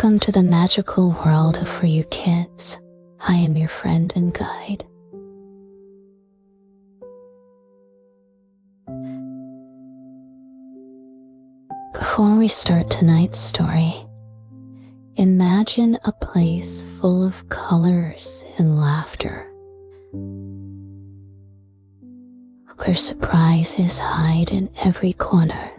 Welcome to the magical world for you kids. I am your friend and guide. Before we start tonight's story, imagine a place full of colors and laughter, where surprises hide in every corner.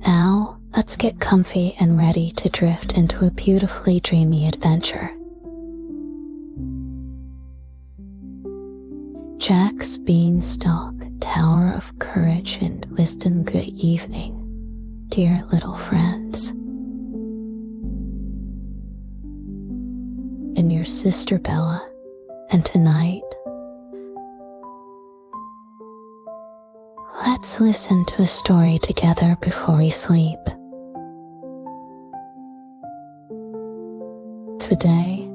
Now, let's get comfy and ready to drift into a beautifully dreamy adventure. Jack's Beanstalk, Tower of Courage and Wisdom. Good evening, dear little friends. And your sister Bella, and tonight, let's listen to a story together before we sleep. Today,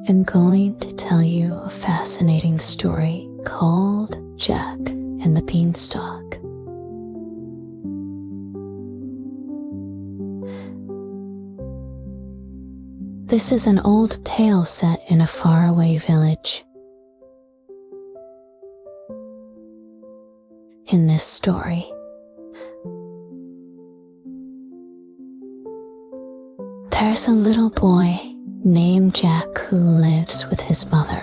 I'm going to tell you a fascinating story called Jack and the Beanstalk. This is an old tale set in a faraway village. In this story, there's a little boy named Jack who lives with his mother.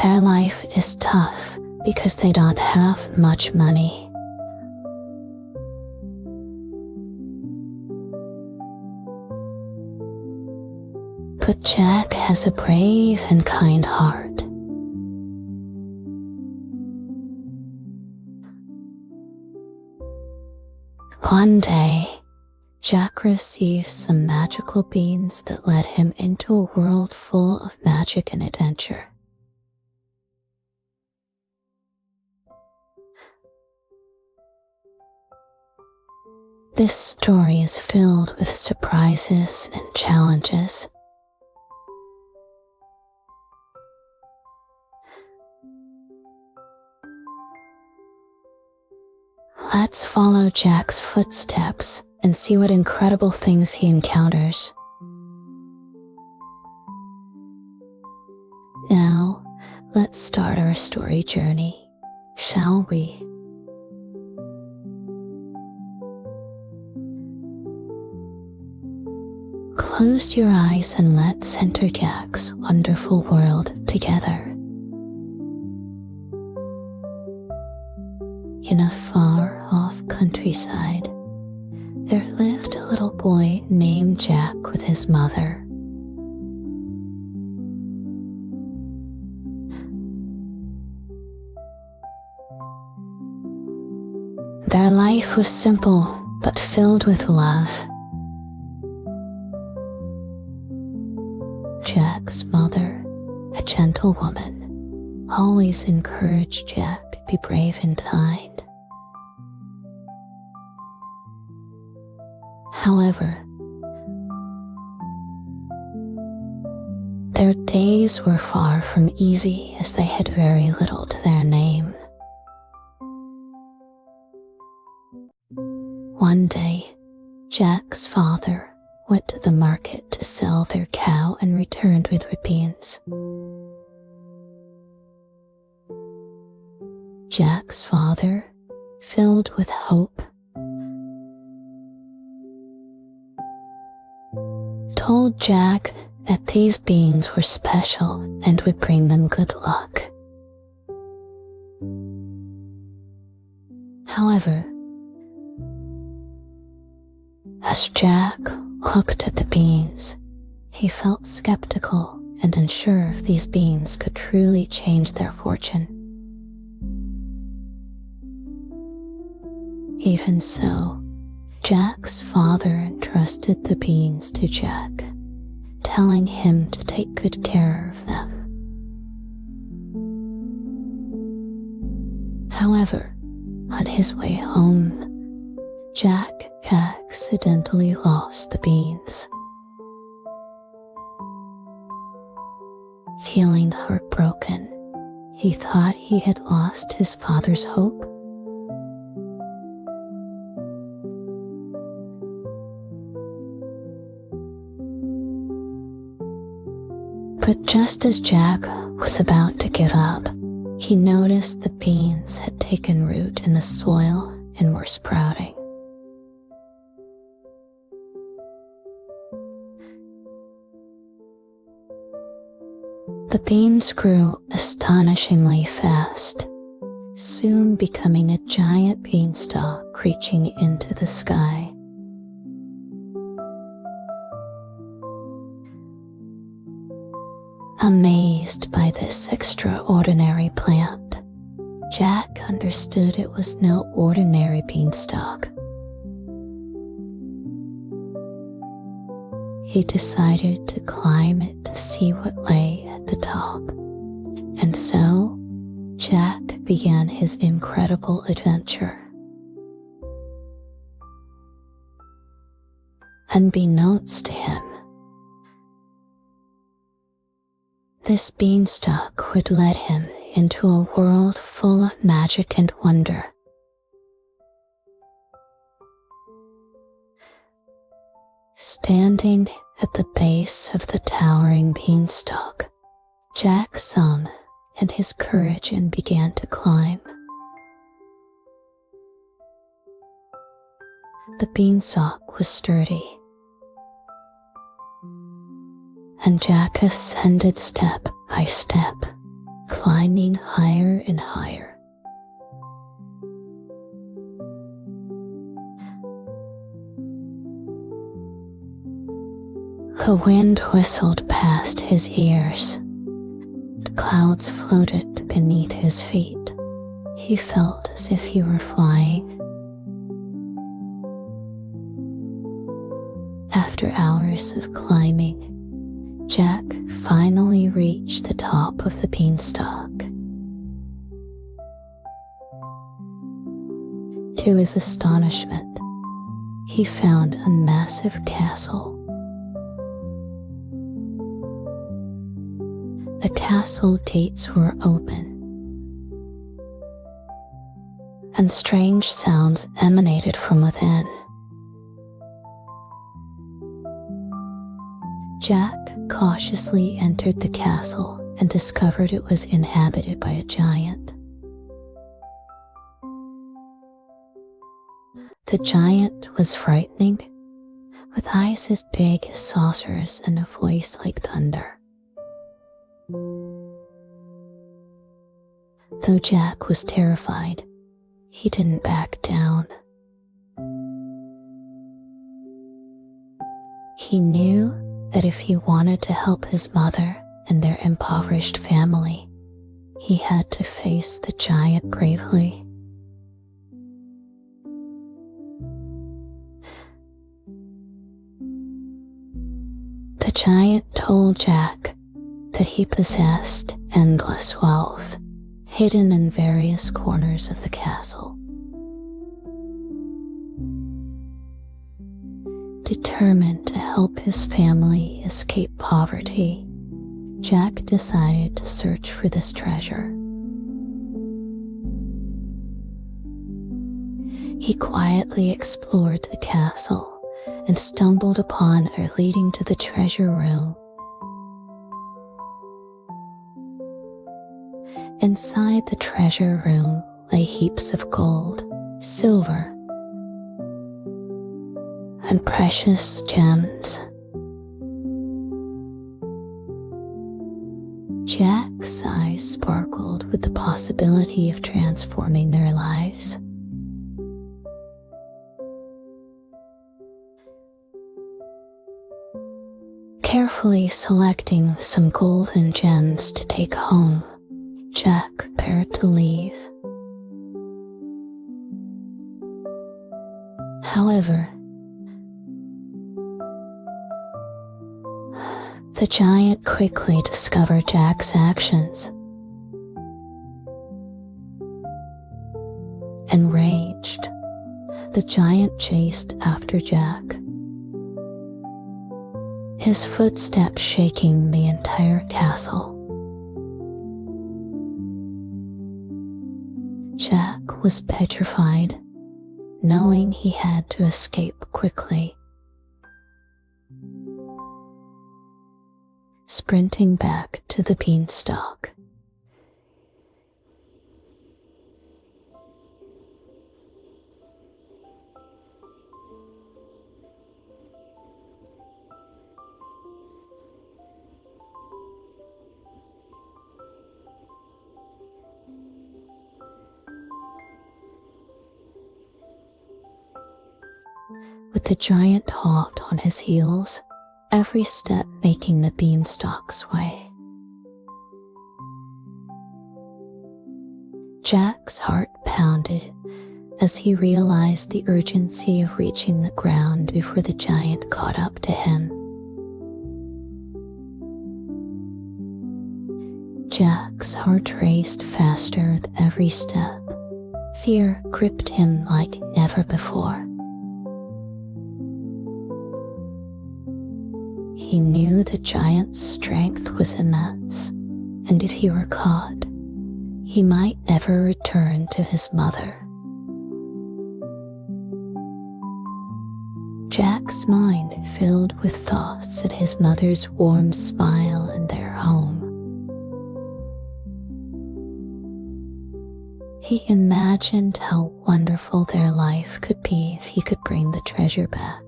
Their life is tough because they don't have much money. But Jack has a brave and kind heart. One day, Jack receives some magical beans that led him into a world full of magic and adventure. This story is filled with surprises and challenges. Let's follow Jack's footsteps and see what incredible things he encounters. Now, let's start our story journey, shall we? Close your eyes and let's enter Jack's wonderful world together. In a far-off countryside, there lived a little boy named Jack with his mother. Their life was simple but filled with love. Jack's mother, a gentle woman, always encouraged Jack to be brave and kind. However, their days were far from easy as they had very little to their name. One day, Jack's father went to the market to sell their cow and returned with beans. Jack's father, filled with hope, told Jack that these beans were special and would bring them good luck. However, as Jack looked at the beans, he felt skeptical and unsure if these beans could truly change their fortune. Even so, Jack's father entrusted the beans to Jack, telling him to take good care of them. However, on his way home, Jack accidentally lost the beans. Feeling heartbroken, he thought he had lost his father's hope. But just as Jack was about to give up, he noticed the beans had taken root in the soil and were sprouting. The beans grew astonishingly fast, soon becoming a giant beanstalk reaching into the sky. Amazed by this extraordinary plant, Jack understood it was no ordinary beanstalk. He decided to climb it to see what lay at the top, and so Jack began his incredible adventure. Unbeknownst to him, this beanstalk would lead him into a world full of magic and wonder. Standing at the base of the towering beanstalk, Jack summoned his courage and began to climb. The beanstalk was sturdy, and Jack ascended step by step, climbing higher and higher. The wind whistled past his ears. The clouds floated beneath his feet. He felt as if he were flying. After hours of climbing, Jack finally reached the top of the beanstalk. To his astonishment, he found a massive castle. The castle gates were open, and strange sounds emanated from within. Jack cautiously entered the castle and discovered it was inhabited by a giant. The giant was frightening, with eyes as big as saucers and a voice like thunder. Though Jack was terrified, he didn't back down. He knew that if he wanted to help his mother and their impoverished family, he had to face the giant bravely. The giant told Jack that he possessed endless wealth hidden in various corners of the castle. Determined to help his family escape poverty, Jack decided to search for this treasure. He quietly explored the castle and stumbled upon a leading to the treasure room. Inside the treasure room lay heaps of gold, silver, and precious gems. Jack's eyes sparkled with the possibility of transforming their lives. Carefully selecting some golden gems to take home, Jack prepared to leave. However, the giant quickly discovered Jack's actions. Enraged, the giant chased after Jack, his footsteps shaking the entire castle. Jack was petrified, knowing he had to escape quickly. Sprinting back to the beanstalk, with the giant hot on his heels, every step making the beanstalk sway. Jack's heart pounded as he realized the urgency of reaching the ground before the giant caught up to him. Jack's heart raced faster with every step. Fear gripped him like never before. He knew the giant's strength was immense, and if he were caught, he might never return to his mother. Jack's mind filled with thoughts of his mother's warm smile and their home. He imagined how wonderful their life could be if he could bring the treasure back.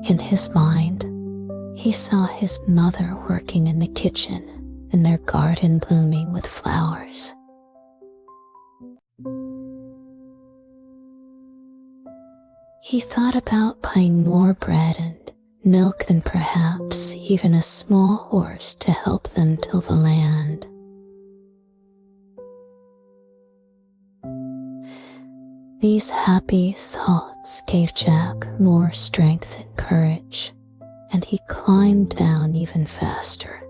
In his mind, he saw his mother working in the kitchen and their garden blooming with flowers. He thought about buying more bread and milk and perhaps even a small horse to help them till the land. These happy thoughts gave Jack more strength and courage, and he climbed down even faster.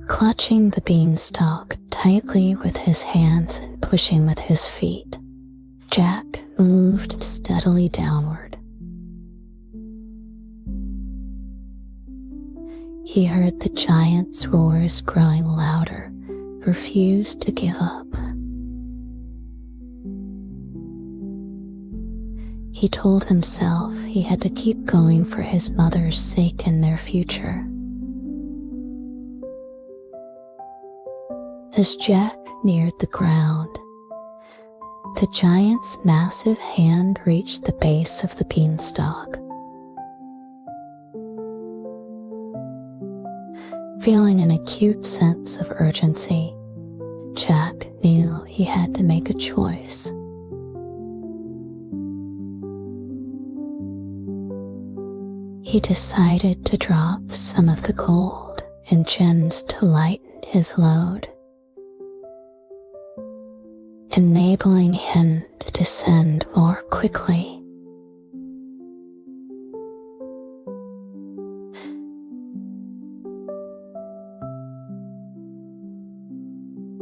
Clutching the beanstalk tightly with his hands and pushing with his feet, Jack moved steadily downward. He heard the giant's roars growing louder, refused to give up. He told himself he had to keep going for his mother's sake and their future. As Jack neared the ground, the giant's massive hand reached the base of the beanstalk. Feeling an acute sense of urgency, Jack knew he had to make a choice. He decided to drop some of the gold and gems to lighten his load, enabling him to descend more quickly.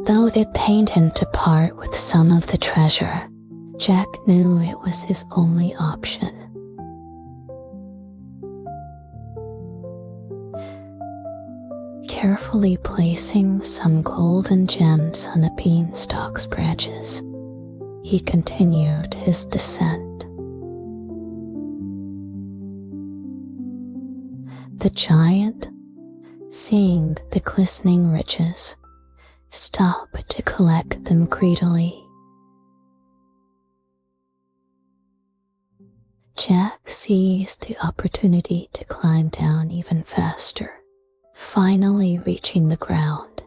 Though it pained him to part with some of the treasure, Jack knew it was his only option. Carefully placing some golden gems on the beanstalk's branches, he continued his descent. The giant, seeing the glistening riches, stopped to collect them greedily. Jack seized the opportunity to climb down even faster, finally reaching the ground.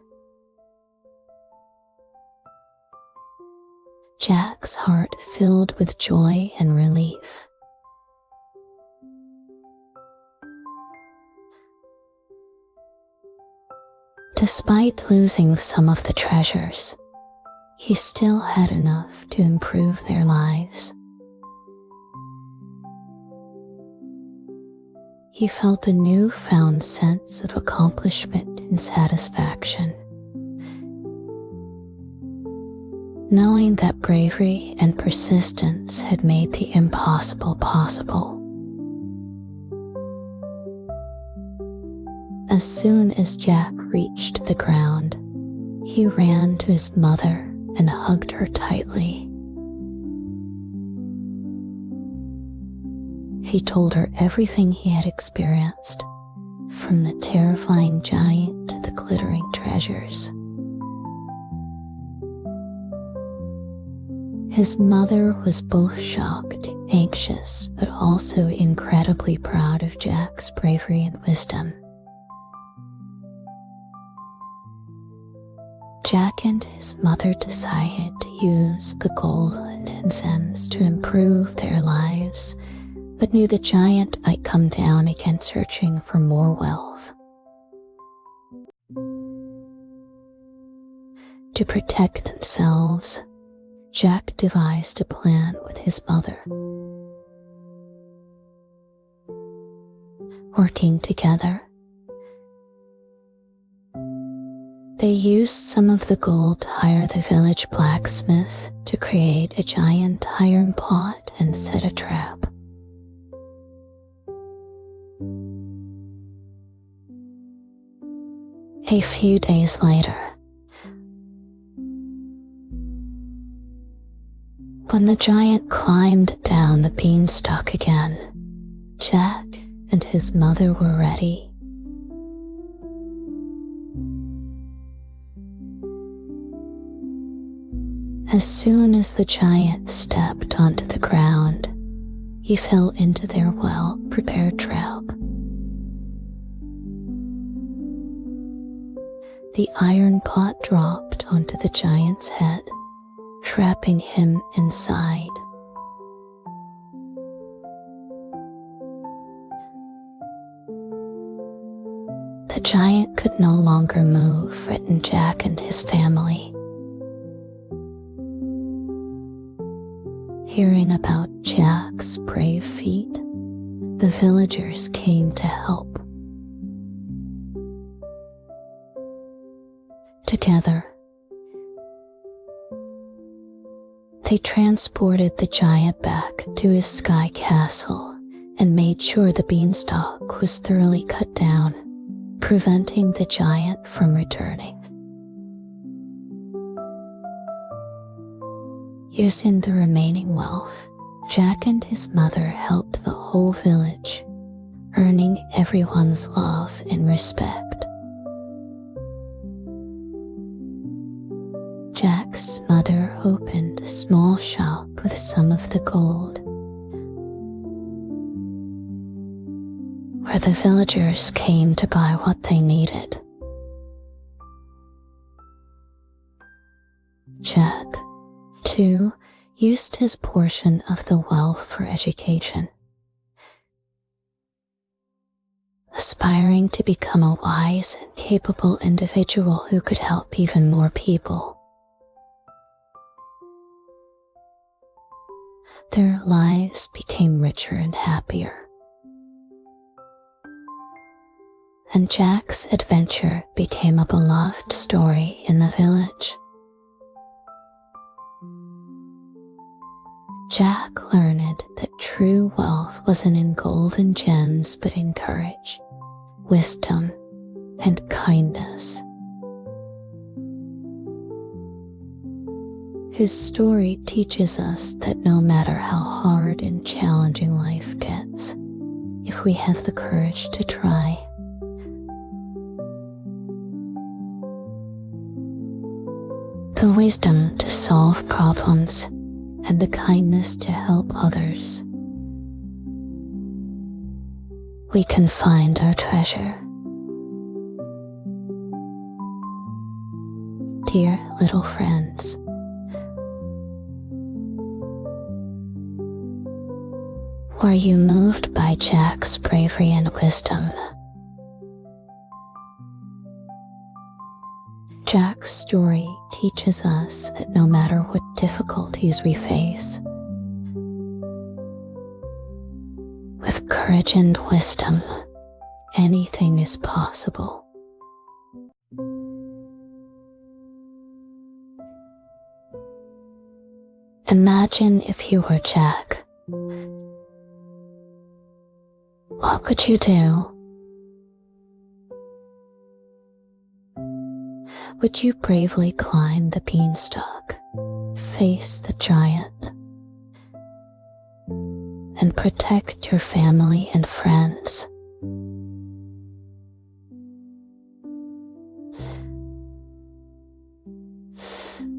Jack's heart filled with joy and relief. Despite losing some of the treasures, he still had enough to improve their lives. He felt a newfound sense of accomplishment and satisfaction, knowing that bravery and persistence had made the impossible possible. As soon as Jack reached the ground, he ran to his mother and hugged her tightly. He told her everything he had experienced, from the terrifying giant to the glittering treasures. His mother was both shocked, anxious, but also incredibly proud of Jack's bravery and wisdom. Jack and his mother decided to use the gold and incense to improve their lives, but knew the giant might come down again searching for more wealth. To protect themselves, Jack devised a plan with his mother. Working together, they used some of the gold to hire the village blacksmith to create a giant iron pot and set a trap. A few days later, when the giant climbed down the beanstalk again, Jack and his mother were ready. As soon as the giant stepped onto the ground, he fell into their well-prepared trap. The iron pot dropped onto the giant's head, trapping him inside. The giant could no longer move, threatened Jack and his family. Hearing about Jack's brave feat, the villagers came to help. Together, they transported the giant back to his sky castle and made sure the beanstalk was thoroughly cut down, preventing the giant from returning. Using the remaining wealth, Jack and his mother helped the whole village, earning everyone's love and respect. Jack's mother opened a small shop with some of the gold, where the villagers came to buy what they needed. Jack, too, used his portion of the wealth for education, aspiring to become a wise and capable individual who could help even more people. Their lives became richer and happier, and Jack's adventure became a beloved story in the village. Jack learned that true wealth wasn't in gold and gems, but in courage, wisdom, and kindness. His story teaches us that no matter how hard and challenging life gets, if we have the courage to try, the wisdom to solve problems, and the kindness to help others, we can find our treasure. Dear little friends, were you moved by Jack's bravery and wisdom? Jack's story teaches us that no matter what difficulties we face, with courage and wisdom, anything is possible. Imagine if you were Jack. What would you do? would you bravely climb the beanstalk, face the giant, and protect your family and friends?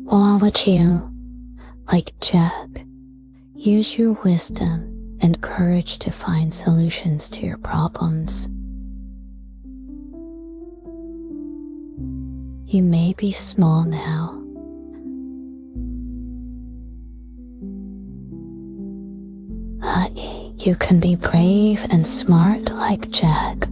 Or would you, like Jack, use your wisdom and courage to find solutions to your problems? You may be small now, but you can be brave and smart like Jack.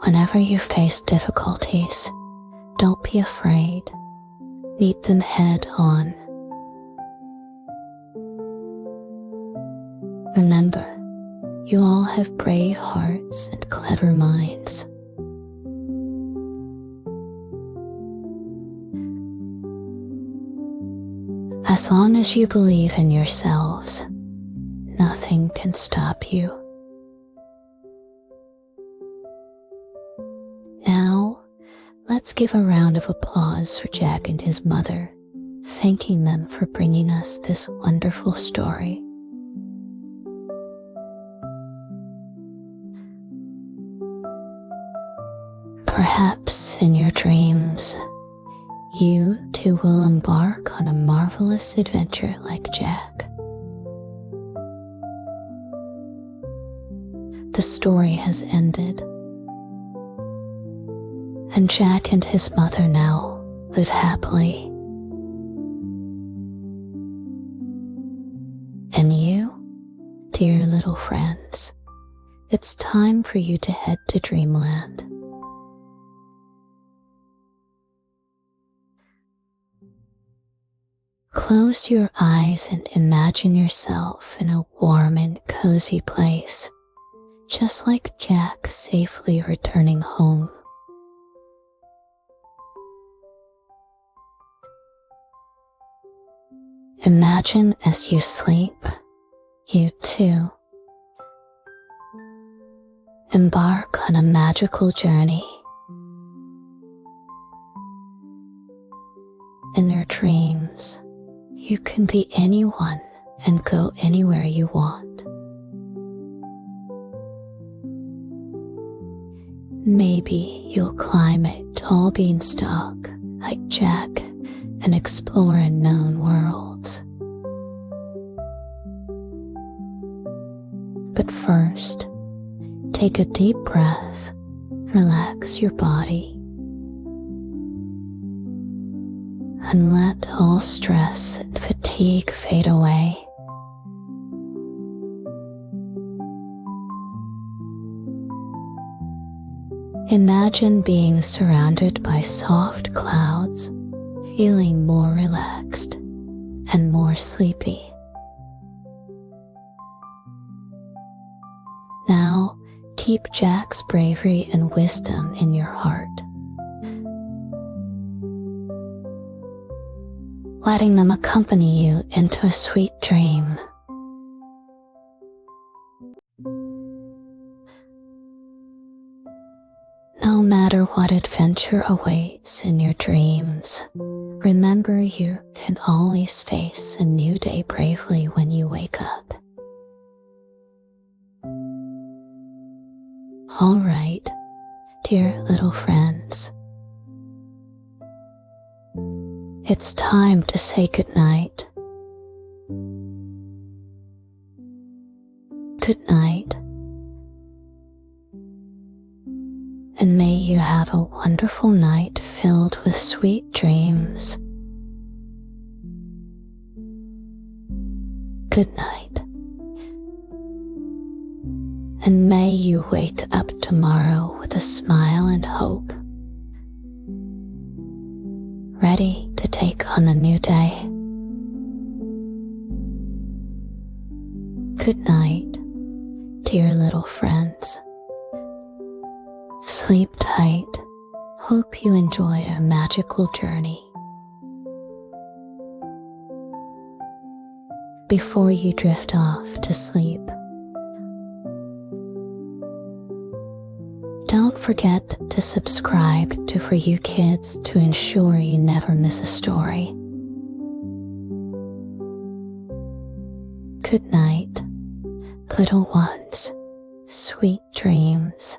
Whenever you face difficulties, don't be afraid. Meet them head on. Remember, you all have brave hearts and clever minds. As long as you believe in yourselves, nothing can stop you. Now, let's give a round of applause for Jack and his mother, thanking them for bringing us this wonderful story. Perhaps in your dreams, you too will embark on a marvelous adventure like Jack. The story has ended, and Jack and his mother now live happily. And you, dear little friends, it's time for you to head to Dreamland. Close your eyes and imagine yourself in a warm and cozy place, just like Jack safely returning home. Imagine as you sleep, you too embark on a magical journey. In your dreams, you can be anyone and go anywhere you want. Maybe you'll climb a tall beanstalk like Jack and explore unknown worlds. But first, take a deep breath, relax your body, and let all stress and fatigue fade away. Imagine being surrounded by soft clouds, feeling more relaxed and more sleepy. Now, keep Jack's bravery and wisdom in your heart, letting them accompany you into a sweet dream. No matter what adventure awaits in your dreams, remember you can always face a new day bravely when you wake up. All right, dear little friends, it's time to say goodnight. Good night, and may you have a wonderful night filled with sweet dreams. Good night, and may you wake up tomorrow with a smile and hope, ready to take on the new day. Good night, dear little friends. Sleep tight. Hope you enjoyed our magical journey. Before you drift off to sleep, forget to subscribe to For You Kids to ensure you never miss a story. Good night, little ones. Sweet dreams.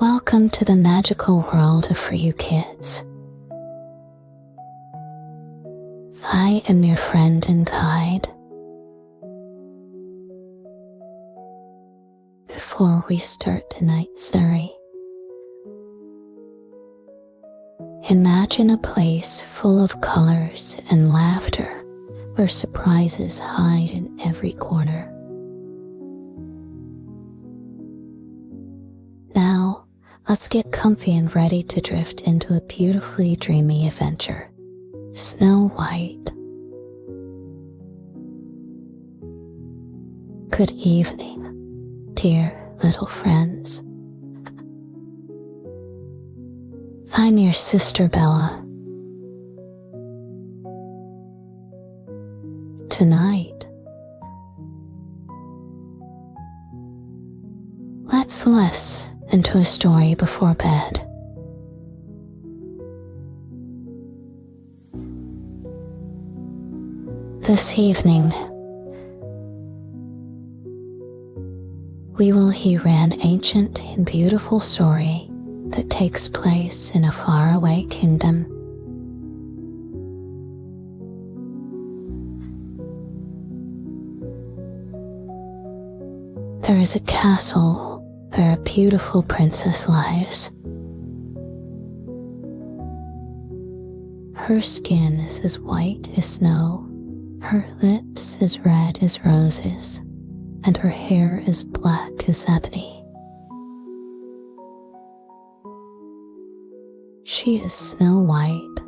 Welcome to the magical world of For You Kids. I am your friend and guide. Before we start tonight's story, imagine a place full of colors and laughter where surprises hide in every corner. Now, let's get comfy and ready to drift into a beautifully dreamy adventure. Snow White. Good evening, dear little friends. I'm your sister Bella. Tonight, let's listen into a story before bed. This evening, we will hear an ancient and beautiful story that takes place in a faraway kingdom. There is a castle where a beautiful princess lies. Her skin is as white as snow, her lips as red as roses, and her hair as black as ebony. She is Snow White.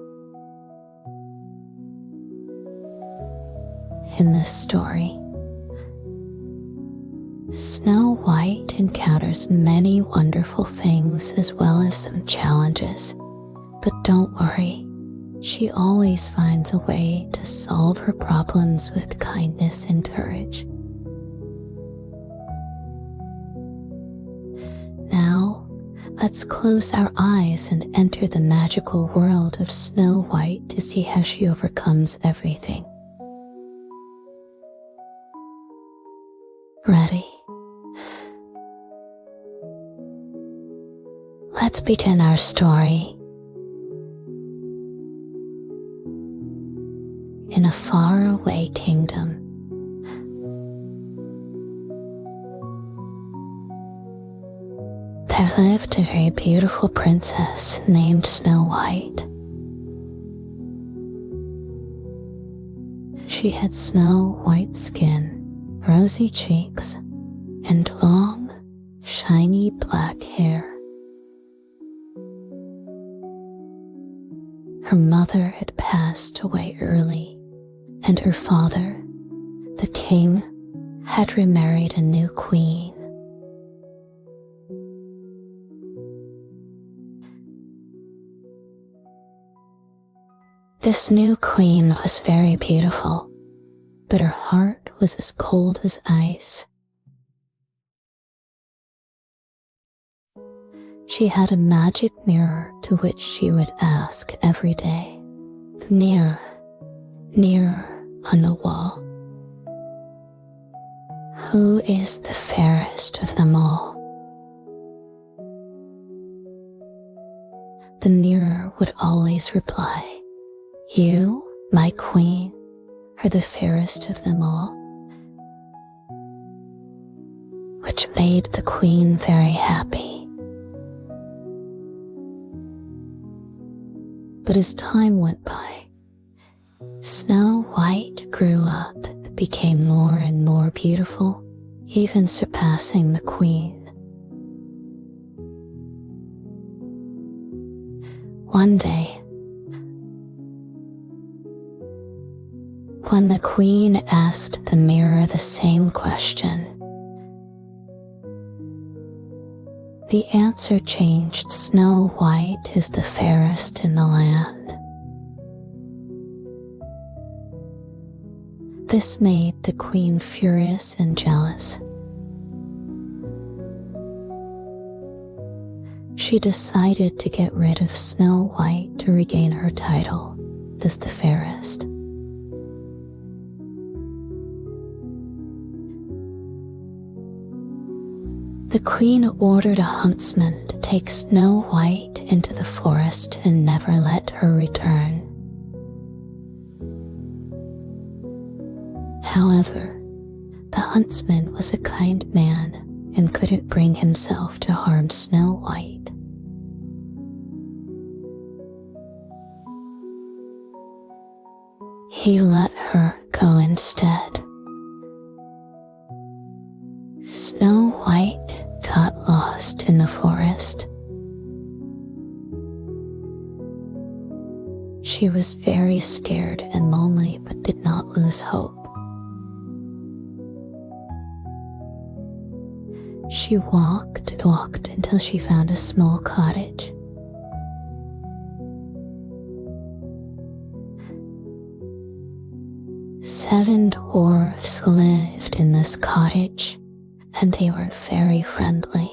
In this story, Snow White encounters many wonderful things as well as some challenges, but don't worry, she always finds a way to solve her problems with kindness and courage. Now, let's close our eyes and enter the magical world of Snow White to see how she overcomes everything. Ready? Let's begin our story. In a faraway kingdom, there lived a very beautiful princess named Snow White. She had snow white skin, rosy cheeks, and long, shiny black hair. Her mother had passed away early, and her father, the king, had remarried a new queen. This new queen was very beautiful, but her heart was as cold as ice. She had a magic mirror to which she would ask every day, nearer, nearer on the wall, who is the fairest of them all? The mirror would always reply, you, my queen, are the fairest of them all, which made the queen very happy. But as time went by, Snow White grew up and became more and more beautiful, even surpassing the queen. One day, when the queen asked the mirror the same question, the answer changed Snow White as the fairest in the land. This made the queen furious and jealous. She decided to get rid of Snow White to regain her title as the fairest. The queen ordered a huntsman to take Snow White into the forest and never let her return. However, the huntsman was a kind man and couldn't bring himself to harm Snow White. He let her go instead. Snow White got lost in the forest. She was very scared and lonely, but did not lose hope. She walked and walked until she found a small cottage. Seven dwarves lived in this cottage, and they were very friendly.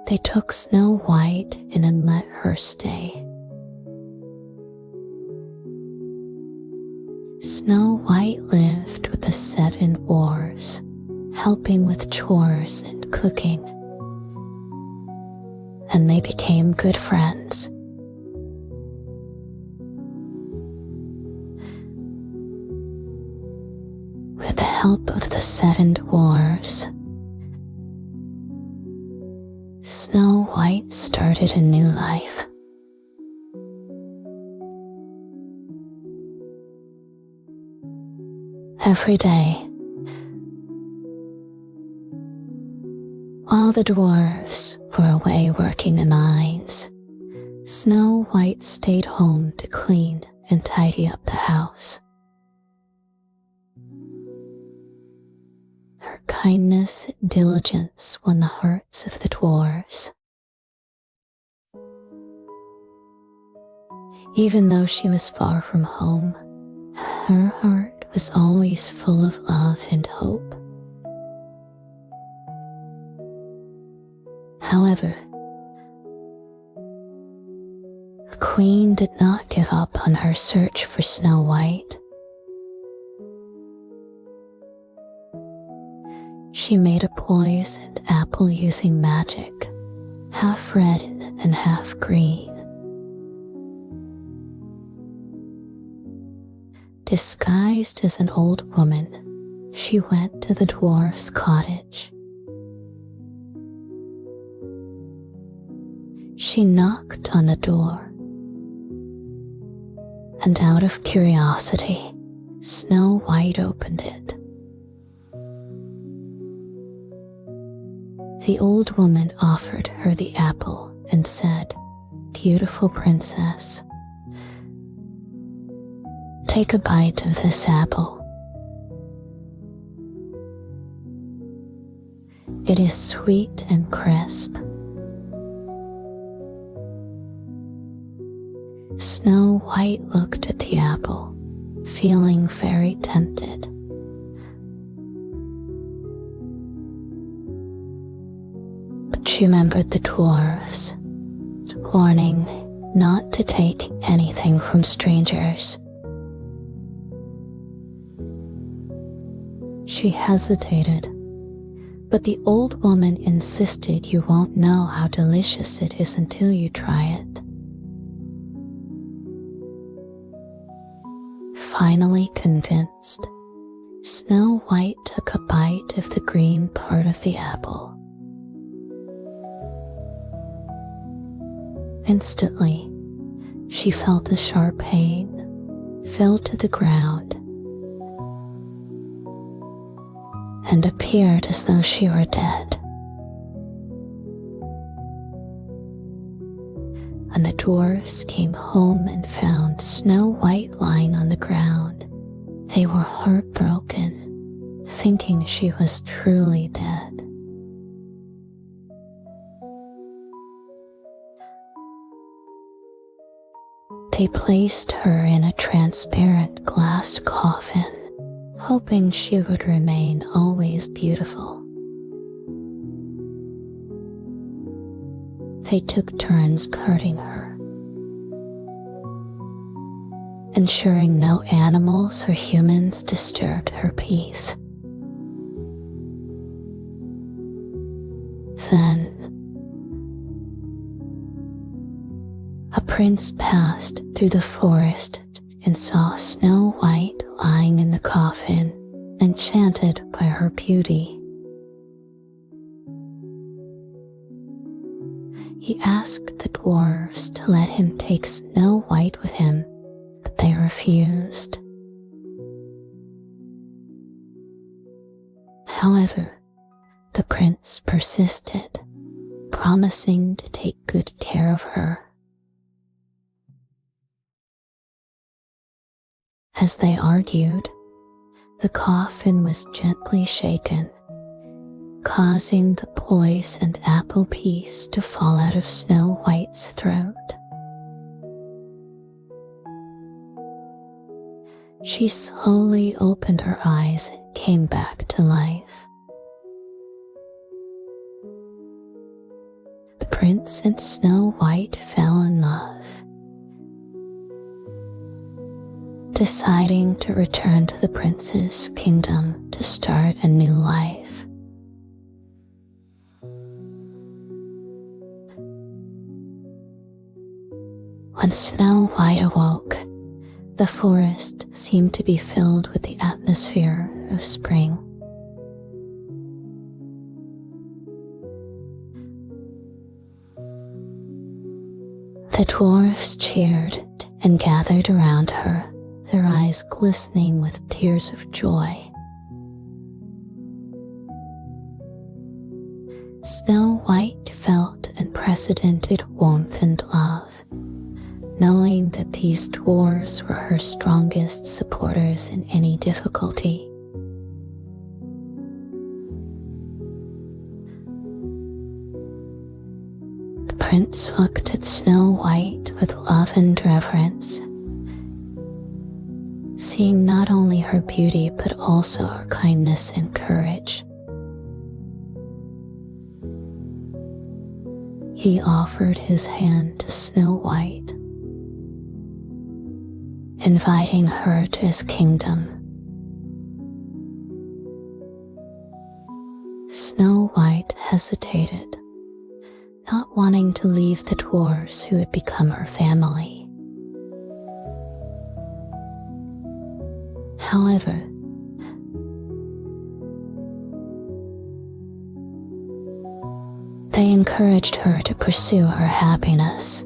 They took Snow White in and let her stay. Snow White lived with the 7 dwarves, helping with chores and cooking, and they became good friends. With the help of the 7 dwarves, Snow White started a new life. Every day, while the dwarves were away working the mines, Snow White stayed home to clean and tidy up the house. Her kindness and diligence won the hearts of the dwarves. Even though she was far from home, her heart was always full of love and hope. However, the queen did not give up on her search for Snow White. She made a poisoned apple using magic, half red and half green. Disguised as an old woman, she went to the dwarf's cottage. She knocked on the door, and out of curiosity, Snow White opened it. The old woman offered her the apple and said, "Beautiful princess, take a bite of this apple. It is sweet and crisp." Snow White looked at the apple, feeling very tempted. But she remembered the dwarves' warning not to take anything from strangers. She hesitated, but the old woman insisted you won't know how delicious it is until you try it. Finally convinced, Snow White took a bite of the green part of the apple. Instantly, she felt a sharp pain, fell to the ground, and appeared as though she were dead. When the dwarfs came home and found Snow White lying on the ground, they were heartbroken, thinking she was truly dead. They placed her in a transparent glass coffin, hoping she would remain always beautiful. They took turns guarding her, ensuring no animals or humans disturbed her peace. then, a prince passed through the forest and saw Snow White lying in the coffin, enchanted by her beauty. He asked the dwarves to let him take Snow White with him, but they refused. However, the prince persisted, promising to take good care of her. As they argued, the coffin was gently shaken, causing the poisoned apple piece to fall out of Snow White's throat. She slowly opened her eyes and came back to life. The prince and Snow White fell in love, deciding to return to the prince's kingdom to start a new life. When Snow White awoke, the forest seemed to be filled with the atmosphere of spring. The dwarfs cheered and gathered around her, their eyes glistening with tears of joy. Snow White felt unprecedented warmth and love, knowing that these dwarves were her strongest supporters in any difficulty. The prince looked at Snow White with love and reverence, seeing not only her beauty but also her kindness and courage. He offered his hand to Snow White, inviting her to his kingdom. Snow White hesitated, not wanting to leave the dwarves who had become her family. However, they encouraged her to pursue her happiness.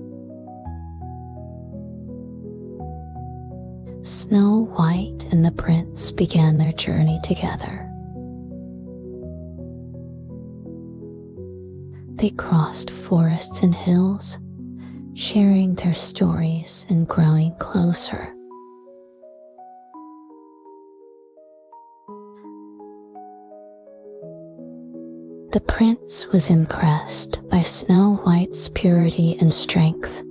Snow White and the prince began their journey together. They crossed forests and hills, sharing their stories and growing closer. The prince was impressed by Snow White's purity and strength,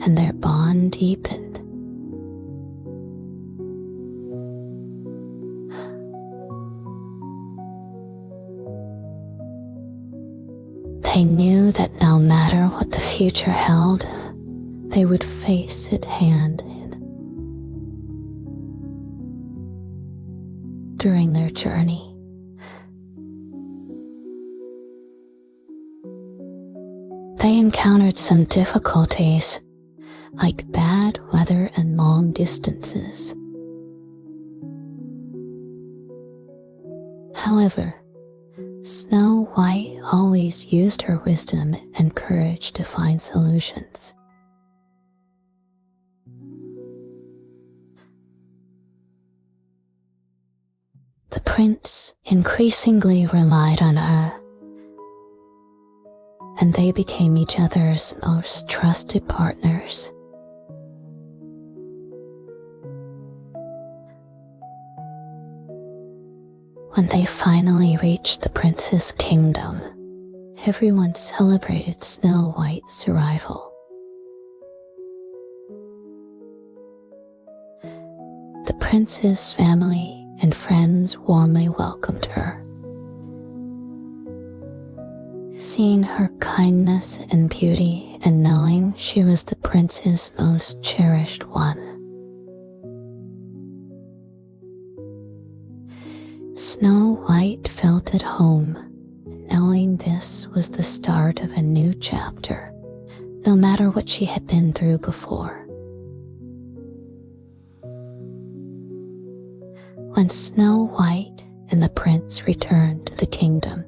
and their bond deepened. They knew that no matter what the future held, they would face it hand in hand. During their journey, they encountered some difficulties, like bad weather and long distances. However, Snow White always used her wisdom and courage to find solutions. The prince increasingly relied on her, and they became each other's most trusted partners. When they finally reached the prince's kingdom, everyone celebrated Snow White's arrival. The prince's family and friends warmly welcomed her, seeing her kindness and beauty and knowing she was the prince's most cherished one. Snow White felt at home, knowing this was the start of a new chapter, no matter what she had been through before. When Snow White and the prince returned to the kingdom,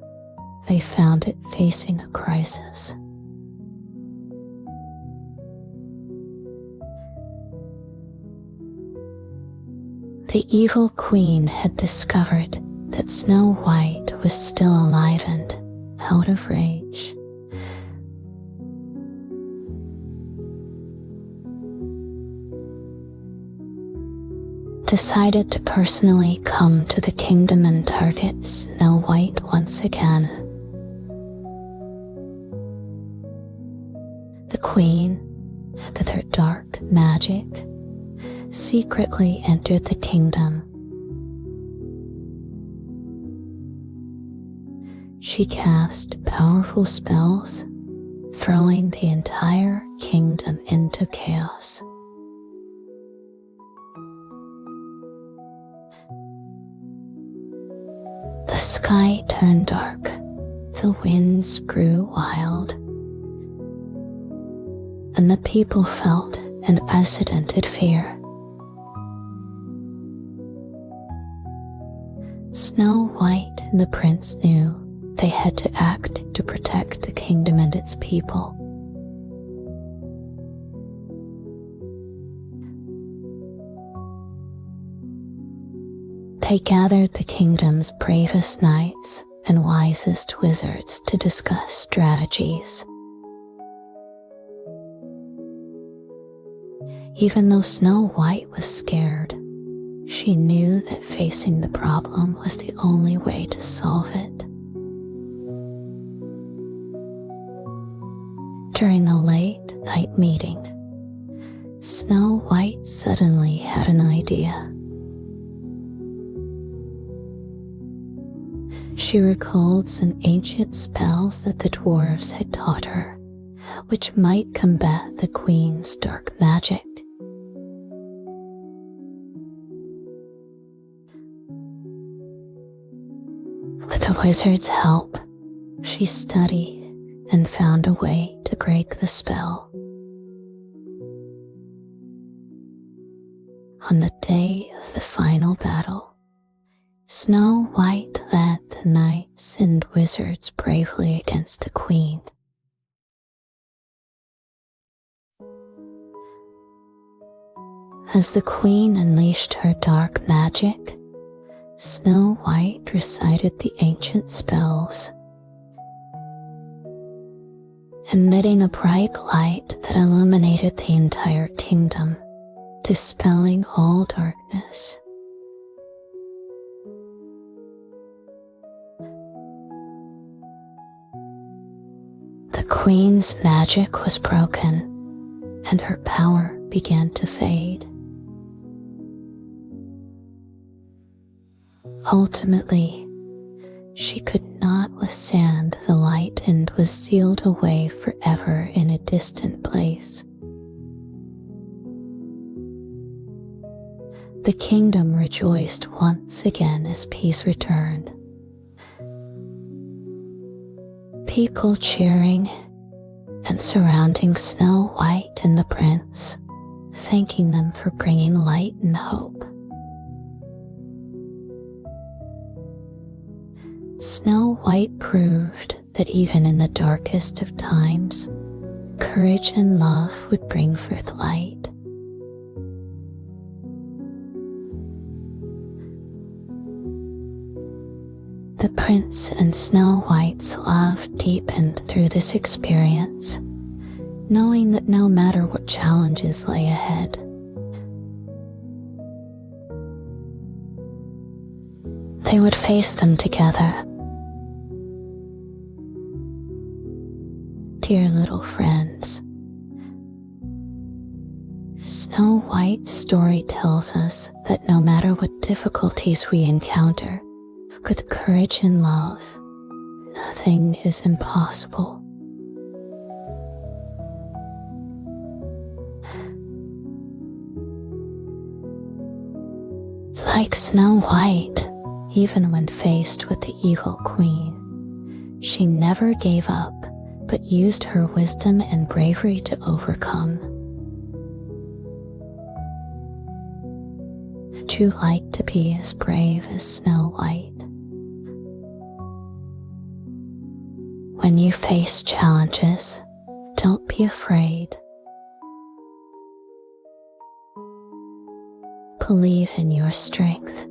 they found it facing a crisis. The evil queen had discovered that Snow White was still alive and, out of rage, decided to personally come to the kingdom and target Snow White once again. The queen, with her dark magic, secretly entered the kingdom. She cast powerful spells, throwing the entire kingdom into chaos. The sky turned dark, the winds grew wild, and the people felt an unprecedented fear. Snow White and the prince knew they had to act to protect the kingdom and its people. They gathered the kingdom's bravest knights and wisest wizards to discuss strategies. Even though Snow White was scared, she knew that facing the problem was the only way to solve it. During a late night meeting, Snow White suddenly had an idea. She recalled some ancient spells that the dwarves had taught her, which might combat the queen's dark magic. With the wizard's help, she studied and found a way to break the spell. On the day of the final battle, Snow White led the knights and wizards bravely against the queen. As the queen unleashed her dark magic, Snow White recited the ancient spells, emitting a bright light that illuminated the entire kingdom, dispelling all darkness. The queen's magic was broken, and her power began to fade. Ultimately, she could not withstand the light and was sealed away forever in a distant place. The kingdom rejoiced once again as peace returned. People cheering and surrounding Snow White and the prince, thanking them for bringing light and hope. Snow White proved that even in the darkest of times, courage and love would bring forth light. The prince and Snow White's love deepened through this experience, knowing that no matter what challenges lay ahead, they would face them together. Dear little friends, Snow White's story tells us that no matter what difficulties we encounter, with courage and love, nothing is impossible. Like Snow White, even when faced with the evil queen, She never gave up, but used her wisdom and bravery to overcome. Would you like to be as brave as Snow White? When you face challenges, don't be afraid. Believe in your strength.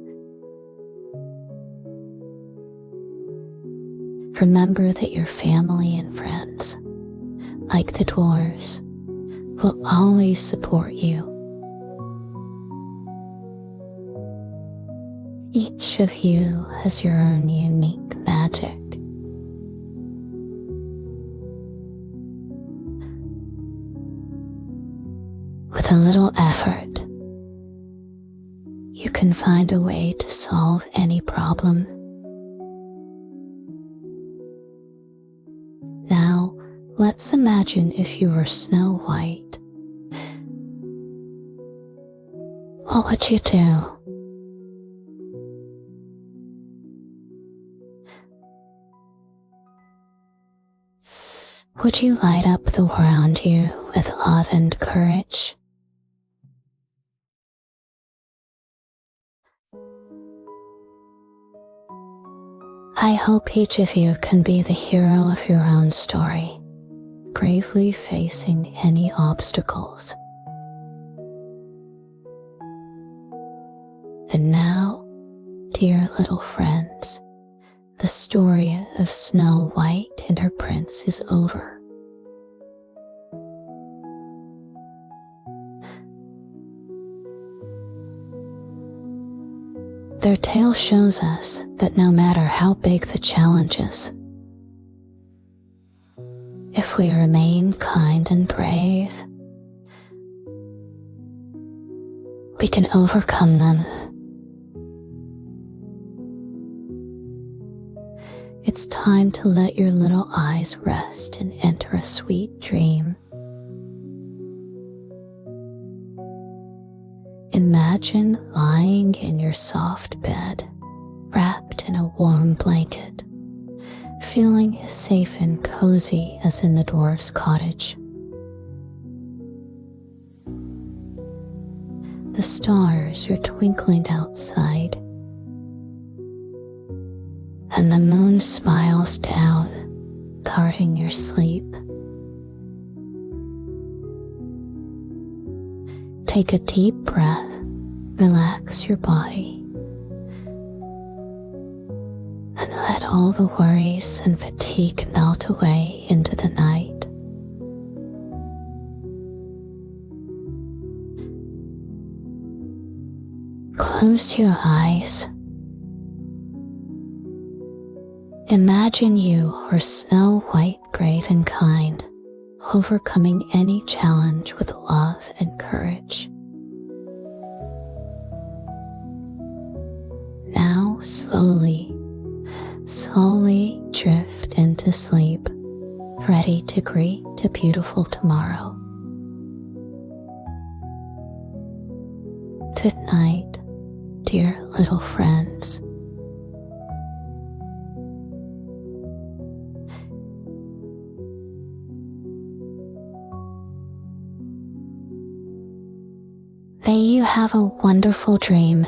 Remember that your family and friends, like the dwarves, will always support you. Each of you has your own unique magic. With a little effort, you can find a way to solve any problem. Now, let's imagine if you were Snow White. What would you do? Would you light up the world around you with love and courage? I hope each of you can be the hero of your own story, bravely facing any obstacles. And now, dear little friends, the story of Snow White and her prince is over. Their tale shows us that no matter how big the challenges, if we remain kind and brave, we can overcome them. It's time to let your little eyes rest and enter a sweet dream. Imagine lying in your soft bed, wrapped in a warm blanket, feeling as safe and cozy as in the dwarf's cottage. The stars are twinkling outside, and the moon smiles down, guarding your sleep. Take a deep breath, relax your body, and let all the worries and fatigue melt away into the night. Close your eyes. Imagine you are Snow White, brave and kind, overcoming any challenge with love and courage. Now slowly drift into sleep, ready to greet a beautiful tomorrow. Good night, dear little friends. May you have a wonderful dream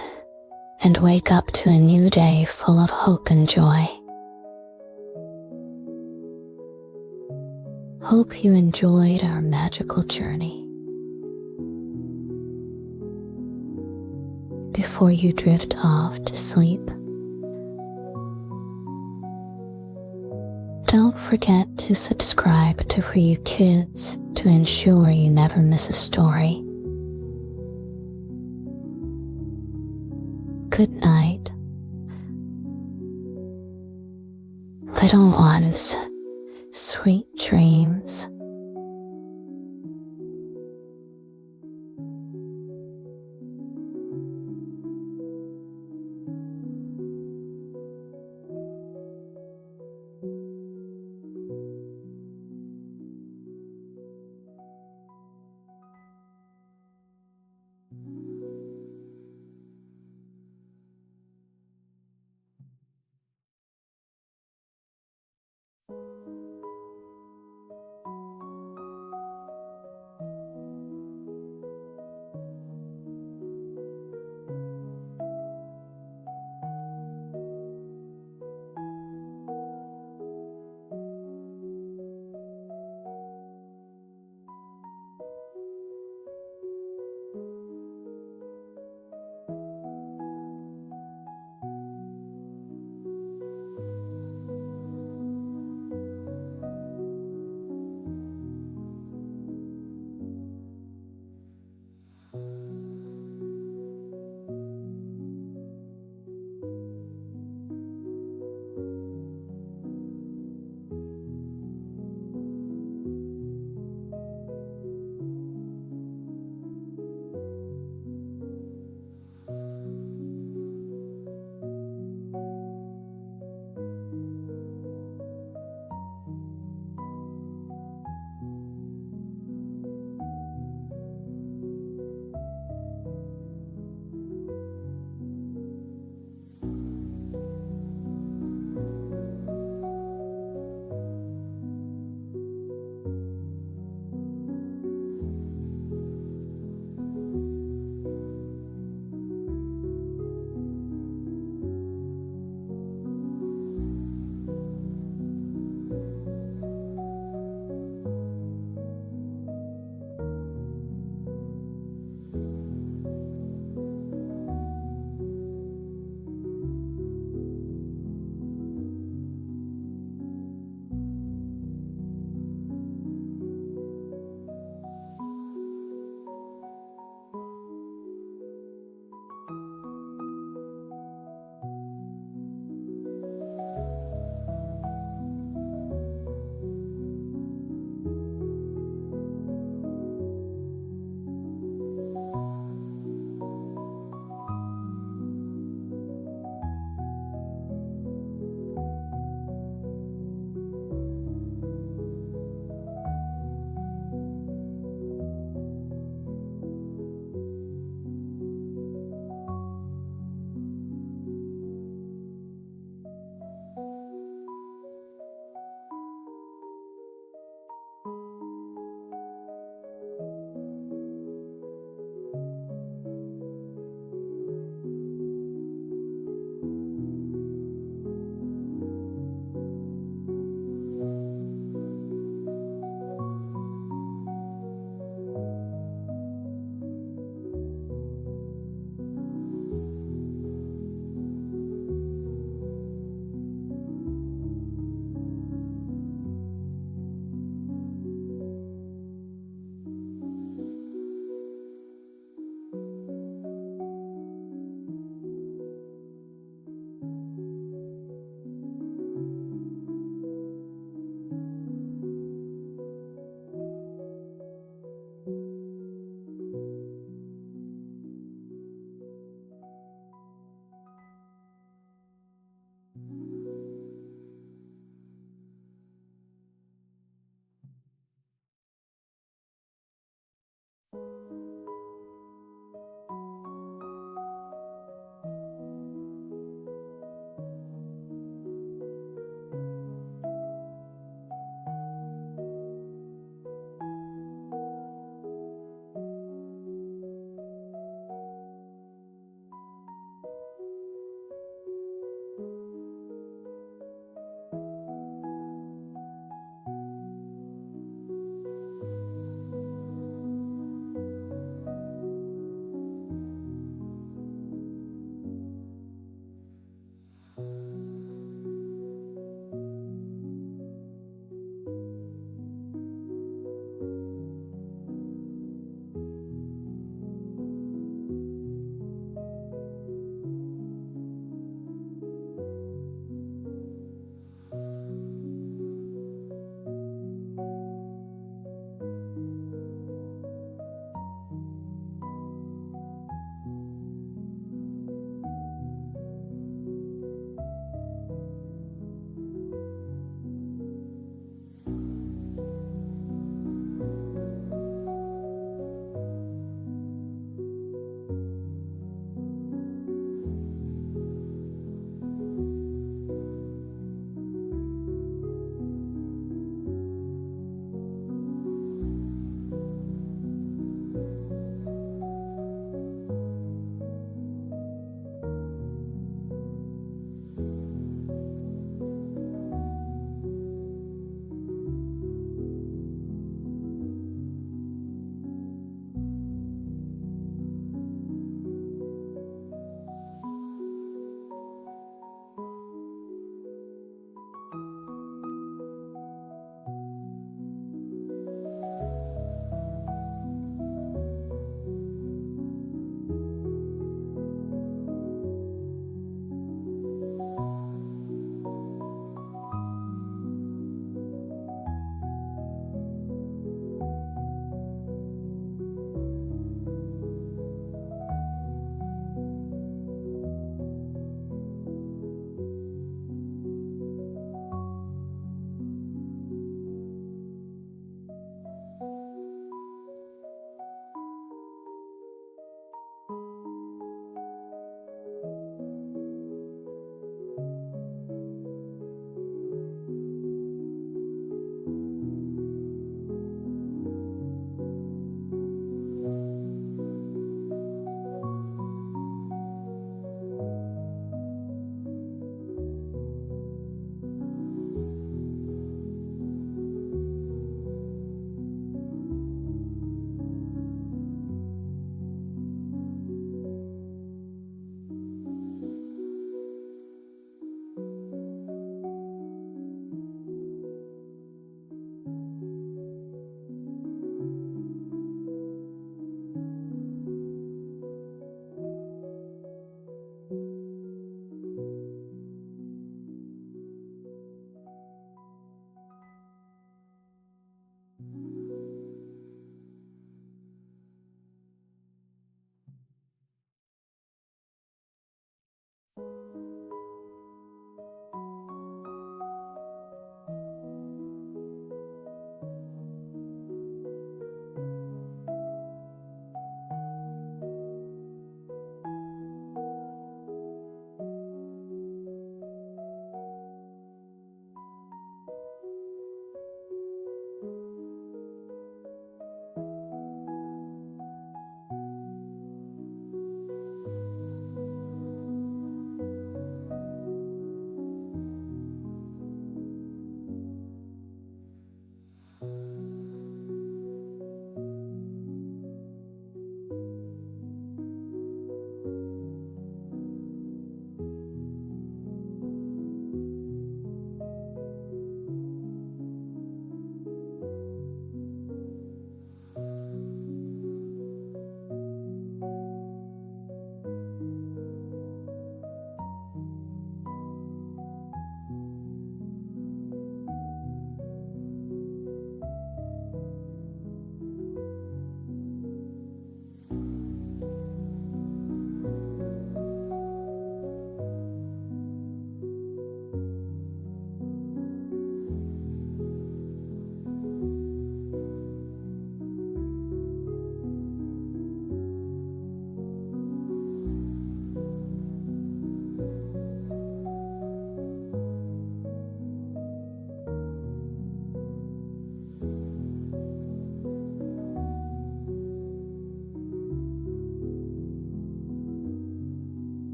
and wake up to a new day full of hope and joy. Hope you enjoyed our magical journey. Before you drift off to sleep, don't forget to subscribe to For You Kids to ensure you never miss a story. Good night, little ones, sweet dreams.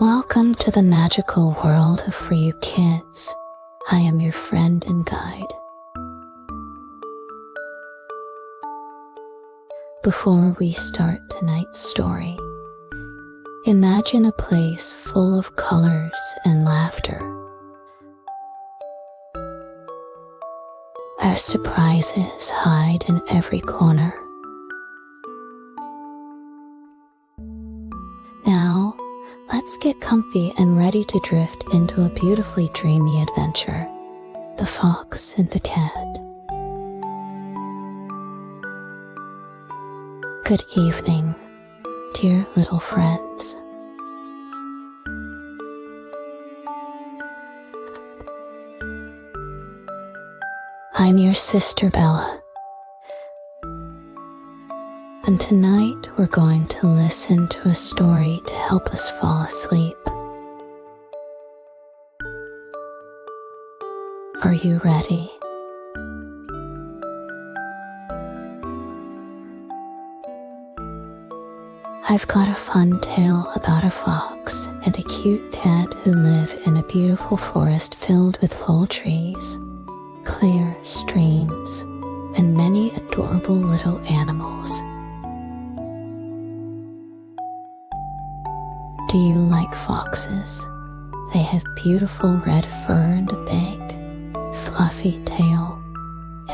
Welcome to the magical world for you kids. I am your friend and guide. Before we start tonight's story, imagine a place full of colors and laughter, where surprises hide in every corner. Now, let's get comfy and ready to drift into a beautifully dreamy adventure, The Fox and the Cat. Good evening, dear little friends. I'm your sister Bella, and tonight we're going to listen to a story to help us fall asleep. Are you ready? I've got a fun tale about a fox and a cute cat who live in a beautiful forest filled with tall trees, clear streams, and many adorable little animals. Do you like foxes? They have beautiful red fur and a big, fluffy tail.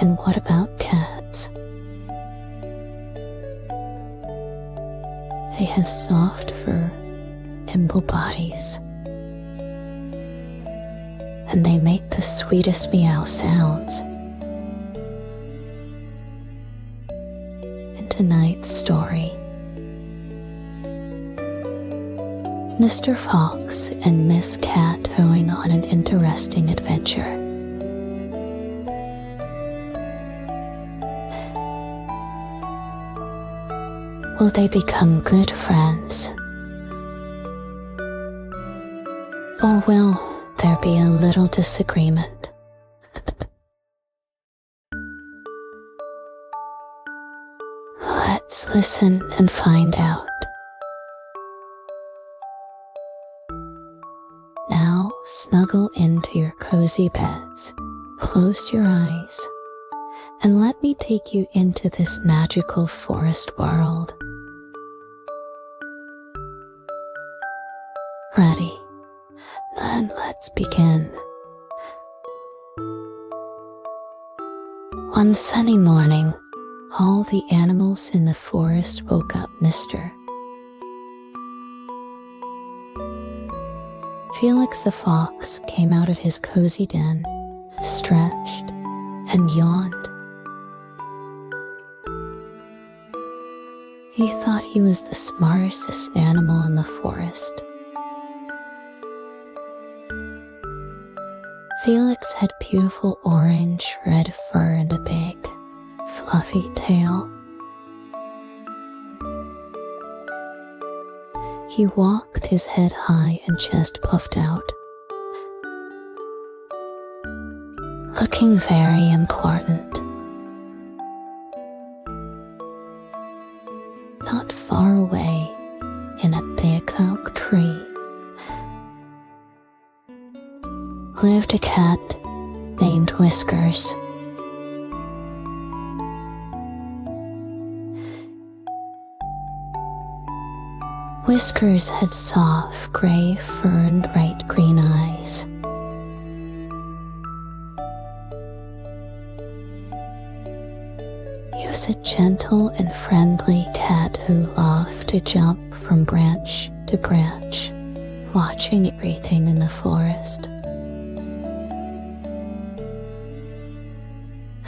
And what about cats? They have soft fur, nimble bodies, and they make the sweetest meow sounds. In tonight's story, Mr. Fox and Miss Cat going on an interesting adventure. Will they become good friends? Or will there be a little disagreement? Let's listen and find out. Now snuggle into your cozy beds, close your eyes, and let me take you into this magical forest world. Ready? Then let's begin. One sunny morning, all the animals in the forest woke up Mr. Felix the Fox came out of his cozy den, stretched, and yawned. He thought he was the smartest animal in the forest. Felix had beautiful orange red fur and a big, fluffy tail. He walked his head high and chest puffed out, looking very important. Not far away, in a big oak tree, lived a cat named Whiskers. Whiskers had soft gray fur and bright green eyes. He was a gentle and friendly cat who loved to jump from branch to branch, watching everything in the forest.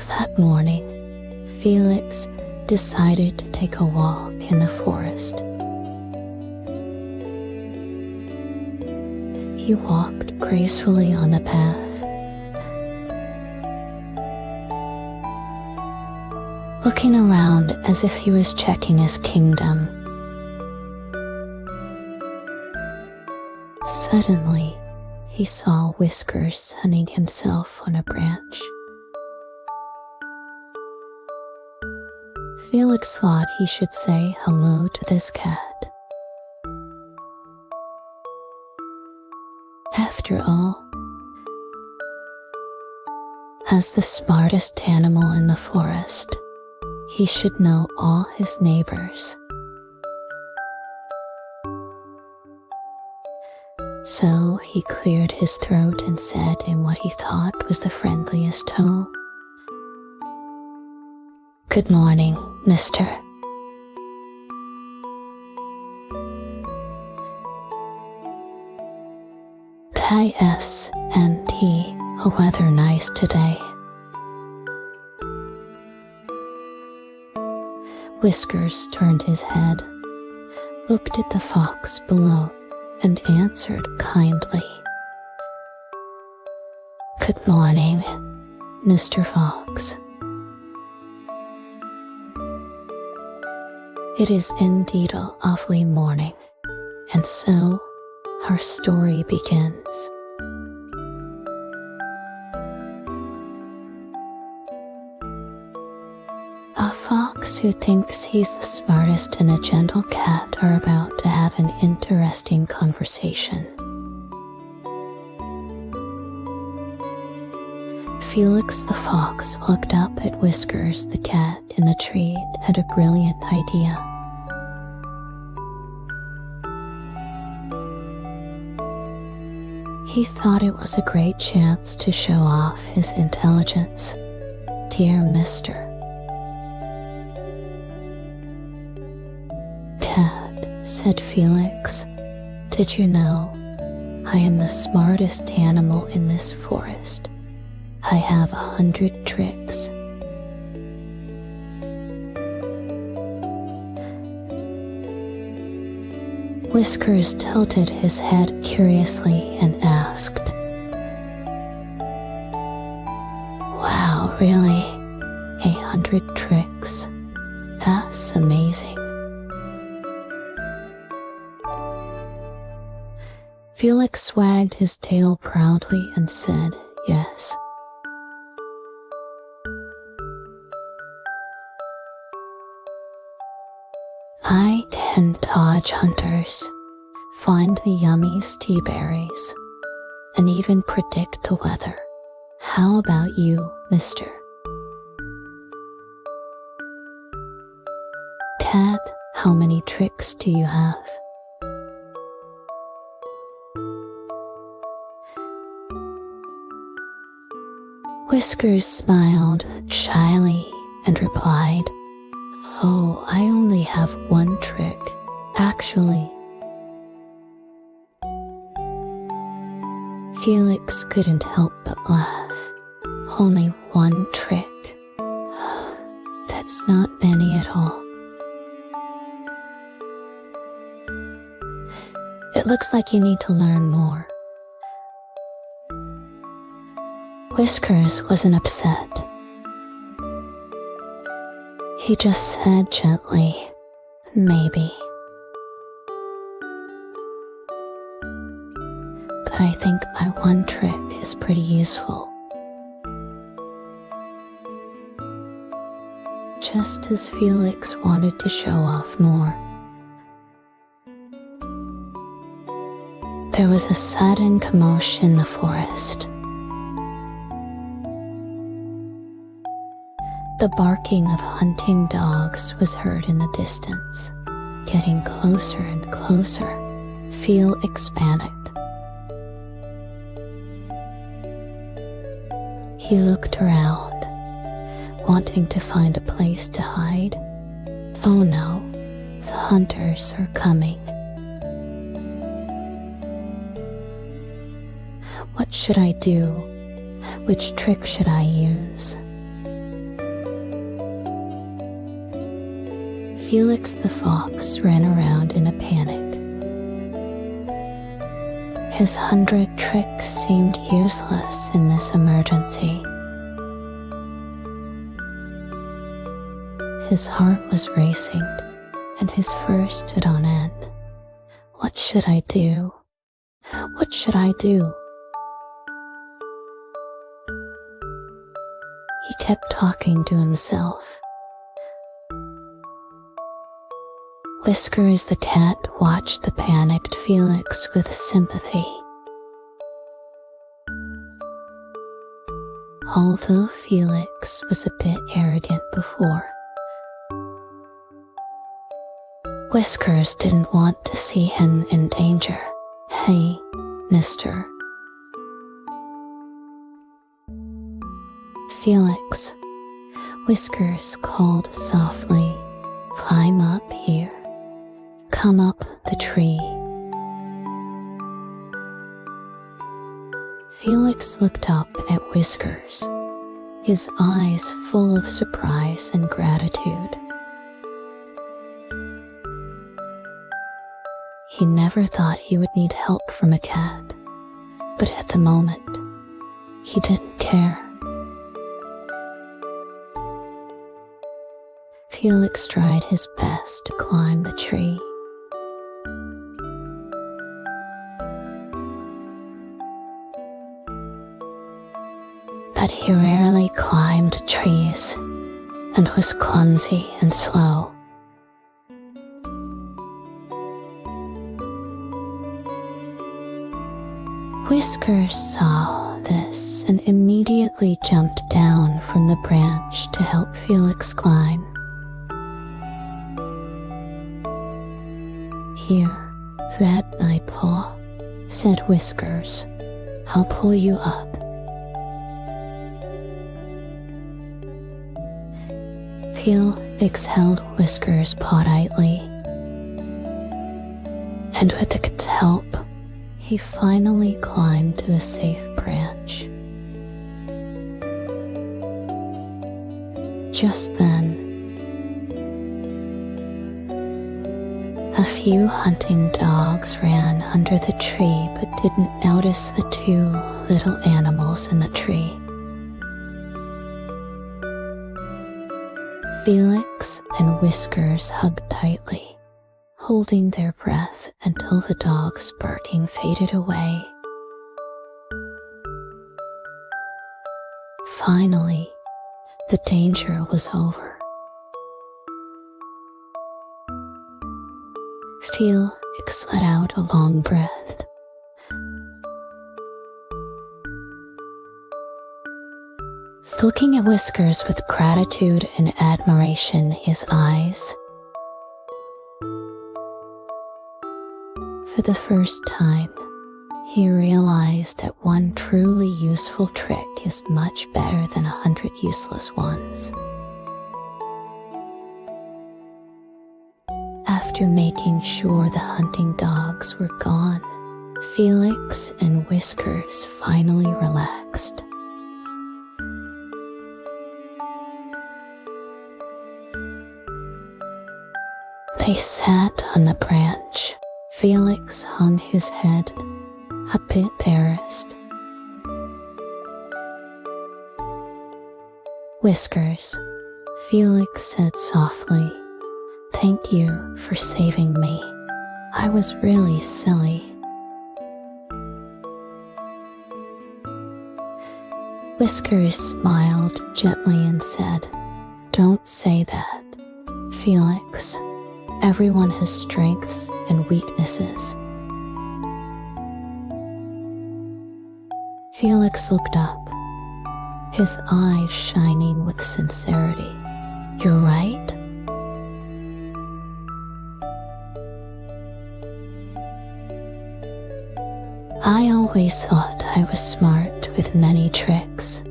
That morning, Felix decided to take a walk in the forest. He walked gracefully on the path, looking around as if he was checking his kingdom. Suddenly, he saw Whiskers sunning himself on a branch. Felix thought he should say hello to this cat. after all. As the smartest animal in the forest, he should know all his neighbors. So he cleared his throat and said in what he thought was the friendliest tone, "Good morning, mister." K.S.N.T. Weather nice today. Whiskers turned his head, looked at the fox below, and answered kindly, "Good morning, Mr. Fox." It is indeed a lovely morning, and so our story begins. A fox who thinks he's the smartest and a gentle cat are about to have an interesting conversation. Felix the fox looked up at Whiskers the cat in the tree and had a brilliant idea. He thought it was a great chance to show off his intelligence. "Dear mister," "Cat," said Felix, "did you know I am the smartest animal in this forest? I have 100 tricks." Whiskers tilted his head curiously and asked, "Wow, really? 100 tricks? That's amazing." Felix wagged his tail proudly and said, "Yes." "I can dodge hunters, find the yummiest tea berries, and even predict the weather. How about you, mister?" "Cat, how many tricks do you have?" Whiskers smiled shyly and replied, "Oh, I only have one trick, actually." Felix couldn't help but laugh. "Only one trick? That's not many at all." "It looks like you need to learn more." Whiskers wasn't upset. He just said gently, "Maybe. But I think my one trick is pretty useful." Just as Felix wanted to show off more, there was a sudden commotion in the forest. The barking of hunting dogs was heard in the distance, getting closer and closer. Phil expanded. He looked around, wanting to find a place to hide. Oh no, the hunters are coming. What should I do? Which trick should I use? Felix the fox ran around in a panic. His 100 tricks seemed useless in this emergency. His heart was racing, and his fur stood on end. What should I do? What should I do? He kept talking to himself. Whiskers the cat watched the panicked Felix with sympathy. although Felix was a bit arrogant before. Whiskers didn't want to see him in danger. "Hey, mister." "Felix," Whiskers called softly, "climb up here. Come up the tree." Felix looked up at Whiskers, his eyes full of surprise and gratitude. He never thought he would need help from a cat, but at the moment, he didn't care. Felix tried his best to climb the tree. But he rarely climbed trees and was clumsy and slow. Whiskers saw this and immediately jumped down from the branch to help Felix climb. "Here, grab my paw," said Whiskers. "I'll pull you up." Felix held Whiskers' paw tightly, and with the cat's help, he finally climbed to a safe branch. Just then, a few hunting dogs ran under the tree but didn't notice the two little animals in the tree. Felix and Whiskers hugged tightly, holding their breath until the dogs' barking faded away. Finally, the danger was over. Felix let out a long breath. Looking at Whiskers with gratitude and admiration in his eyes, for the first time, he realized that one truly useful trick is much better than 100 useless ones. After making sure the hunting dogs were gone, Felix and Whiskers finally relaxed. They sat on the branch. Felix hung his head, a bit embarrassed. "Whiskers," Felix said softly, "thank you for saving me. I was really silly." Whiskers smiled gently and said, "Don't say that, Felix. Everyone has strengths and weaknesses." Felix looked up, his eyes shining with sincerity. "You're right." "I always thought I was smart with many tricks."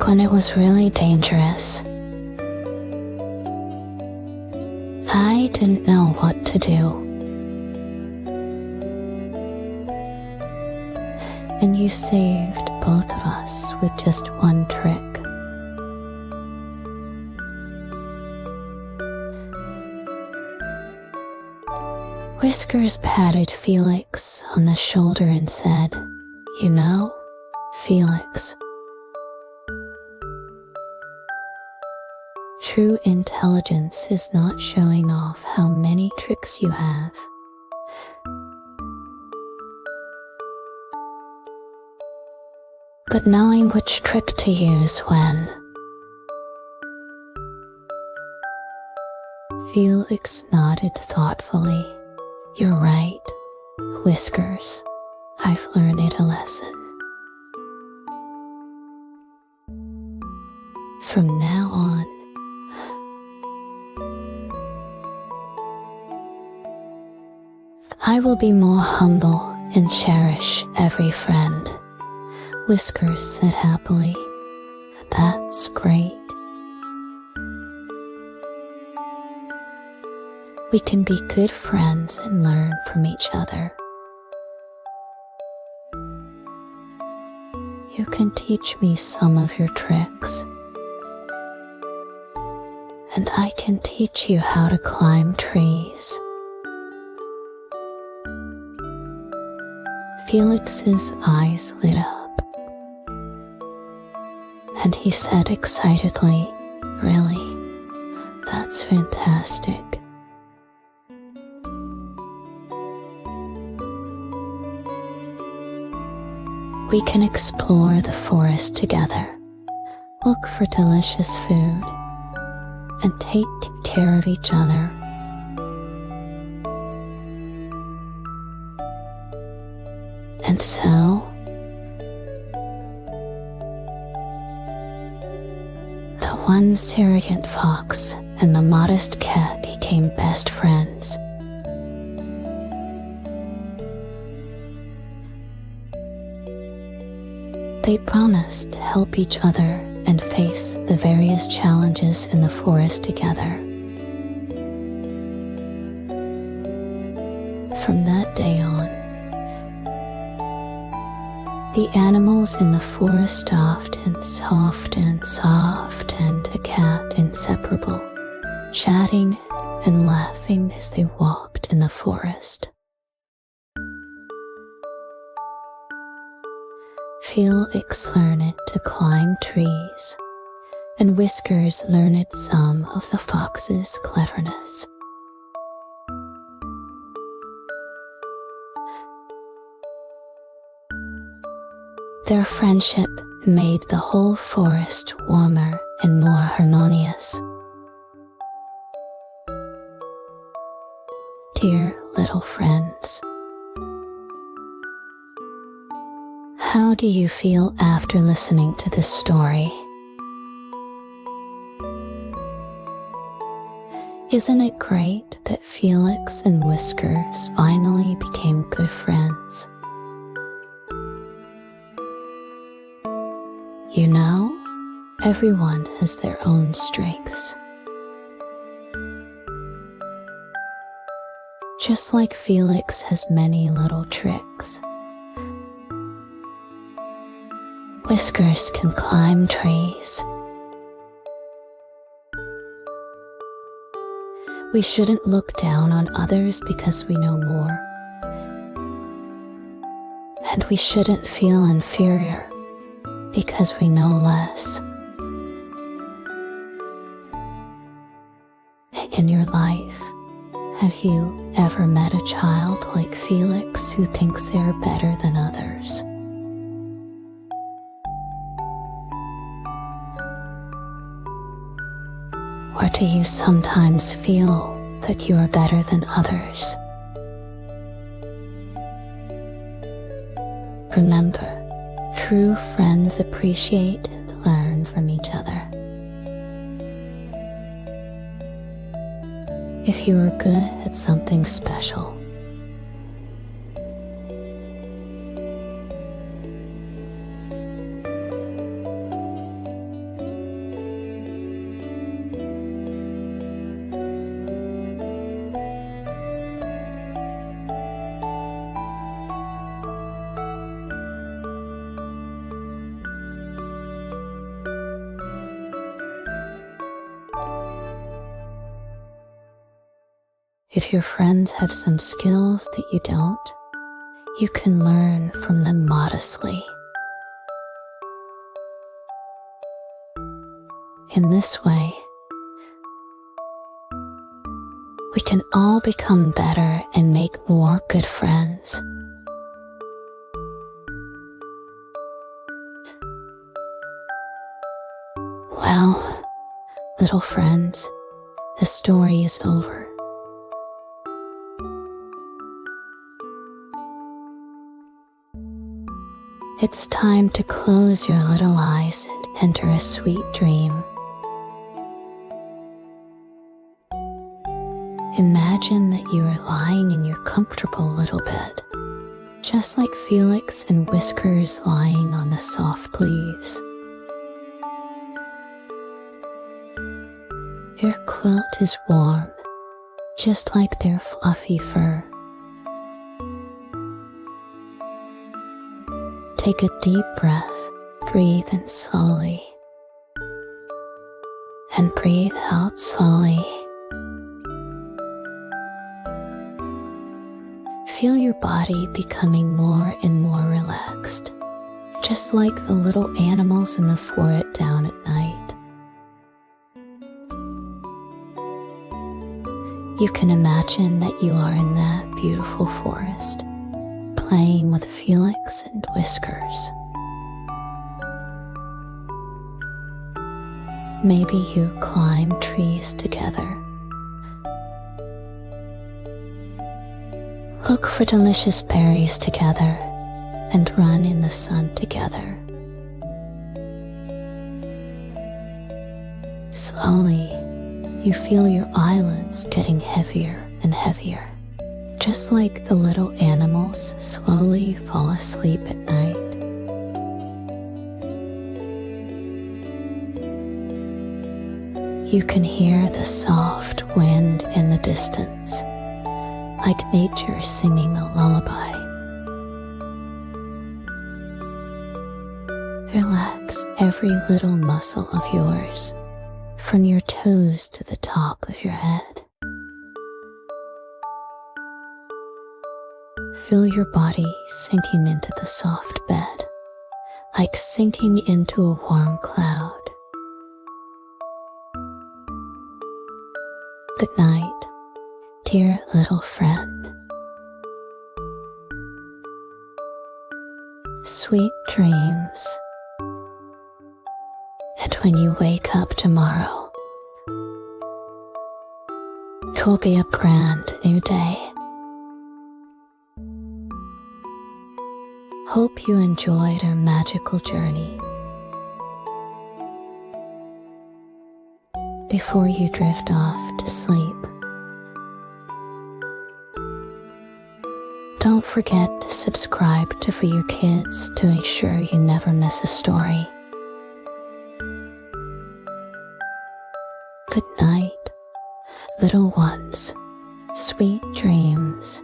When it was really dangerous, I didn't know what to do. And you saved both of us with just one trick. Whiskers patted Felix on the shoulder and said, "You know, Felix, true intelligence is not showing off how many tricks you have, but knowing which trick to use when." Felix nodded thoughtfully. You're right, Whiskers. I've learned a lesson. From now on, I will be more humble and cherish every friend, Whiskers said happily. That's great. We can be good friends and learn from each other. You can teach me some of your tricks, and I can teach you how to climb trees. Felix's eyes lit up, and he said excitedly, Really? That's fantastic. We can explore the forest together, look for delicious food, and take care of each other. And so, the once arrogant fox and the modest cat became best friends. They promised to help each other and face the various challenges in the forest together. From that day on, the animals in the forest often soft and a cat inseparable, chatting and laughing as they walked in the forest. Felix learned to climb trees, and Whiskers learned some of the fox's cleverness. Their friendship made the whole forest warmer and more harmonious. Dear little friends, how do you feel after listening to this story? Isn't it great that Felix and Whiskers finally became good friends? You know, everyone has their own strengths. Just like Felix has many little tricks, Whiskers can climb trees. We shouldn't look down on others because we know more. And we shouldn't feel inferior because we know less. In your life, have you ever met a child like Felix who thinks they are better than others? Or do you sometimes feel that you are better than others? Remember, true friends appreciate and learn from each other. If you are good at something special, if your friends have some skills that you don't, you can learn from them modestly. In this way, we can all become better and make more good friends. Well, little friends, the story is over. It's time to close your little eyes and enter a sweet dream. Imagine that you are lying in your comfortable little bed, just like Felix and Whiskers lying on the soft leaves. Your quilt is warm, just like their fluffy fur. Take a deep breath, breathe in slowly, and breathe out slowly. Feel your body becoming more and more relaxed, just like the little animals in the forest down at night. You can imagine that you are in that beautiful forest, playing with Felix and Whiskers. Maybe you climb trees together. Look for delicious berries together and run in the sun together. Slowly, you feel your eyelids getting heavier and heavier, just like the little animals slowly fall asleep at night. You can hear the soft wind in the distance, like nature singing a lullaby. Relax every little muscle of yours, from your toes to the top of your head. Feel your body sinking into the soft bed, like sinking into a warm cloud. Good night, dear little friend. Sweet dreams. And when you wake up tomorrow, it will be a brand new day. Hope you enjoyed our magical journey. Before you drift off to sleep, don't forget to subscribe to For Your Kids to ensure you never miss a story. Good night, little ones. Sweet dreams.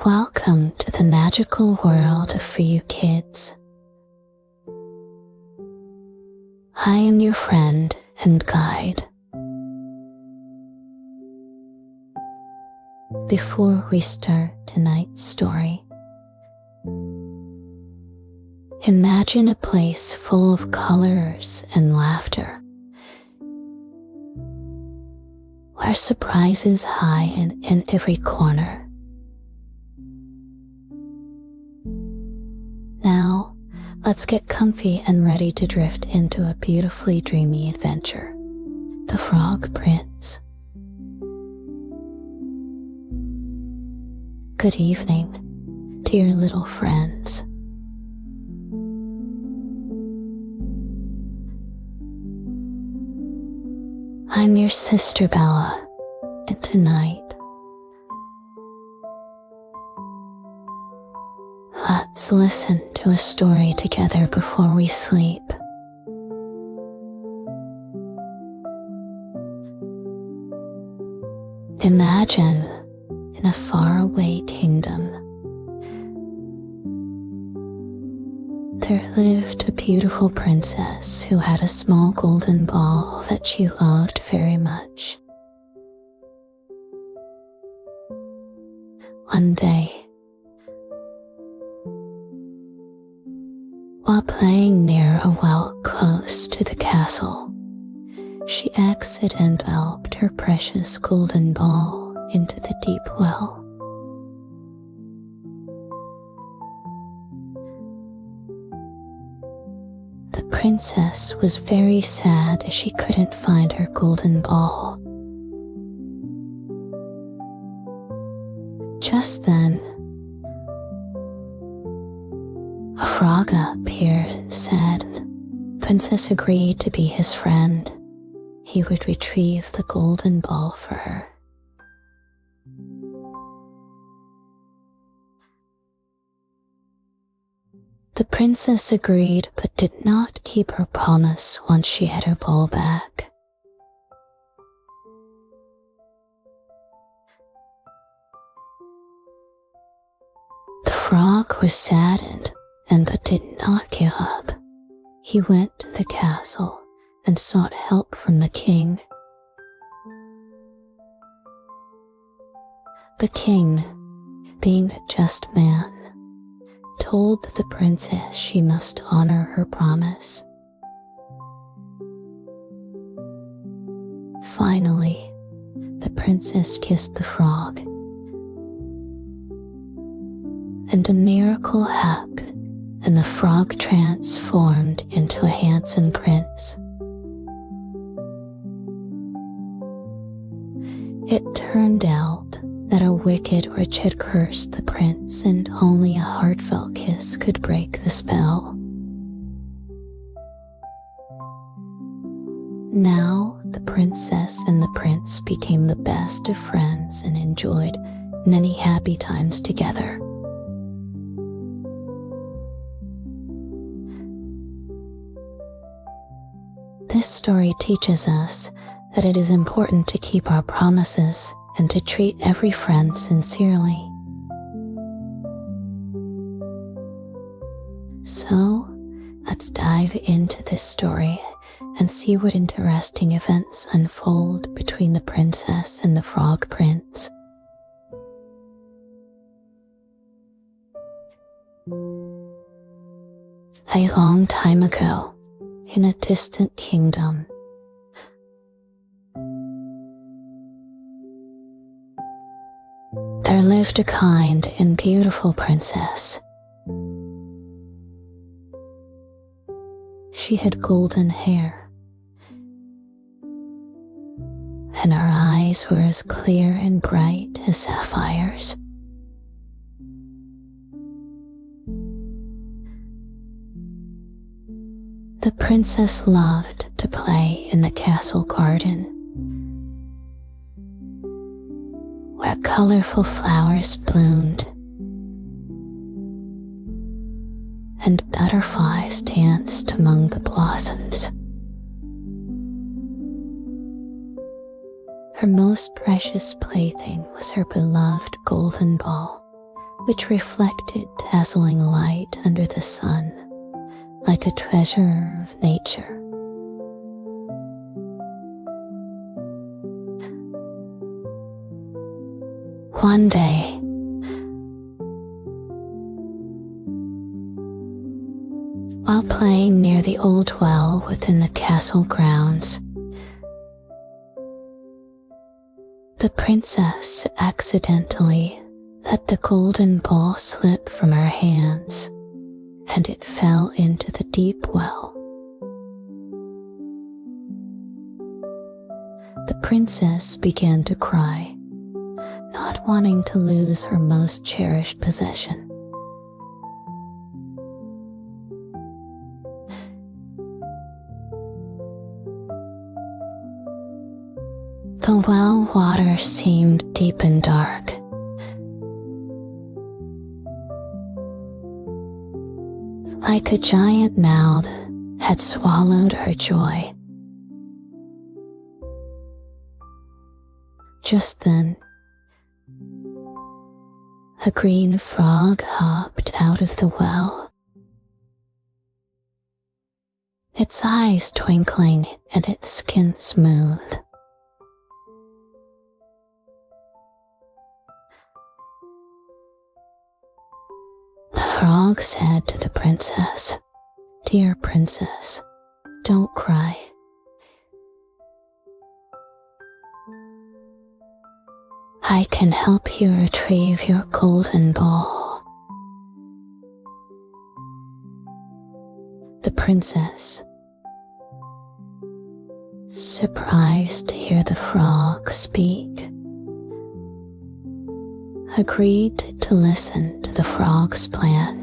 Welcome to the magical world for you kids. I am your friend and guide. Before we start tonight's story, imagine a place full of colors and laughter, where surprises hide in every corner. Now, let's get comfy and ready to drift into a beautifully dreamy adventure. The Frog Prince. Good evening, dear little friends. I'm your sister Bella, and tonight, let's listen to a story together before we sleep. Imagine in a faraway kingdom, there lived a beautiful princess who had a small golden ball that she loved very much. One day, while playing near a well close to the castle, she accidentally dropped her precious golden ball into the deep well. The princess was very sad as she couldn't find her golden ball. Just then, a frog appeared and said Princess agreed to be his friend. He would retrieve the golden ball for her. The princess agreed but did not keep her promise once she had her ball back. The frog was saddened but did not give up. He went to the castle and sought help from the king. The king, being a just man, told the princess she must honor her promise. Finally, the princess kissed the frog, and a miracle happened, and the frog transformed into a handsome prince. It turned out that a wicked witch had cursed the prince, and only a heartfelt kiss could break the spell. Now the princess and the prince became the best of friends and enjoyed many happy times together. This story teaches us that it is important to keep our promises and to treat every friend sincerely. So, let's dive into this story and see what interesting events unfold between the princess and the frog prince. A long time ago, in a distant kingdom, there lived a kind and beautiful princess. She had golden hair, and her eyes were as clear and bright as sapphires. The princess loved to play in the castle garden, where colorful flowers bloomed and butterflies danced among the blossoms. Her most precious plaything was her beloved golden ball, which reflected dazzling light under the sun, like a treasure of nature. One day, while playing near the old well within the castle grounds, the princess accidentally let the golden ball slip from her hands, and it fell into the deep well. The princess began to cry, not wanting to lose her most cherished possession. The well water seemed deep and dark. Like a giant mouth had swallowed her joy. Just then, a green frog hopped out of the well, its eyes twinkling and its skin smooth. The frog said to the princess, "Dear princess, don't cry. I can help you retrieve your golden ball." The princess, surprised to hear the frog speak, agreed to listen to the frog's plan,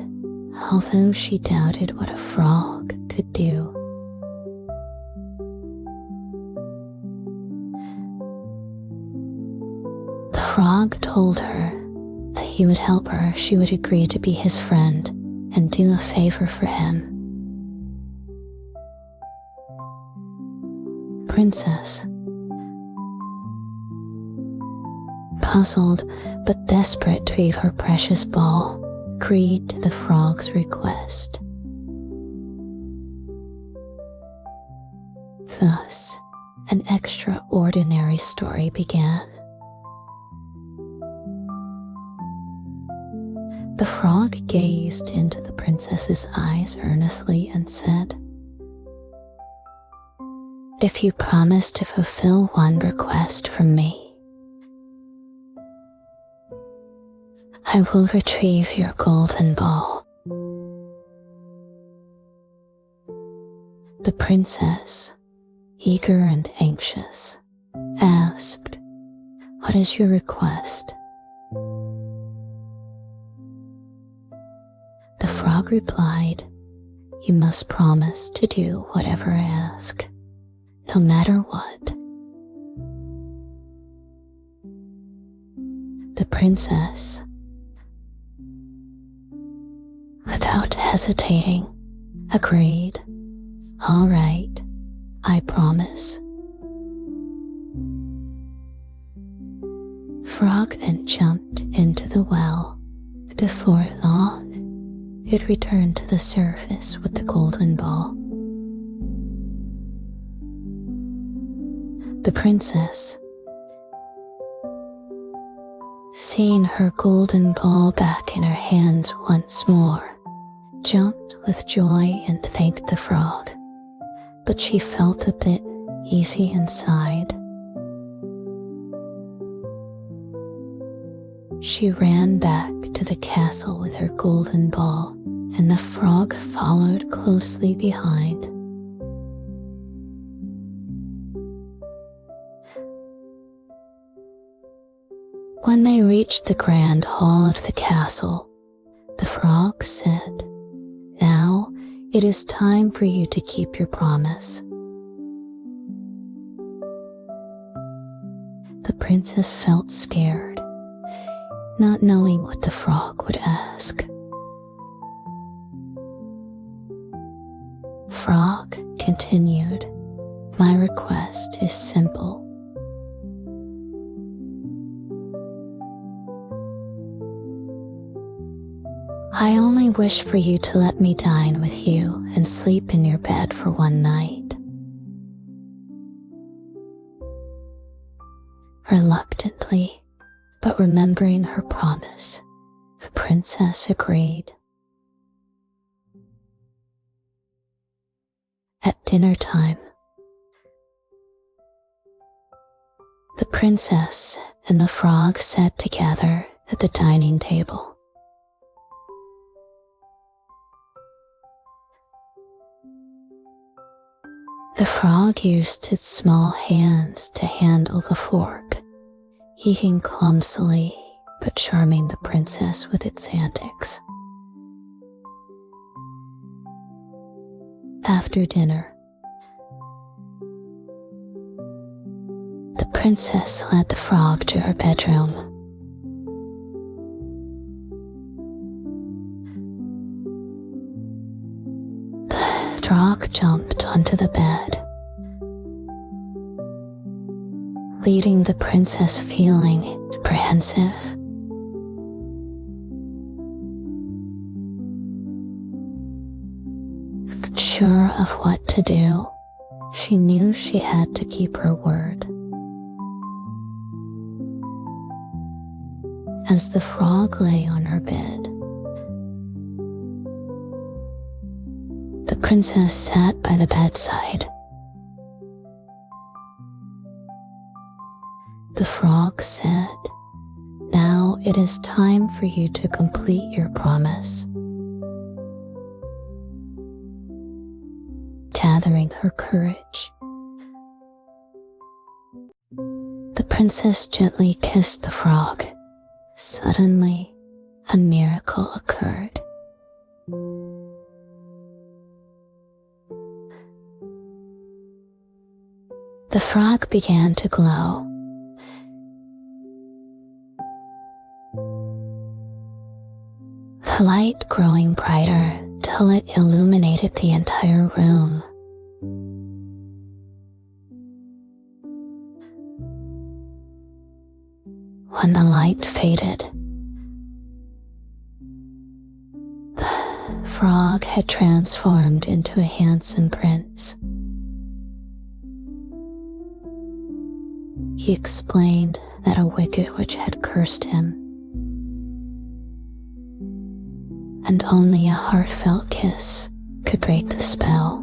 although she doubted what a frog could do. The frog told her that he would help her if she would agree to be his friend and do a favor for him. Princess, puzzled but desperate to retrieve her precious ball, agreed to the frog's request. Thus, an extraordinary story began. The frog gazed into the princess's eyes earnestly and said, "If you promise to fulfill one request from me, I will retrieve your golden ball." The princess, eager and anxious, asked, "What is your request?" The frog replied, "You must promise to do whatever I ask, no matter what." The princess, without hesitating, agreed. "All right, I promise." Frog then jumped into the well. Before long, it returned to the surface with the golden ball. The princess, seeing her golden ball back in her hands once more, jumped with joy and thanked the frog, but she felt a bit easy inside. She ran back to the castle with her golden ball, and the frog followed closely behind. When they reached the grand hall of the castle, the frog said, "Now it is time for you to keep your promise." The princess felt scared, not knowing what the frog would ask. Frog continued, "My request is simple. I only wish for you to let me dine with you and sleep in your bed for one night. Reluctantly, but remembering her promise, the princess agreed. At dinner time, the princess and the frog sat together at the dining table. The frog used its small hands to handle the fork, eating clumsily but charming the princess with its antics. After dinner, the princess led the frog to her bedroom. The frog jumped onto the bed, leaving the princess feeling apprehensive. Sure of what to do, she knew she had to keep her word. As the frog lay on her bed, the princess sat by the bedside. The frog said, "Now it is time for you to complete your promise." Gathering her courage, the princess gently kissed the frog. Suddenly, a miracle occurred. The frog began to glow. The light growing brighter till it illuminated the entire room. When the light faded, the frog had transformed into a handsome prince. He explained that a wicked witch had cursed him, and only a heartfelt kiss could break the spell.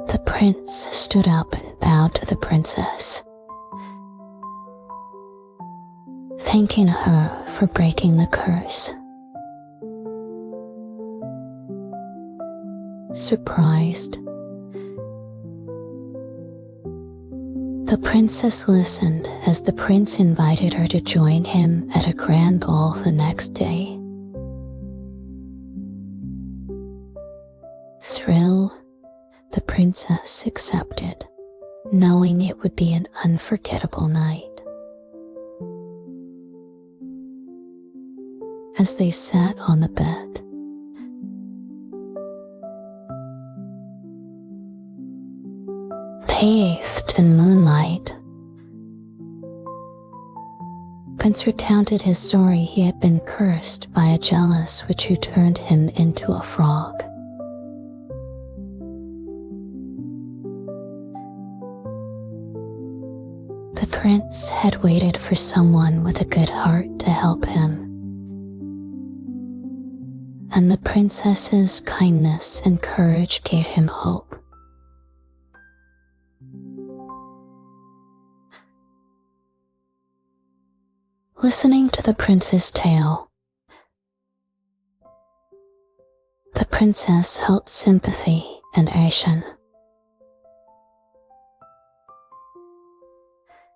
The prince stood up and bowed to the princess, thanking her for breaking the curse. Surprised, the princess listened as the prince invited her to join him at a grand ball the next day. Thrilled, the princess accepted, knowing it would be an unforgettable night. As they sat on the bed, they bathed in moonlight. Prince recounted his story. He had been cursed by a jealous witch who turned him into a frog. The prince had waited for someone with a good heart to help him, and the princess's kindness and courage gave him hope. Listening to the prince's tale, the princess felt sympathy and action.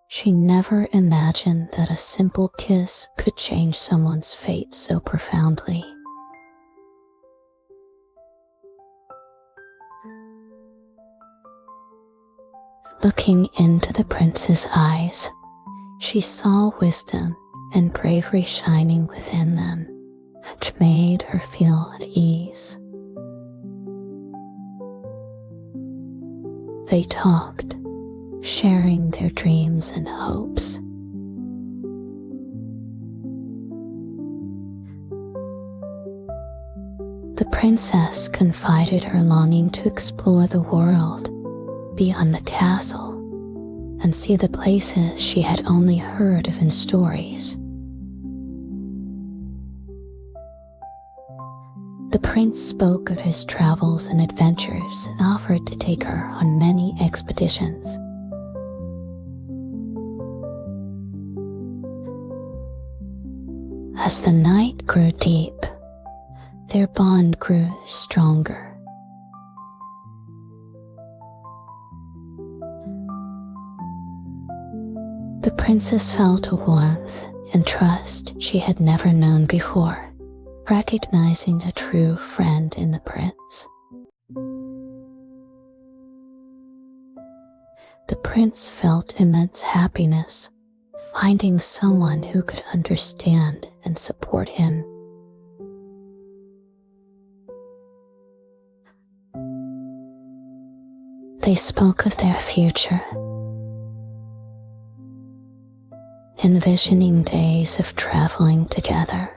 She never imagined that a simple kiss could change someone's fate so profoundly. Looking into the prince's eyes, she saw wisdom and bravery shining within them, which made her feel at ease. They talked, sharing their dreams and hopes. The princess confided her longing to explore the world beyond the castle and see the places she had only heard of in stories. The prince spoke of his travels and adventures and offered to take her on many expeditions. As the night grew deep, their bond grew stronger. The princess felt a warmth and trust she had never known before, recognizing a true friend in the prince. The prince felt immense happiness, finding someone who could understand and support him. They spoke of their future, envisioning days of traveling together.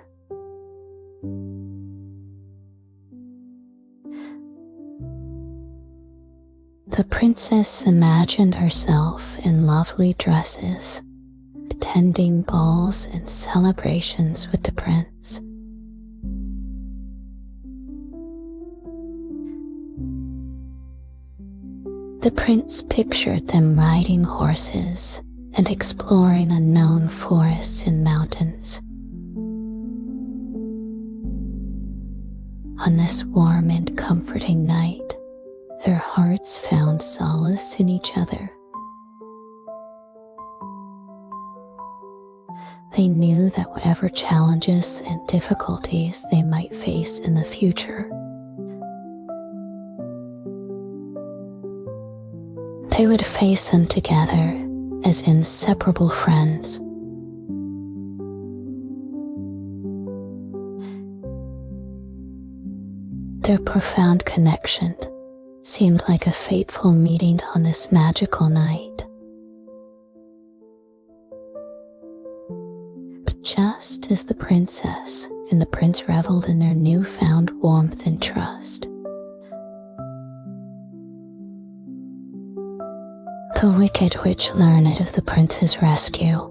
The princess imagined herself in lovely dresses, attending balls and celebrations with the prince. The prince pictured them riding horses and exploring unknown forests and mountains. On this warm and comforting night, their hearts found solace in each other. They knew that whatever challenges and difficulties they might face in the future, they would face them together as inseparable friends. Their profound connection seemed like a fateful meeting on this magical night. But just as the princess and the prince reveled in their newfound warmth and trust, the wicked witch learned of the prince's rescue.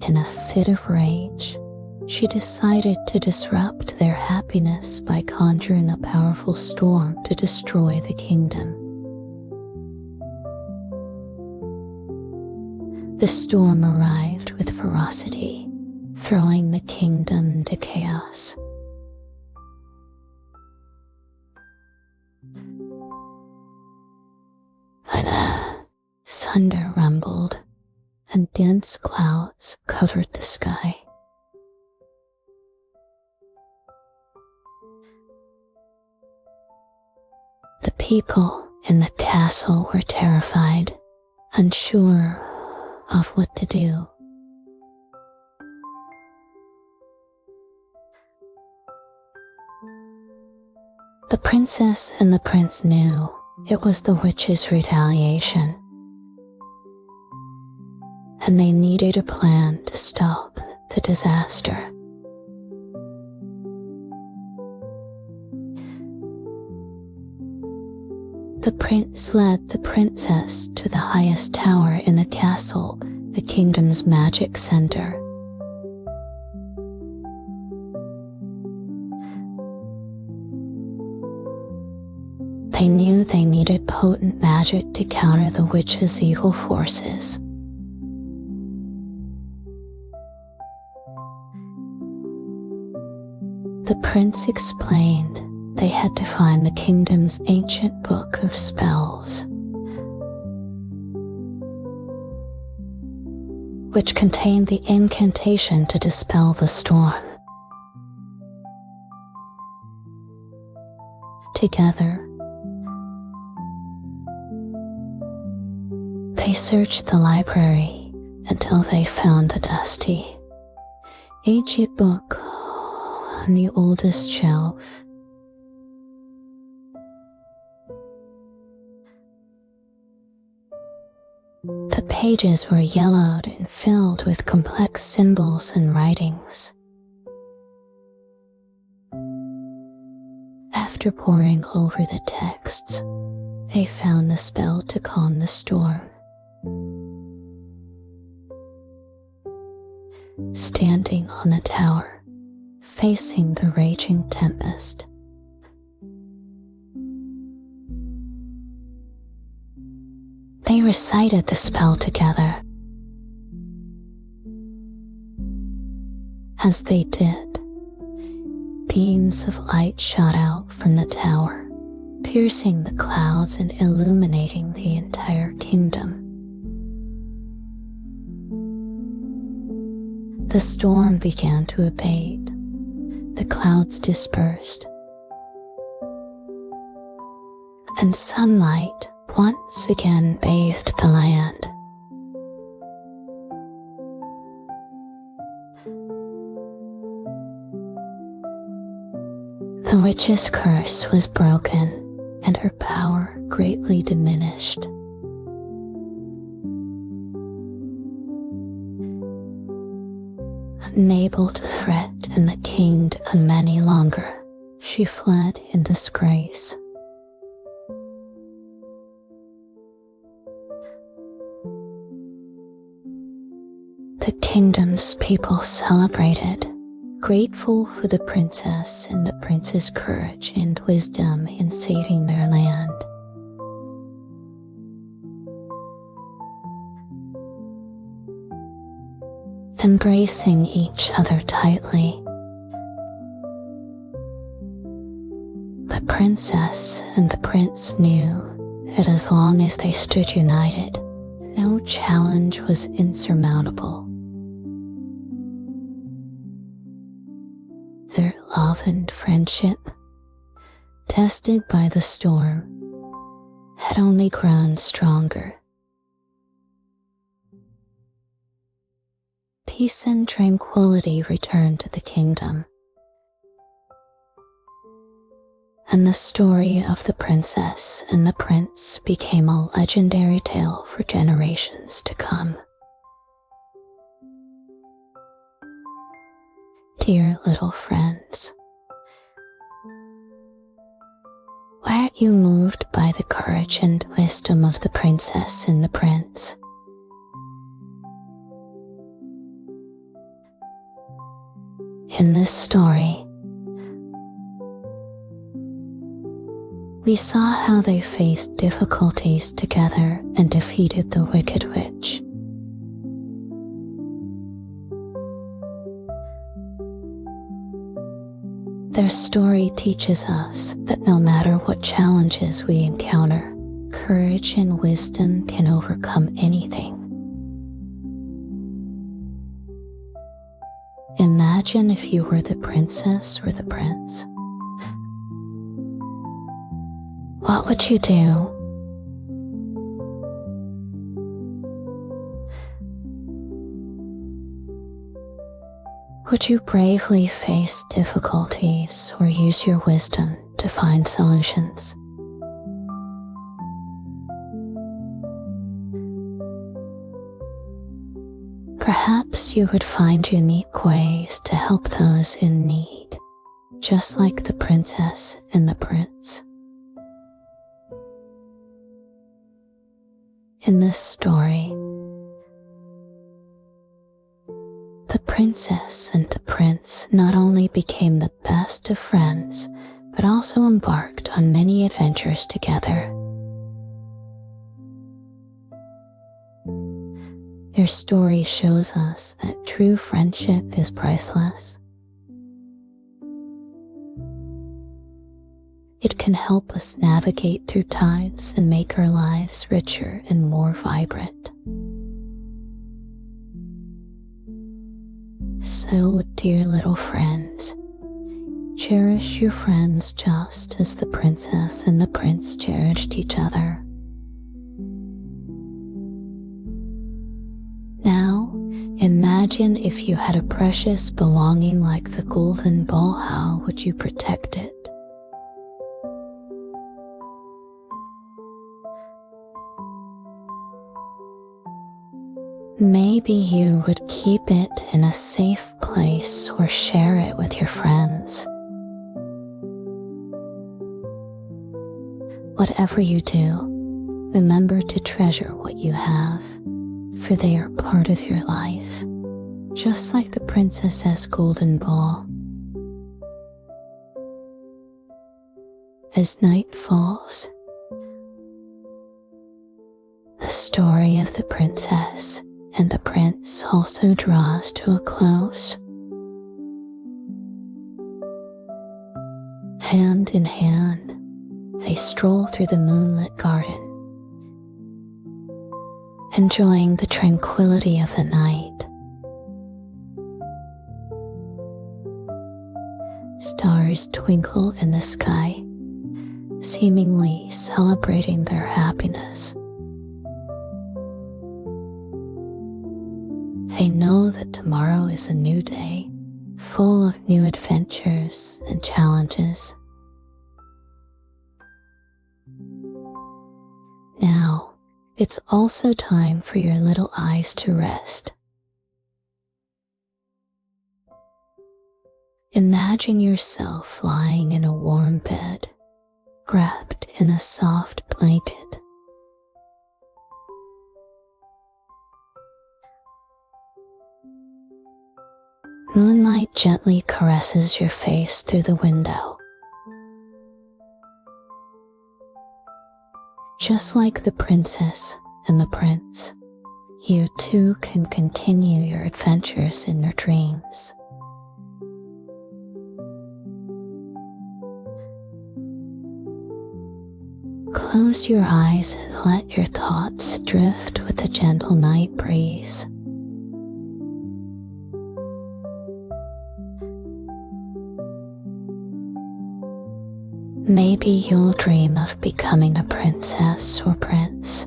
In a fit of rage, she decided to disrupt their happiness by conjuring a powerful storm to destroy the kingdom. The storm arrived with ferocity, throwing the kingdom into chaos. Thunder rumbled, and dense clouds covered the sky. The people in the castle were terrified, unsure of what to do. The princess and the prince knew it was the witch's retaliation, and they needed a plan to stop the disaster. The prince led the princess to the highest tower in the castle, the kingdom's magic center. They knew they needed potent magic to counter the witch's evil forces. The prince explained they had to find the kingdom's ancient book of spells, which contained the incantation to dispel the storm. Together, they searched the library until they found the dusty, ancient book on the oldest shelf. The pages were yellowed and filled with complex symbols and writings. After poring over the texts, they found the spell to calm the storm. Standing on the tower, facing the raging tempest, they recited the spell together. As they did, beams of light shot out from the tower, piercing the clouds and illuminating the entire kingdom. The storm began to abate. The clouds dispersed, and sunlight once again bathed the land. The witch's curse was broken, and her power greatly diminished. Unable to threaten the kingdom any longer, she fled in disgrace. The kingdom's people celebrated, grateful for the princess and the prince's courage and wisdom in saving their land. Embracing each other tightly, the princess and the prince knew that as long as they stood united, no challenge was insurmountable. Their love and friendship, tested by the storm, had only grown stronger. Peace and tranquility returned to the kingdom, and the story of the princess and the prince became a legendary tale for generations to come. Dear little friends, weren't you moved by the courage and wisdom of the princess and the prince? In this story, we saw how they faced difficulties together and defeated the Wicked Witch. Their story teaches us that no matter what challenges we encounter, courage and wisdom can overcome anything. Imagine if you were the princess or the prince. What would you do? Would you bravely face difficulties or use your wisdom to find solutions? Perhaps you would find unique ways to help those in need, just like the princess and the prince. In this story, the princess and the prince not only became the best of friends, but also embarked on many adventures together. Their story shows us that true friendship is priceless. It can help us navigate through times and make our lives richer and more vibrant. So, dear little friends, cherish your friends just as the princess and the prince cherished each other. Now, imagine if you had a precious belonging like the golden ball, how would you protect it? Maybe you would keep it in a safe place or share it with your friends. Whatever you do, remember to treasure what you have, for they are part of your life, just like the princess's golden ball. As night falls, the story of the princess and the prince also draws to a close. Hand in hand, they stroll through the moonlit garden, enjoying the tranquility of the night. Stars twinkle in the sky, seemingly celebrating their happiness. They know that tomorrow is a new day, full of new adventures and challenges. Now, it's also time for your little eyes to rest. Imagine yourself lying in a warm bed, wrapped in a soft blanket. Moonlight gently caresses your face through the window. Just like the princess and the prince, you too can continue your adventures in your dreams. Close your eyes and let your thoughts drift with the gentle night breeze. Maybe you'll dream of becoming a princess or prince,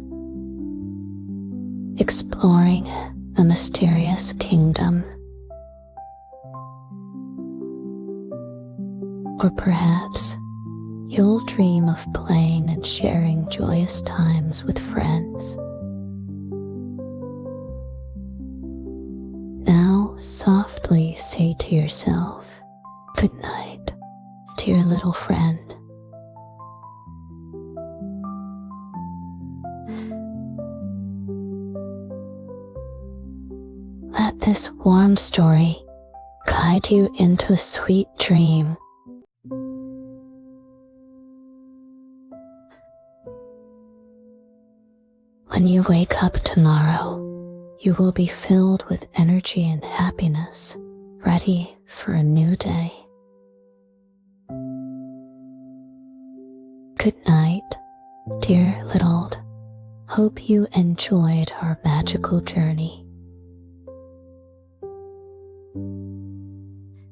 exploring a mysterious kingdom. Or perhaps you'll dream of playing and sharing joyous times with friends. Now softly say to yourself, "Good night," to your little friend. Let this warm story guide you into a sweet dream. When you wake up tomorrow, you will be filled with energy and happiness, ready for a new day. Good night, dear little. Hope you enjoyed our magical journey.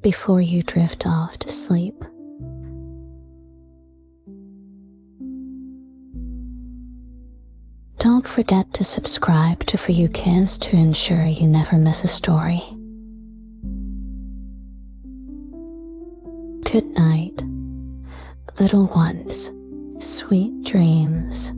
Before you drift off to sleep, don't forget to subscribe to For You Kids to ensure you never miss a story. Good night, little ones. Sweet dreams.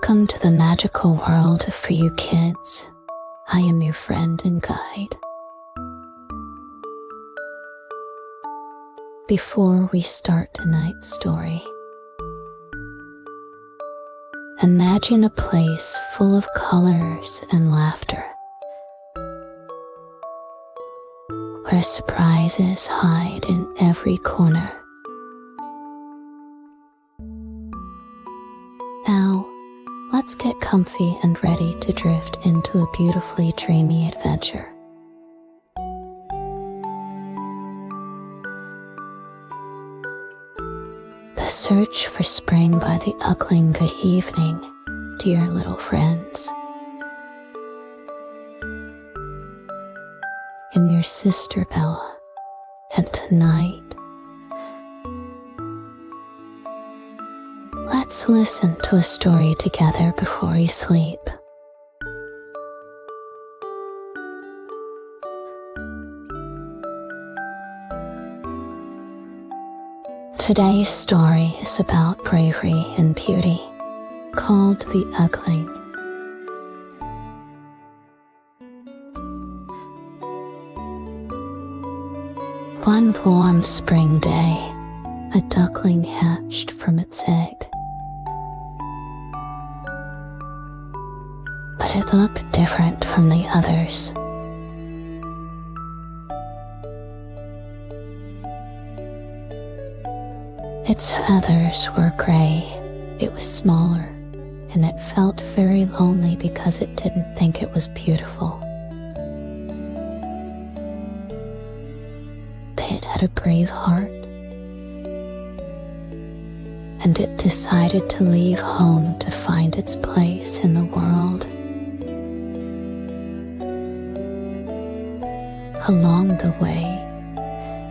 Welcome to the magical world for you kids. I am your friend and guide. Before we start tonight's story, imagine a place full of colors and laughter. where surprises hide in every corner. Now, let's get comfy and ready to drift into a beautifully dreamy adventure. The Search for Spring by the Duckling. Good evening, dear little friends. I'm your sister Bella, and tonight, let's listen to a story together before we sleep. Today's story is about bravery and beauty, called The Duckling. One warm spring day, a duckling hatched from its egg. But it looked different from the others. Its feathers were gray, it was smaller, and it felt very lonely because it didn't think it was beautiful. It had a brave heart, and it decided to leave home to find its place in the world. Along the way,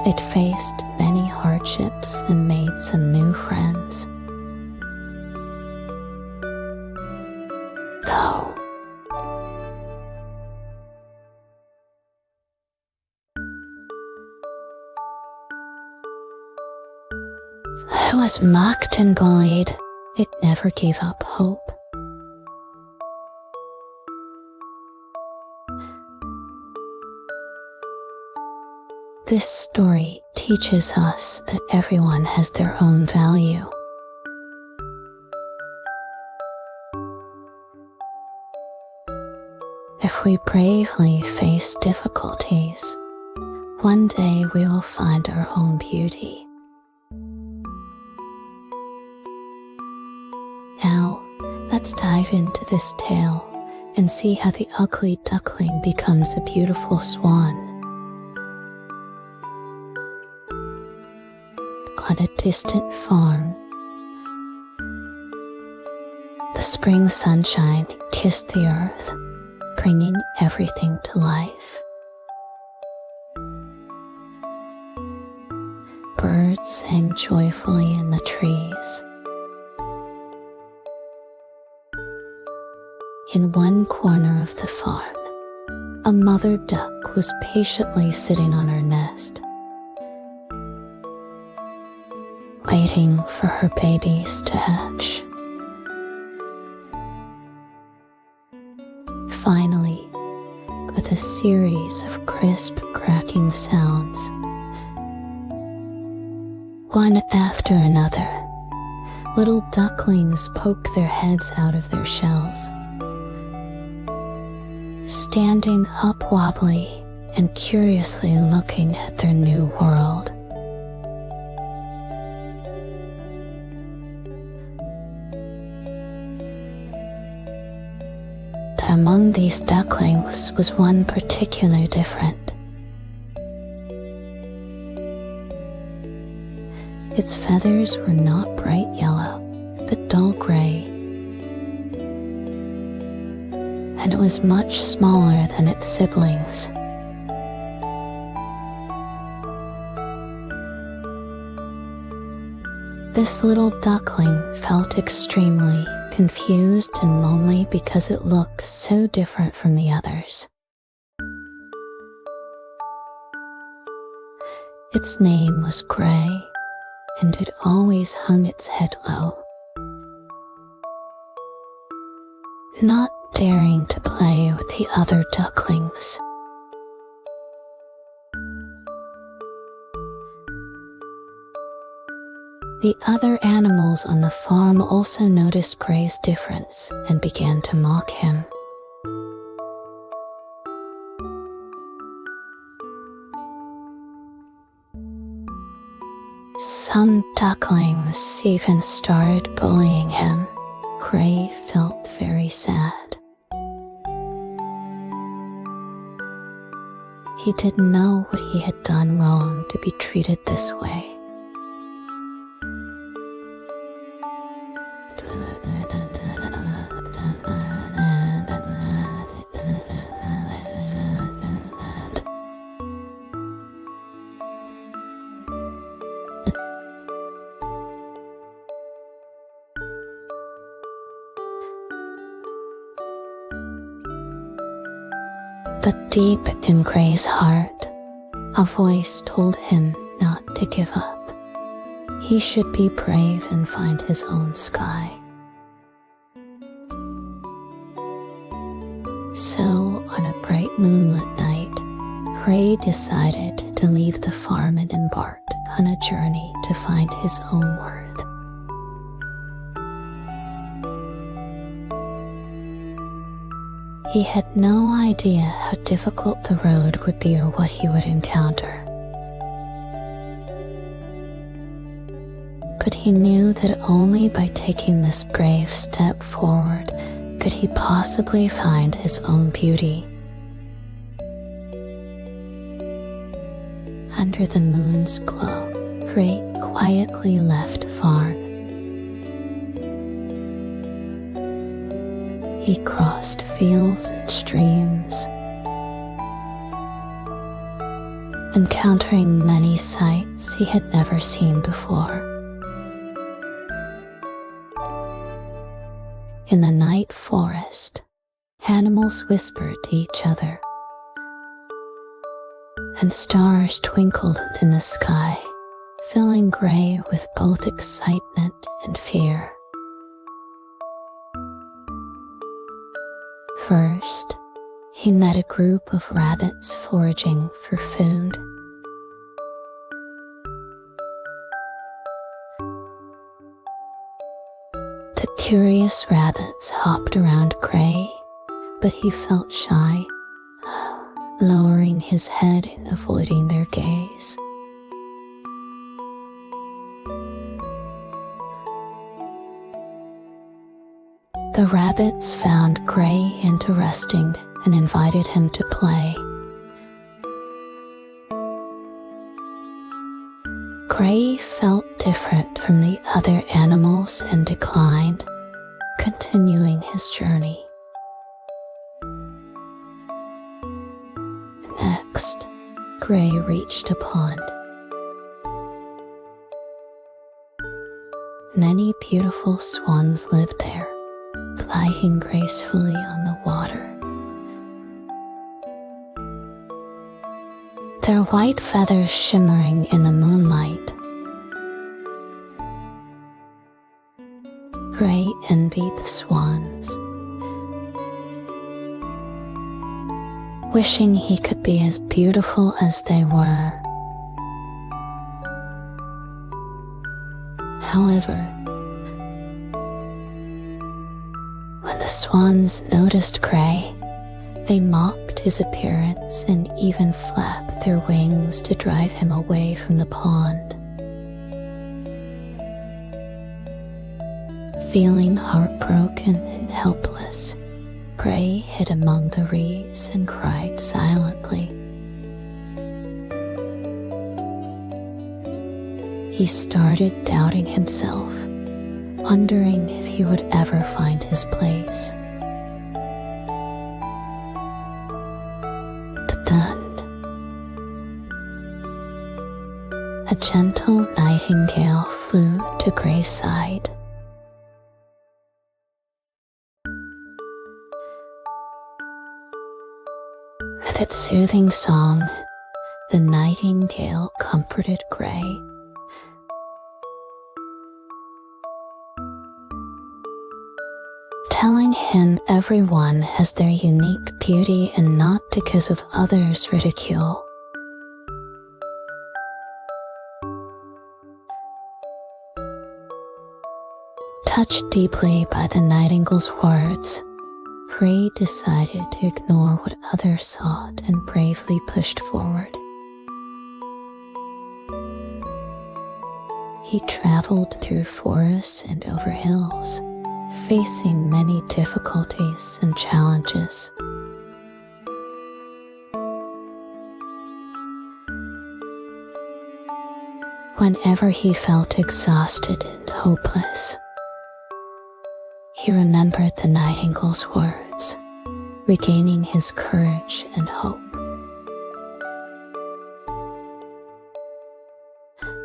it faced many hardships and made some new friends. Though it was mocked and bullied, it never gave up hope. This story teaches us that everyone has their own value. If we bravely face difficulties, one day we will find our own beauty. Now, let's dive into this tale and see how the ugly duckling becomes a beautiful swan. On a distant farm, the spring sunshine kissed the earth, bringing everything to life. Birds sang joyfully in the trees. In one corner of the farm, a mother duck was patiently sitting on her nest, waiting for her babies to hatch. Finally, with a series of crisp, cracking sounds, one after another, little ducklings poked their heads out of their shells, standing up wobbly and curiously looking at their new world. Among these ducklings was one particularly different. Its feathers were not bright yellow, but dull gray, and it was much smaller than its siblings. This little duckling felt extremely confused and lonely because it looked so different from the others. Its name was Gray, and it always hung its head low, not daring to play with the other ducklings. The other animals on the farm also noticed Gray's difference and began to mock him. Some ducklings even started bullying him. Gray felt very sad. He didn't know what he had done wrong to be treated this way. But deep in Gray's heart, a voice told him not to give up. He should be brave and find his own sky. So, on a bright moonlit night, Gray decided to leave the farm and embarked on a journey to find his own worth. He had no idea how difficult the road would be or what he would encounter. But he knew that only by taking this brave step forward could he possibly find his own beauty. Under the moon's glow, Gray quietly left the farm. He crossed fields and streams, encountering many sights he had never seen before. In the night forest, animals whispered to each other, and stars twinkled in the sky, filling Gray with both excitement and fear. First, he met a group of rabbits foraging for food. The curious rabbits hopped around Gray, but he felt shy, lowering his head and avoiding their gaze. The rabbits found Gray interesting and invited him to play. Gray felt different from the other animals and declined, continuing his journey. Next, Gray reached a pond. Many beautiful swans lived there, gliding gracefully on the water. Their white feathers shimmering in the moonlight. Gray envied the swans, wishing he could be as beautiful as they were. However, when the swans noticed Gray, they mocked his appearance and even flapped their wings to drive him away from the pond. Feeling heartbroken and helpless, Gray hid among the reeds and cried silently. He started doubting himself, wondering if he would ever find his place. But then, a gentle nightingale flew to Gray's side. With its soothing song, the nightingale comforted Gray. Telling him everyone has their unique beauty and not because of others' ridicule. Touched deeply by the nightingale's words, Gray decided to ignore what others thought and bravely pushed forward. He traveled through forests and over hills, facing many difficulties and challenges. Whenever he felt exhausted and hopeless, he remembered the nightingale's words, regaining his courage and hope.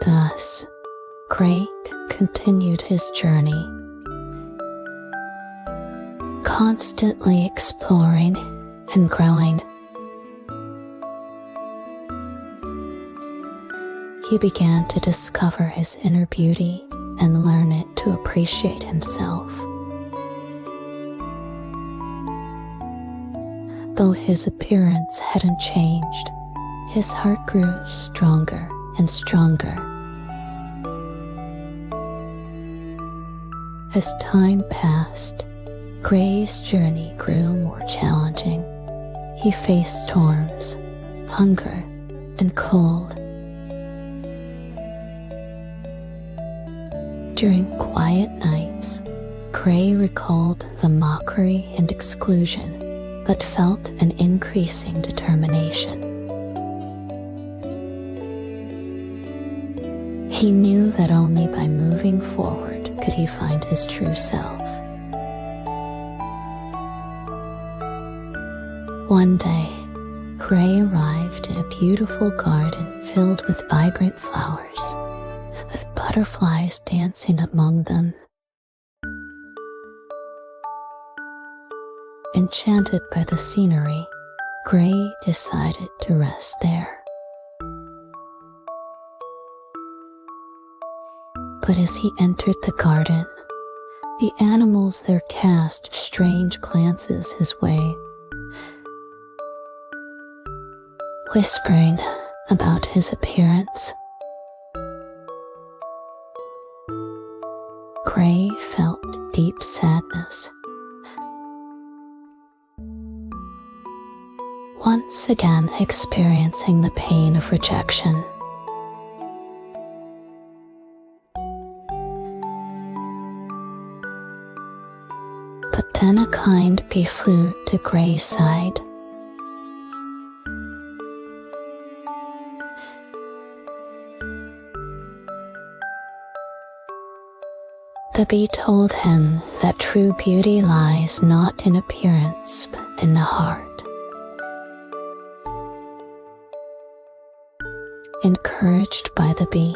Thus, Gray continued his journey, constantly exploring and growing. He began to discover his inner beauty and learn it to appreciate himself. Though his appearance hadn't changed, his heart grew stronger and stronger. As time passed, Gray's journey grew more challenging. He faced storms, hunger, and cold. During quiet nights, Gray recalled the mockery and exclusion, but felt an increasing determination. He knew that only by moving forward could he find his true self. One day, Gray arrived in a beautiful garden filled with vibrant flowers, with butterflies dancing among them. Enchanted by the scenery, Gray decided to rest there. But as he entered the garden, the animals there cast strange glances his way, whispering about his appearance. Gray felt deep sadness. Once again experiencing the pain of rejection. But then a kind bee flew to Gray's side. The bee told him that true beauty lies not in appearance, but in the heart. Encouraged by the bee,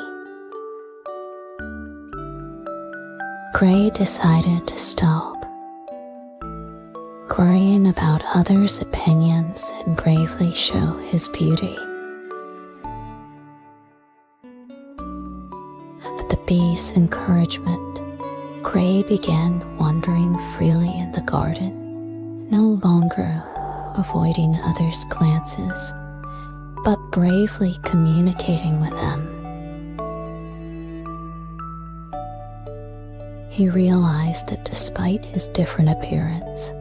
Gray decided to stop worrying about others' opinions and bravely show his beauty. At the bee's encouragement, Gray began wandering freely in the garden, no longer avoiding others' glances, but bravely communicating with them. He realized that despite his different appearance,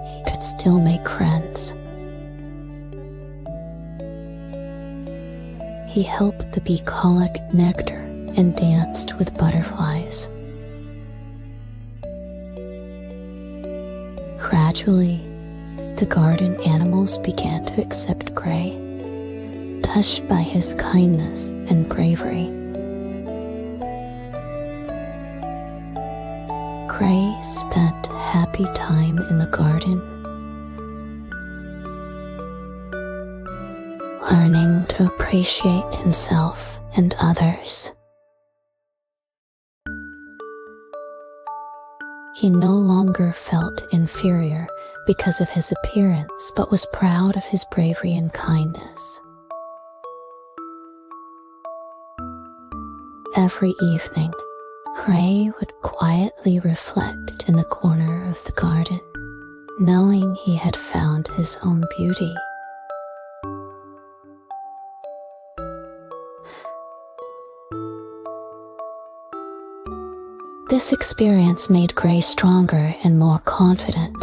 he could still make friends. He helped the bee collect nectar and danced with butterflies. Gradually, the garden animals began to accept Gray, touched by his kindness and bravery. Gray spent happy time in the garden, learning to appreciate himself and others. He no longer felt inferior because of his appearance, but was proud of his bravery and kindness. Every evening, Gray would quietly reflect in the corner of the garden, knowing he had found his own beauty. This experience made Gray stronger and more confident.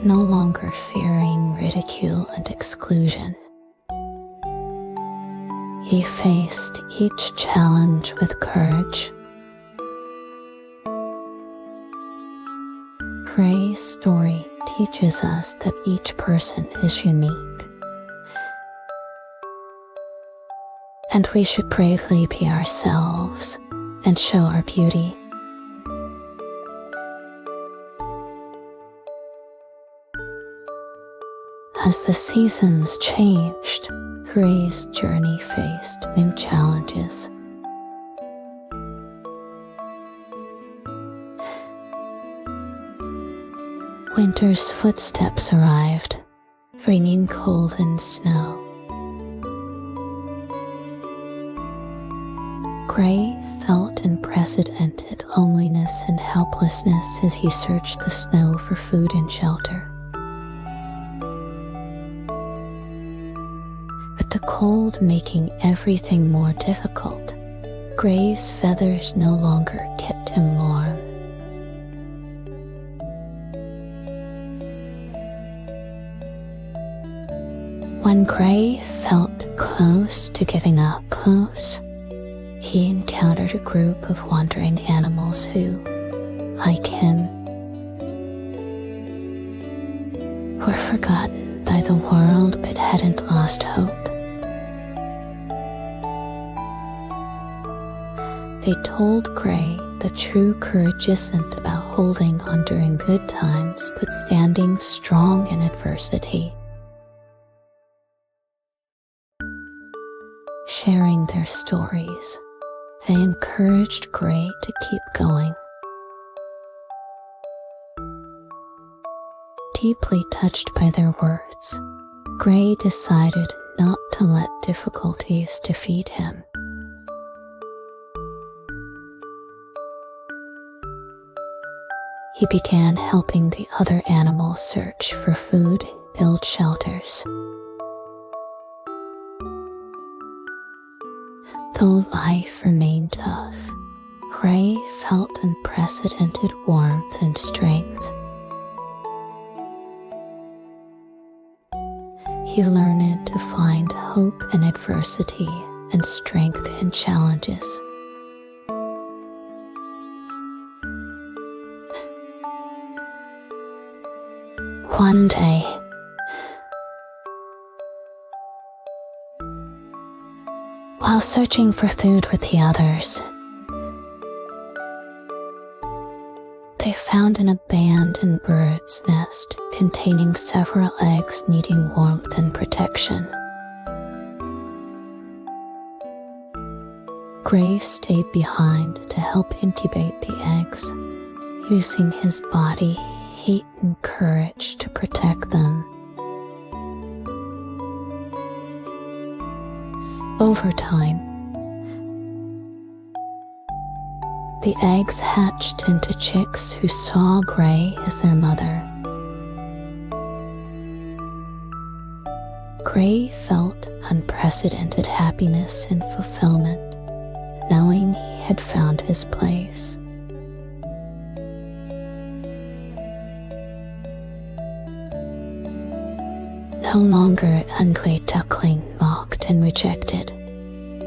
No longer fearing ridicule and exclusion, He faced each challenge with courage. Gray's story teaches us that each person is unique, and we should bravely be ourselves and show our beauty. As the seasons changed, Gray's journey faced new challenges. Winter's footsteps arrived, bringing cold and snow. Gray felt unprecedented loneliness and helplessness as he searched the snow for food and shelter. With the cold making everything more difficult, Gray's feathers no longer kept him warm. When Gray felt close to giving up, he encountered a group of wandering animals who, like him, were forgotten by the world but hadn't lost hope. They told Gray that true courage isn't about holding on during good times but standing strong in adversity. Sharing their stories, they encouraged Gray to keep going. Deeply touched by their words, Gray decided not to let difficulties defeat him. He began helping the other animals search for food, build shelters. Though life remained tough, Gray felt unprecedented warmth and strength. He learned to find hope in adversity and strength in challenges. One day, while searching for food with the others, they found an abandoned bird's nest containing several eggs needing warmth and protection. Gray stayed behind to help incubate the eggs, using his body, heat, and courage to protect them. Over time, the eggs hatched into chicks who saw Gray as their mother. Gray felt unprecedented happiness and fulfillment, knowing he had found his place. No longer an ugly duckling mocked and rejected.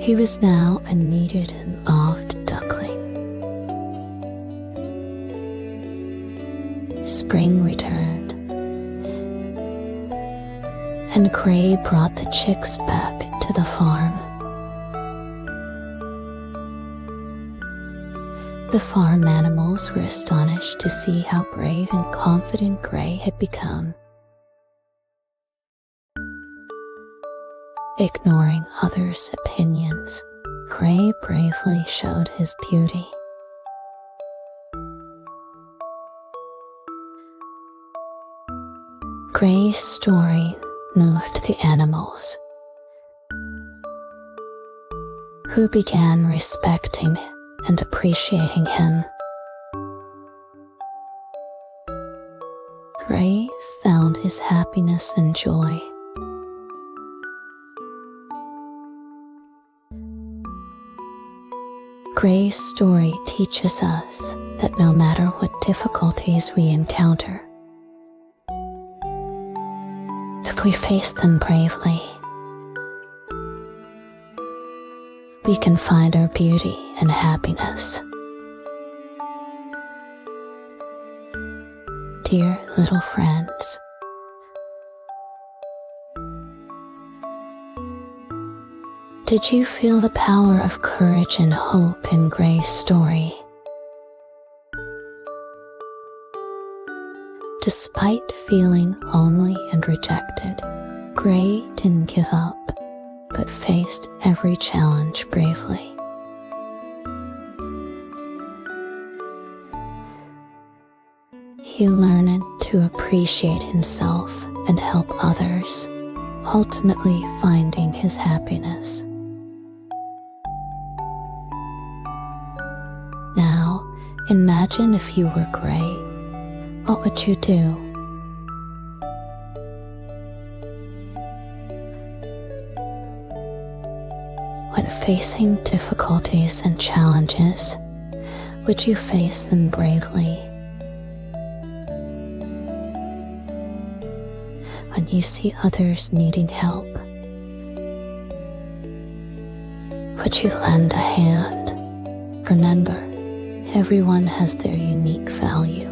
He was now a needed and loved duckling. Spring returned, and Gray brought the chicks back to the farm. The farm animals were astonished to see how brave and confident Gray had become. Ignoring others' opinions, Gray bravely showed his beauty. Gray's story moved the animals, who began respecting and appreciating him. Gray found his happiness and joy. Gray's story teaches us that no matter what difficulties we encounter, if we face them bravely, we can find our beauty and happiness. Dear little friends, did you feel the power of courage and hope in Gray's story? Despite feeling lonely and rejected, Gray didn't give up, but faced every challenge bravely. He learned to appreciate himself and help others, ultimately finding his happiness. Now, imagine if you were Gray. What would you do? When facing difficulties and challenges, would you face them bravely? When you see others needing help, would you lend a hand? Remember, everyone has their unique value.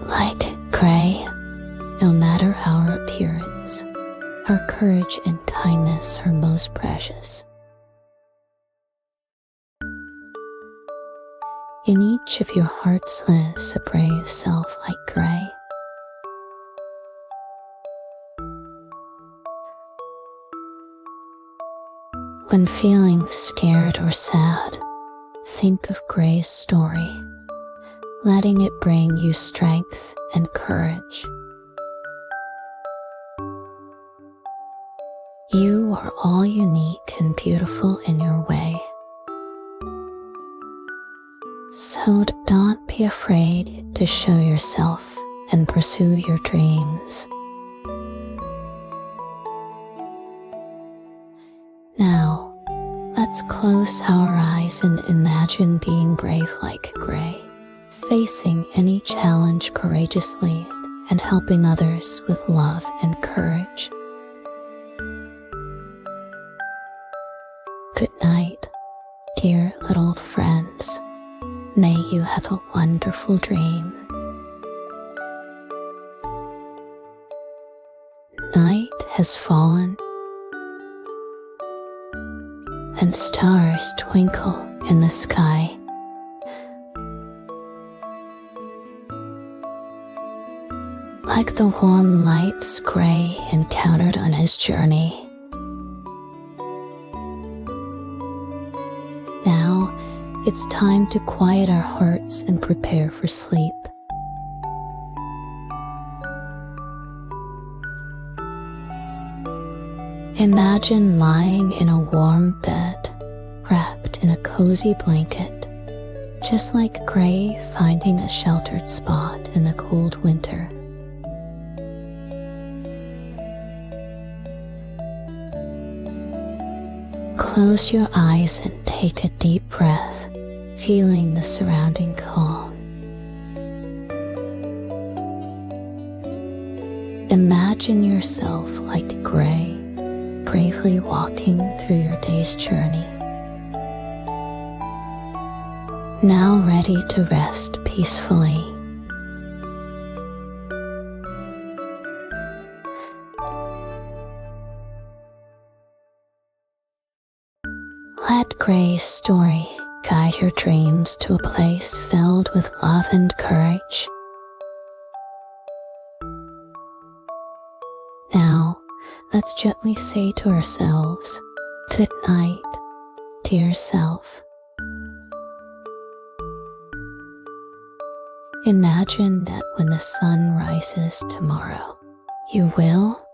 Like Gray, no matter our appearance, our courage and kindness are most precious. In each of your hearts lives a brave self like Gray. When feeling scared or sad, think of Gray's story, letting it bring you strength and courage. You are all unique and beautiful in your way. So don't be afraid to show yourself and pursue your dreams. Now, let's close our eyes and imagine being brave like Gray, facing any challenge courageously and helping others with love and courage. Good night, dear little friends. May you have a wonderful dream. Night has fallen, and stars twinkle in the sky. Like the warm lights Gray encountered on his journey. Now, it's time to quiet our hearts and prepare for sleep. Imagine lying in a warm bed, wrapped in a cozy blanket, just like Gray finding a sheltered spot in the cold winter. Close your eyes and take a deep breath, feeling the surrounding calm. Imagine yourself like Gray, bravely walking through your day's journey. Now ready to rest peacefully. Let Gray's story guide your dreams to a place filled with love and courage. Now, let's gently say to ourselves, good night, dear self. Imagine that when the sun rises tomorrow, you will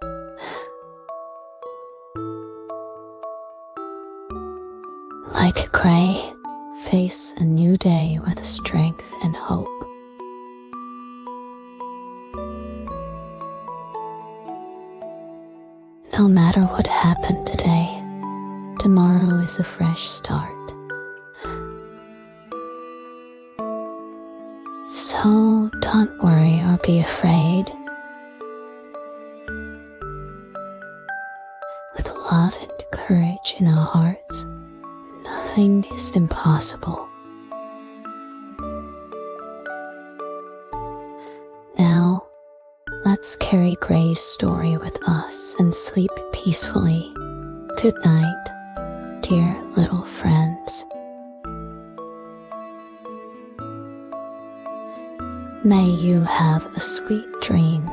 like Gray, face a new day with strength and hope. No matter what happened today, tomorrow is a fresh start. So don't worry or be afraid. message in our hearts: nothing is impossible. Now, let's carry Gray's story with us and sleep peacefully. Good night, dear little friends. May you have a sweet dream,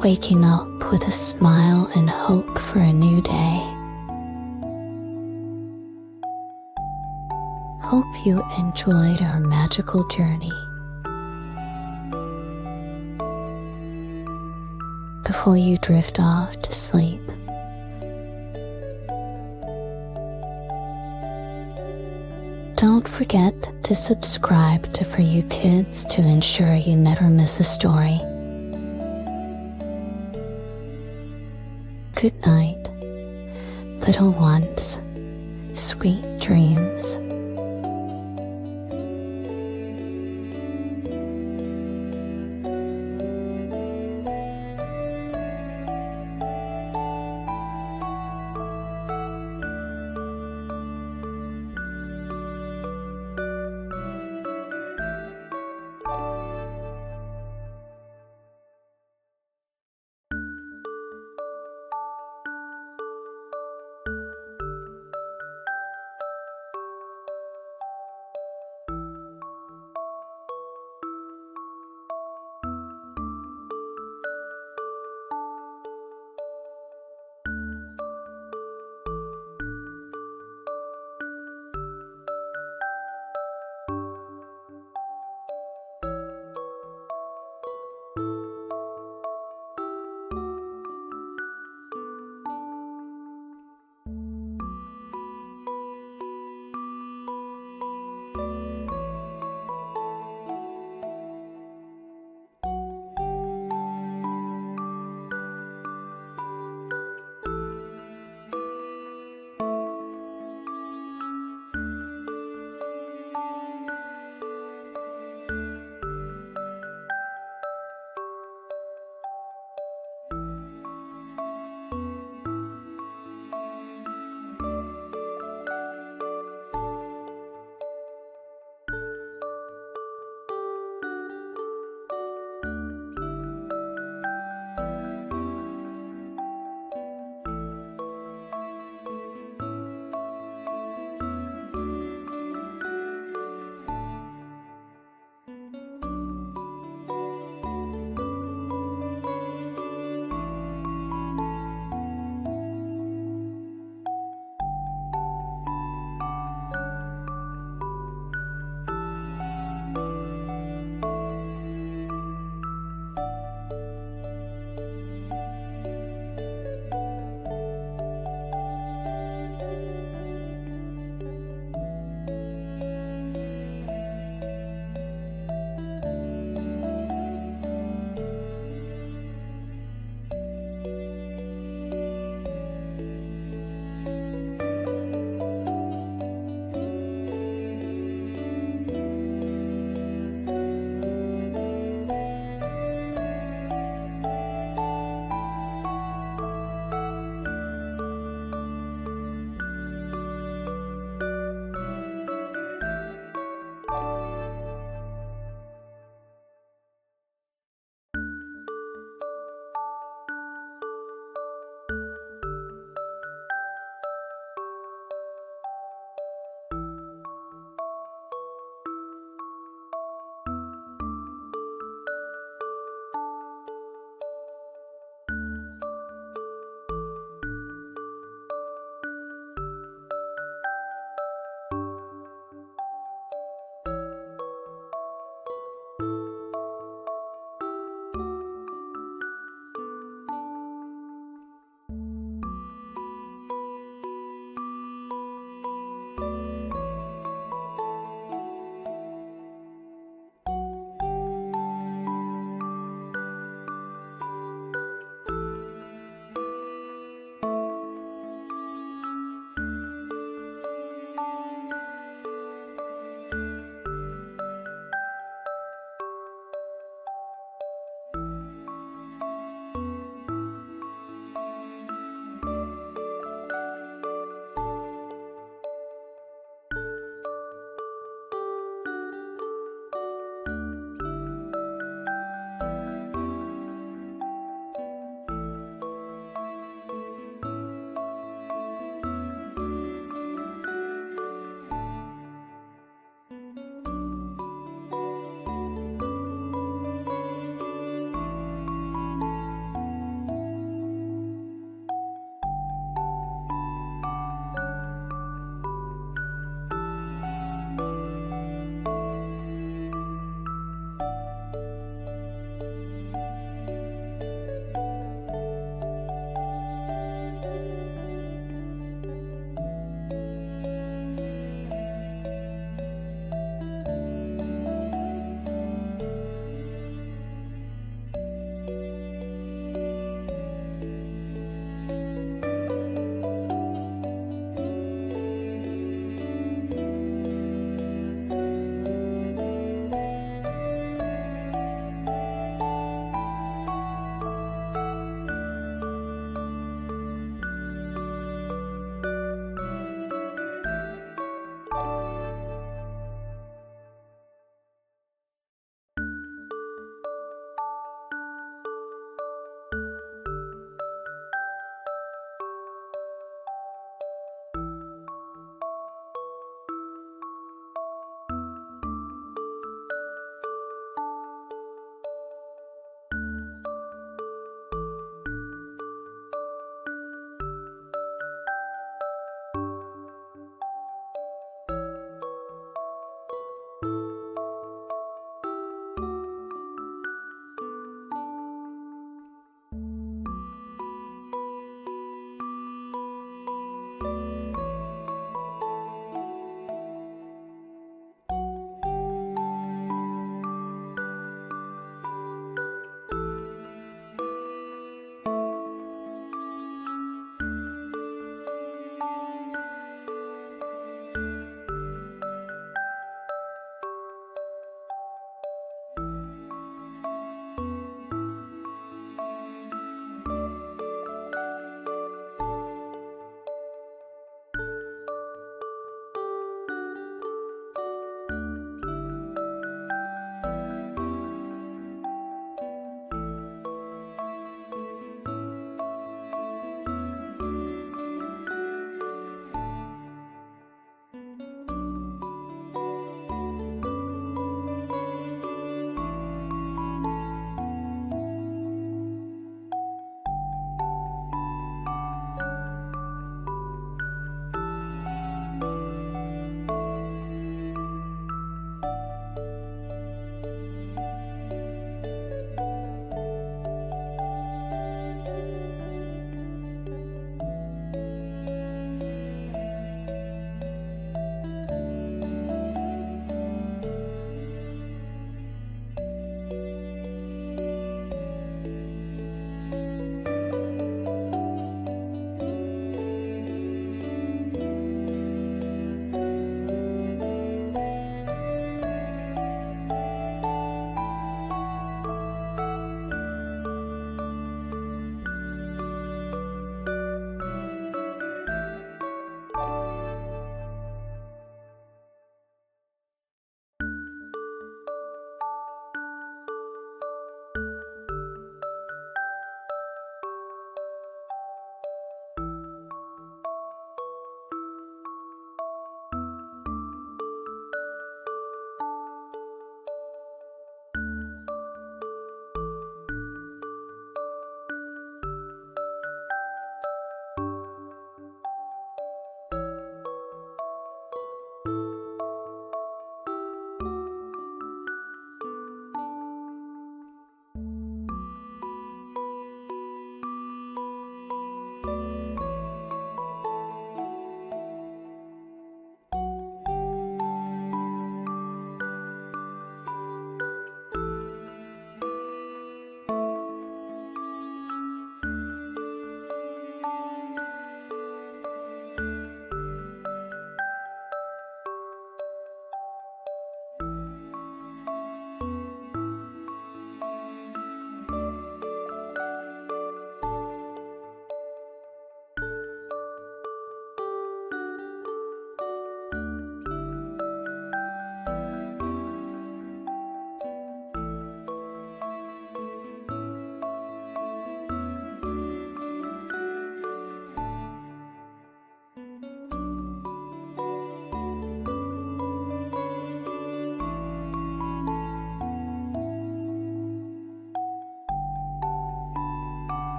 waking up with a smile and hope for a new day. Hope you enjoyed our magical journey. Before you drift off to sleep, don't forget to subscribe to For You Kids to ensure you never miss a story. Good night, little ones. Sweet dreams.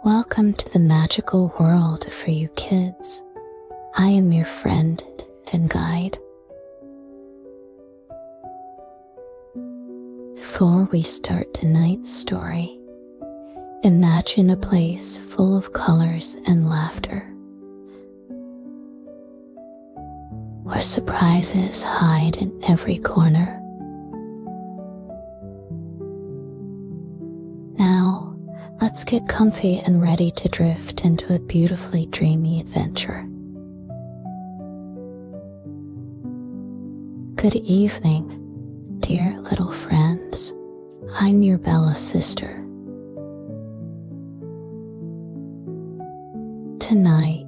Welcome to the magical world for you kids. I am your friend and guide. Before we start tonight's story, imagine a place full of colors and laughter, where surprises hide in every corner. Now, let's get comfy and ready to drift into a beautifully dreamy adventure. Good evening, dear little friends. I'm your Bella sister. Tonight,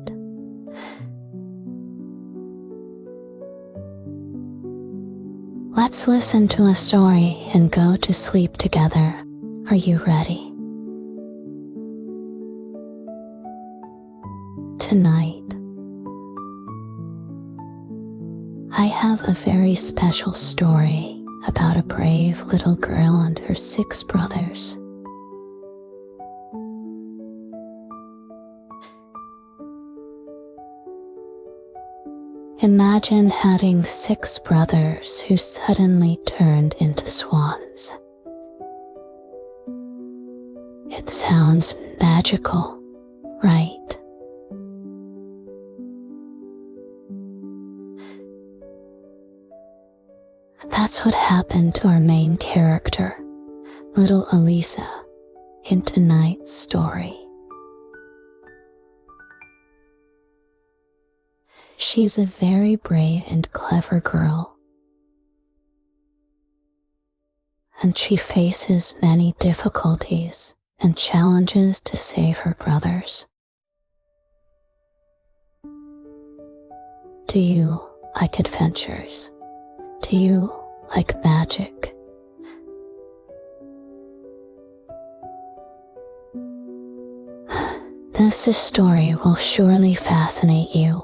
let's listen to a story and go to sleep together. Are you ready? Tonight, I have a very special story about a brave little girl and her 6 brothers. Imagine having 6 brothers who suddenly turned into swans. It sounds magical, right? That's what happened to our main character, little Elisa, in tonight's story. She's a very brave and clever girl, and she faces many difficulties and challenges to save her brothers. Do you like adventures? Do you like magic? This story will surely fascinate you.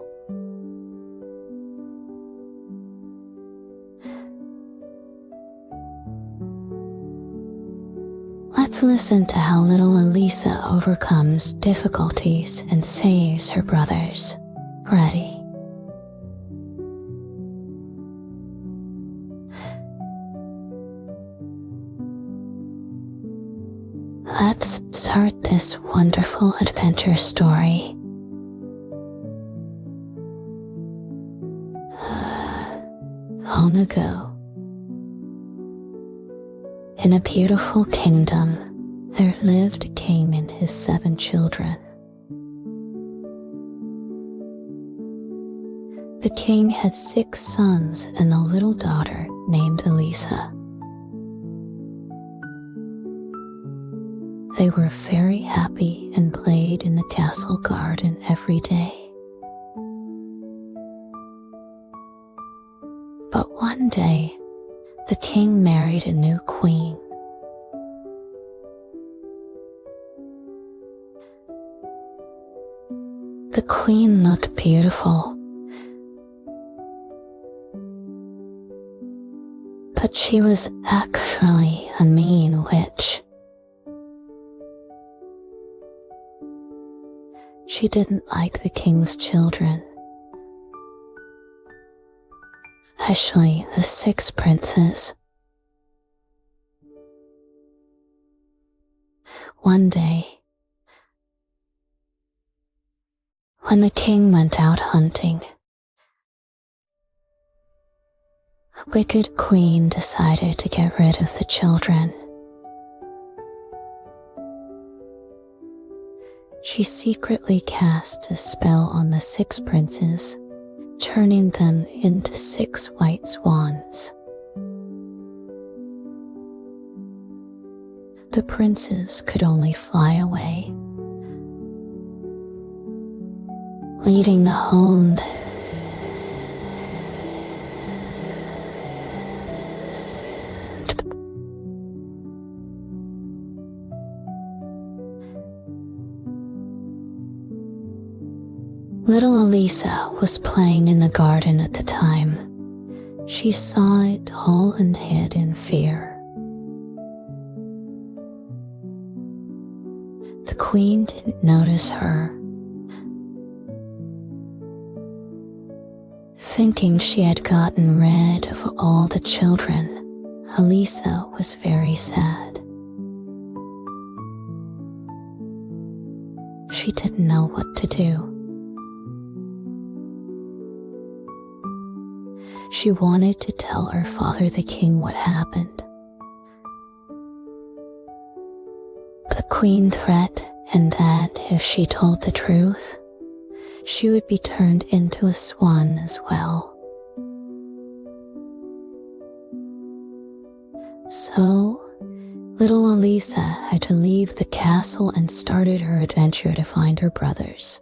Let's listen to how little Elisa overcomes difficulties and saves her brothers. Ready? Let's start this wonderful adventure story. Long ago, in a beautiful kingdom, there lived a king and his 7 children. The king had 6 sons and a little daughter named Elisa. They were very happy and played in the castle garden every day. But one day, the king married a new queen. The queen looked beautiful, but she was actually a mean witch. She didn't like the king's children, especially the 6 princes. One day, when the king went out hunting, a wicked queen decided to get rid of the children. She secretly cast a spell on the 6 princes, turning them into 6 white swans. The princes could only fly away, leading the whole Little Elisa was playing in the garden at the time. She saw it all and hid in fear. The queen didn't notice her. Thinking she had gotten rid of all the children, Elisa was very sad. She didn't know what to do. She wanted to tell her father the king what happened. The queen threatened that if she told the truth, she would be turned into a swan as well. So, little Elisa had to leave the castle and started her adventure to find her brothers.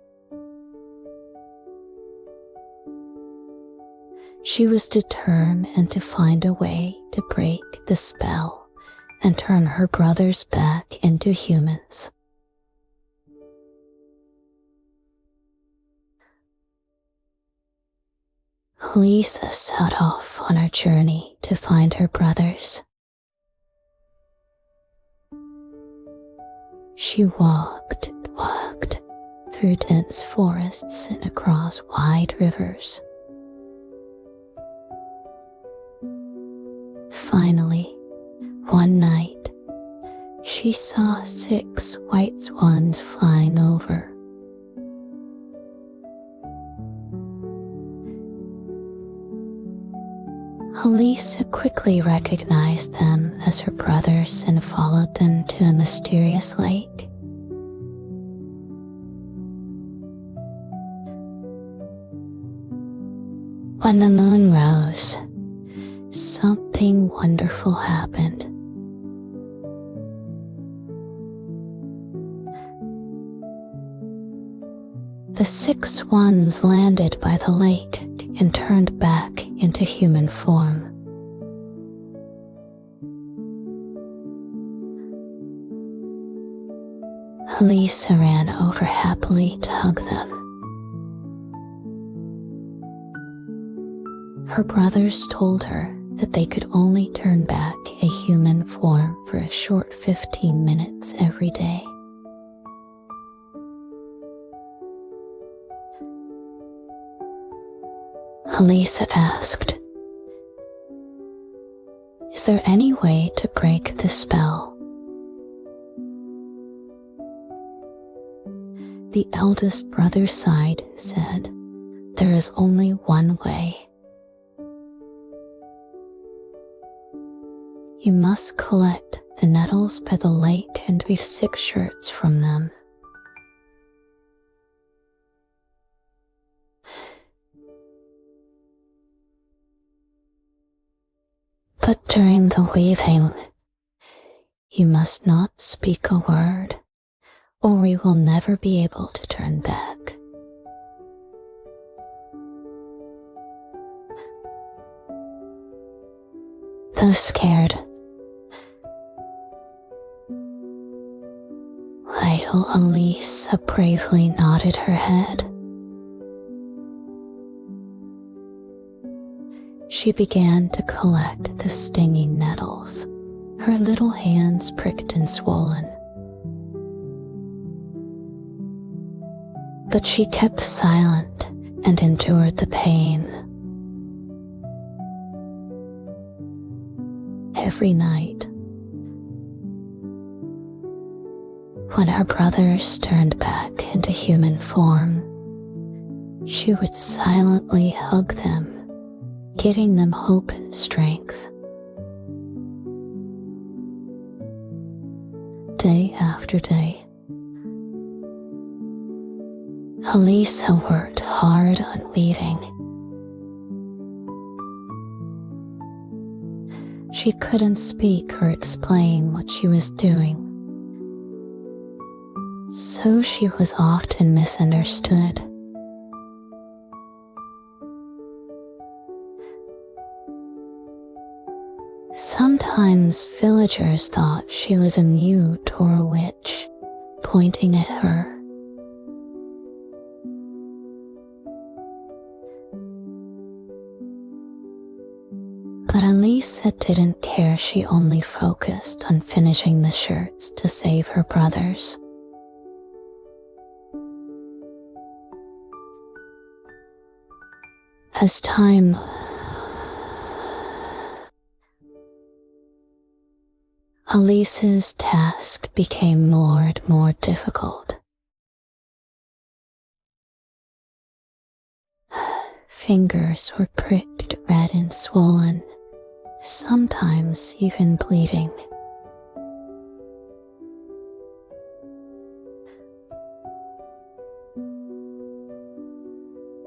She was determined to find a way to break the spell and turn her brothers back into humans. Elisa set off on her journey to find her brothers. She walked through dense forests and across wide rivers. Finally, one night, she saw 6 white swans flying over. Elisa quickly recognized them as her brothers and followed them to a mysterious lake. When the moon rose, something wonderful happened. The 6 swans landed by the lake and turned back into human form. Elisa ran over happily to hug them. Her brothers told her that they could only turn back a human form for a short 15 minutes every day. Elisa asked, "Is there any way to break the spell?" The eldest brother's side said, "There is only one way. You must collect the nettles by the lake and weave 6 shirts from them. But during the weaving, you must not speak a word, or we will never be able to turn back." Though scared, little Elisa bravely nodded her head. She began to collect the stinging nettles, her little hands pricked and swollen. But she kept silent and endured the pain. Every night, when her brothers turned back into human form, she would silently hug them, giving them hope and strength. Day after day, Elisa worked hard on weaving. She couldn't speak or explain what she was doing, so she was often misunderstood. Sometimes villagers thought she was a mute or a witch, pointing at her. But Elisa didn't care. She only focused on finishing the shirts to save her brothers. As time Elise's task became more and more difficult. Fingers were pricked red and swollen, sometimes even bleeding.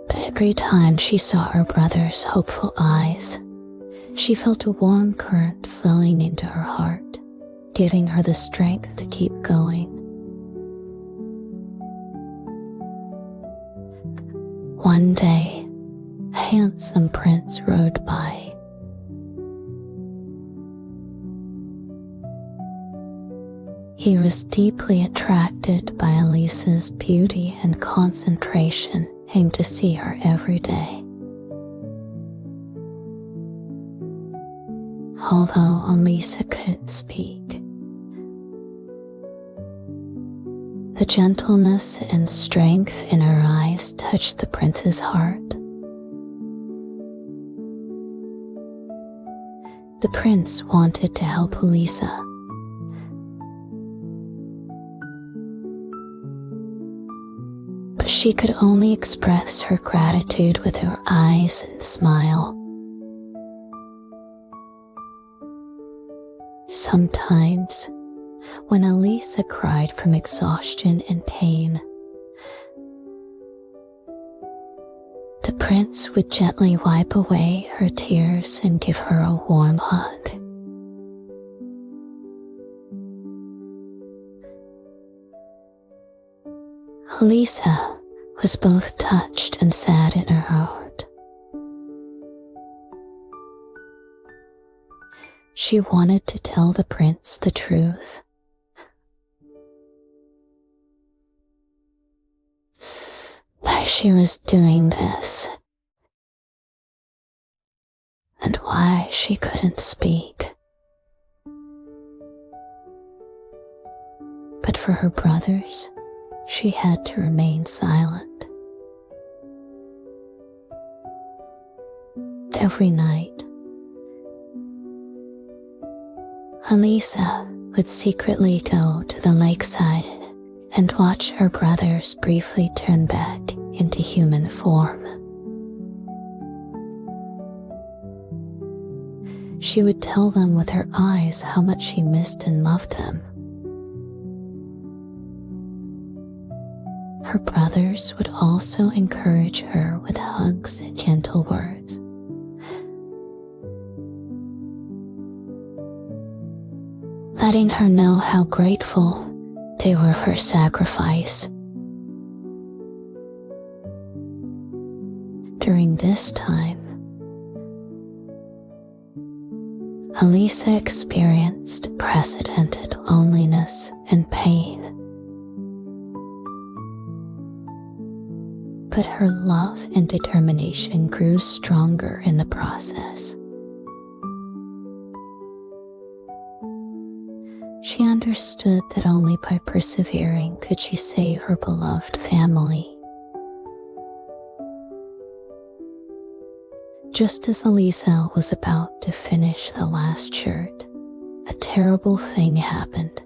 But every time she saw her brother's hopeful eyes, she felt a warm current flowing into her heart, giving her the strength to keep going. One day, a handsome prince rode by. He was deeply attracted by Elise's beauty and concentration, came to see her every day. Although Elisa couldn't speak, the gentleness and strength in her eyes touched the prince's heart. The prince wanted to help Elisa, but she could only express her gratitude with her eyes and smile. Sometimes, when Elisa cried from exhaustion and pain, the prince would gently wipe away her tears and give her a warm hug. Elisa was both touched and sad in her heart. She wanted to tell the prince the truth. Why she was doing this, and why she couldn't speak. But for her brothers, she had to remain silent. Every night, Elisa would secretly go to the lakeside and watch her brothers briefly turn back into human form. She would tell them with her eyes how much she missed and loved them. Her brothers would also encourage her with hugs and gentle words. Letting her know how grateful they were for her sacrifice. During this time, Elisa experienced unprecedented loneliness and pain. But her love and determination grew stronger in the process. She understood that only by persevering could she save her beloved family. Just as Elisa was about to finish the last shirt, a terrible thing happened.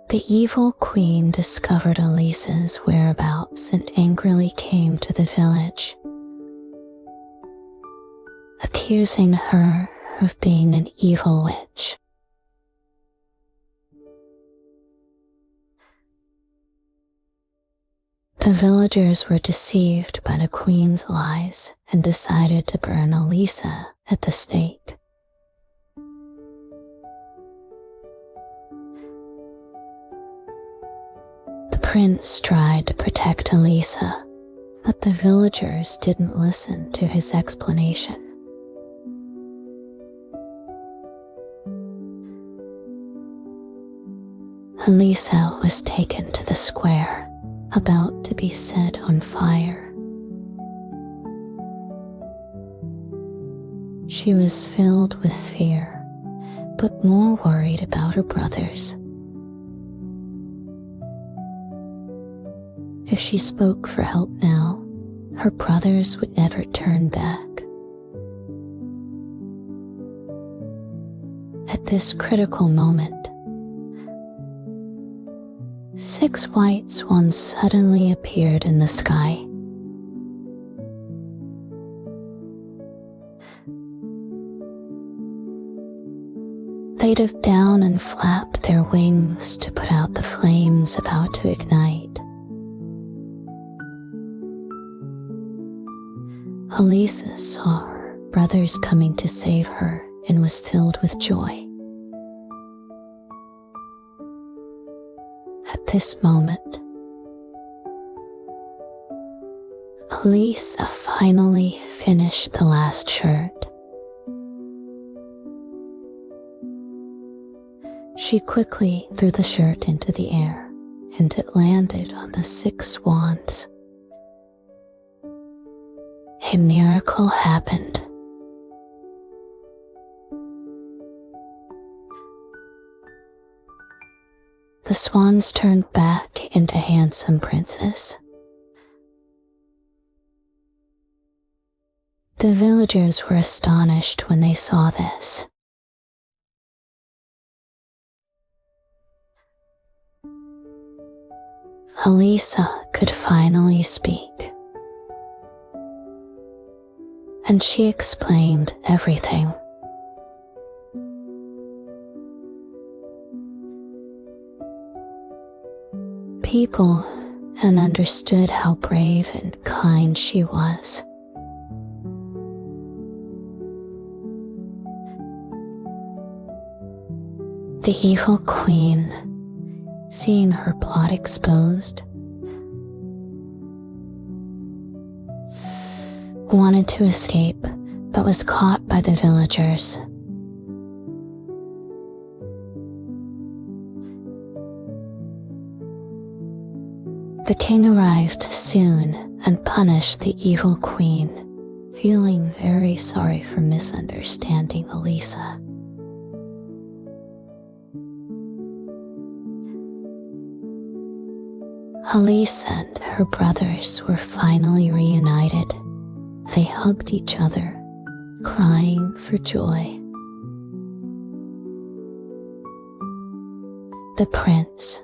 The evil queen discovered Elisa's whereabouts and angrily came to the village, accusing her of being an evil witch. The villagers were deceived by the queen's lies and decided to burn Elisa at the stake. The prince tried to protect Elisa, but the villagers didn't listen to his explanation. Elisa was taken to the square, about to be set on fire. She was filled with fear, but more worried about her brothers. If she spoke for help now, her brothers would never turn back. At this critical moment, 6 white swans suddenly appeared in the sky. They dove down and flapped their wings to put out the flames about to ignite. Elisa saw her brothers coming to save her and was filled with joy. At this moment, Elisa finally finished the last shirt. She quickly threw the shirt into the air, and it landed on the 6 swans. A miracle happened. The swans turned back into handsome princes. The villagers were astonished when they saw this. Elisa could finally speak, and she explained everything. People and understood how brave and kind she was. The evil queen, seeing her plot exposed, wanted to escape but was caught by the villagers. The king arrived soon and punished the evil queen, feeling very sorry for misunderstanding Elisa. Elisa and her brothers were finally reunited. They hugged each other, crying for joy. The prince,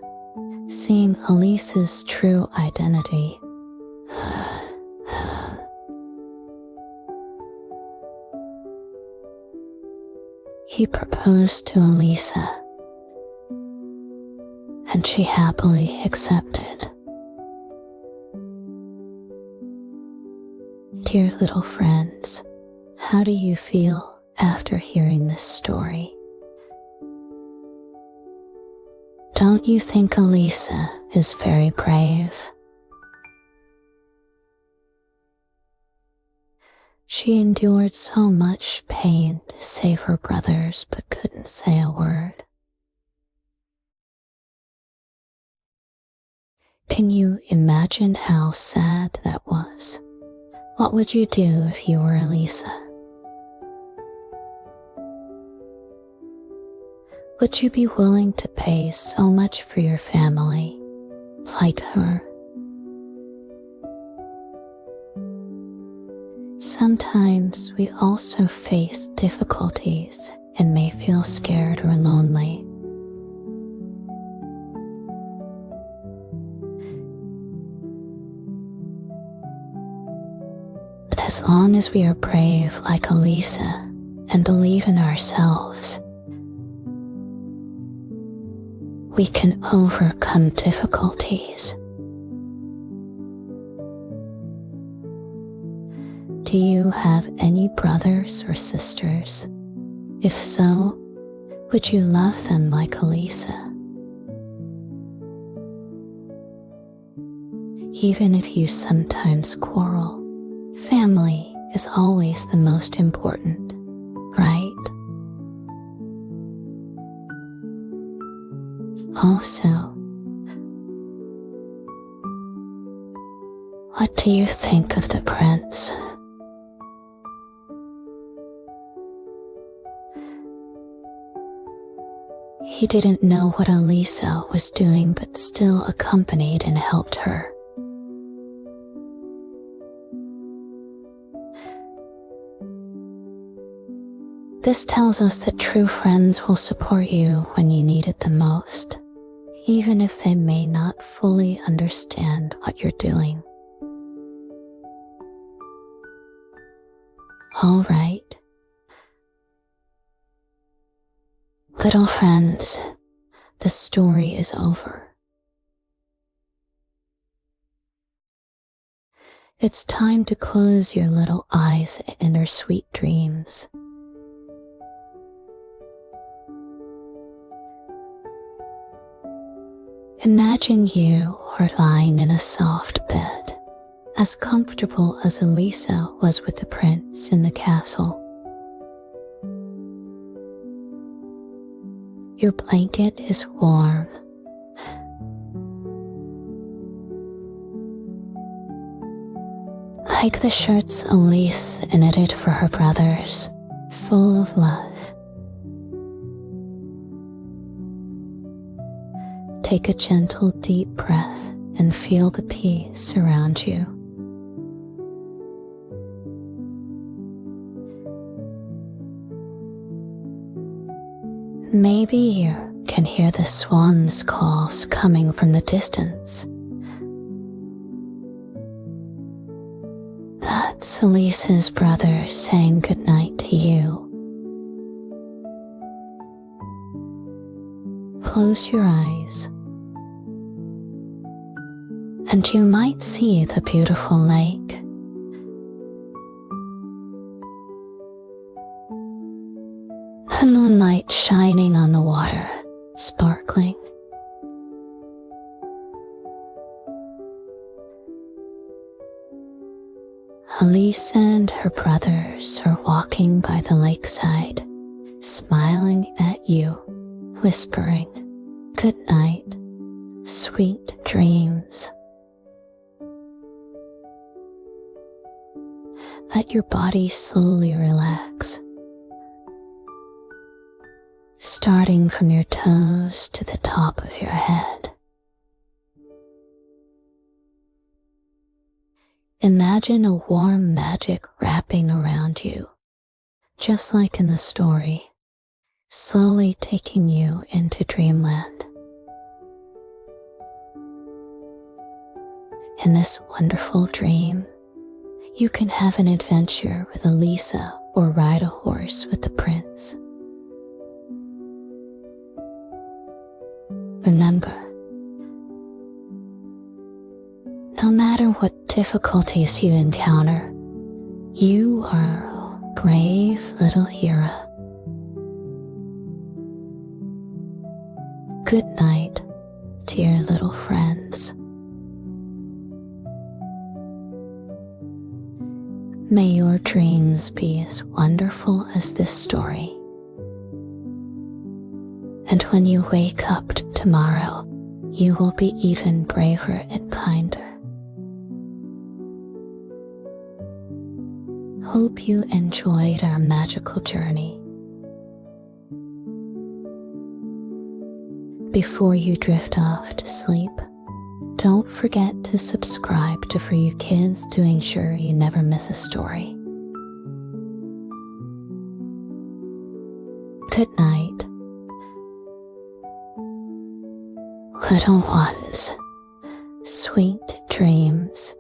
seeing Elisa's true identity, he proposed to Elisa, and she happily accepted. Dear little friends, how do you feel after hearing this story? Don't you think Elisa is very brave? She endured so much pain to save her brothers but couldn't say a word. Can you imagine how sad that was? What would you do if you were Elisa? Would you be willing to pay so much for your family, like her? Sometimes we also face difficulties and may feel scared or lonely. But as long as we are brave like Elisa and believe in ourselves, we can overcome difficulties. Do you have any brothers or sisters? If so, would you love them like Elisa? Even if you sometimes quarrel, family is always the most important, right? Also, what do you think of the prince? He didn't know what Elisa was doing but still accompanied and helped her. This tells us that true friends will support you when you need it the most, even if they may not fully understand what you're doing. All right. Little friends, the story is over. It's time to close your little eyes and enter sweet dreams. Imagine you are lying in a soft bed, as comfortable as Elisa was with the prince in the castle. Your blanket is warm. Like the shirts Elise knitted for her brothers, full of love. Take a gentle deep breath and feel the peace around you. Maybe you can hear the swans' calls coming from the distance. That's Elise's brother saying goodnight to you. Close your eyes, and you might see the beautiful lake. The moonlight shining on the water, sparkling. Elise and her brothers are walking by the lakeside, smiling at you, whispering, "Good night, sweet dreams." Let your body slowly relax, starting from your toes to the top of your head. Imagine a warm magic wrapping around you, just like in the story, slowly taking you into dreamland. In this wonderful dream, you can have an adventure with Elisa or ride a horse with the prince. Remember, no matter what difficulties you encounter, you are a brave little hero. Good night, dear little friends. May your dreams be as wonderful as this story. And when you wake up tomorrow, you will be even braver and kinder. Hope you enjoyed our magical journey. Before you drift off to sleep, don't forget to subscribe to For You Kids to ensure you never miss a story. Good night, little ones. Sweet dreams.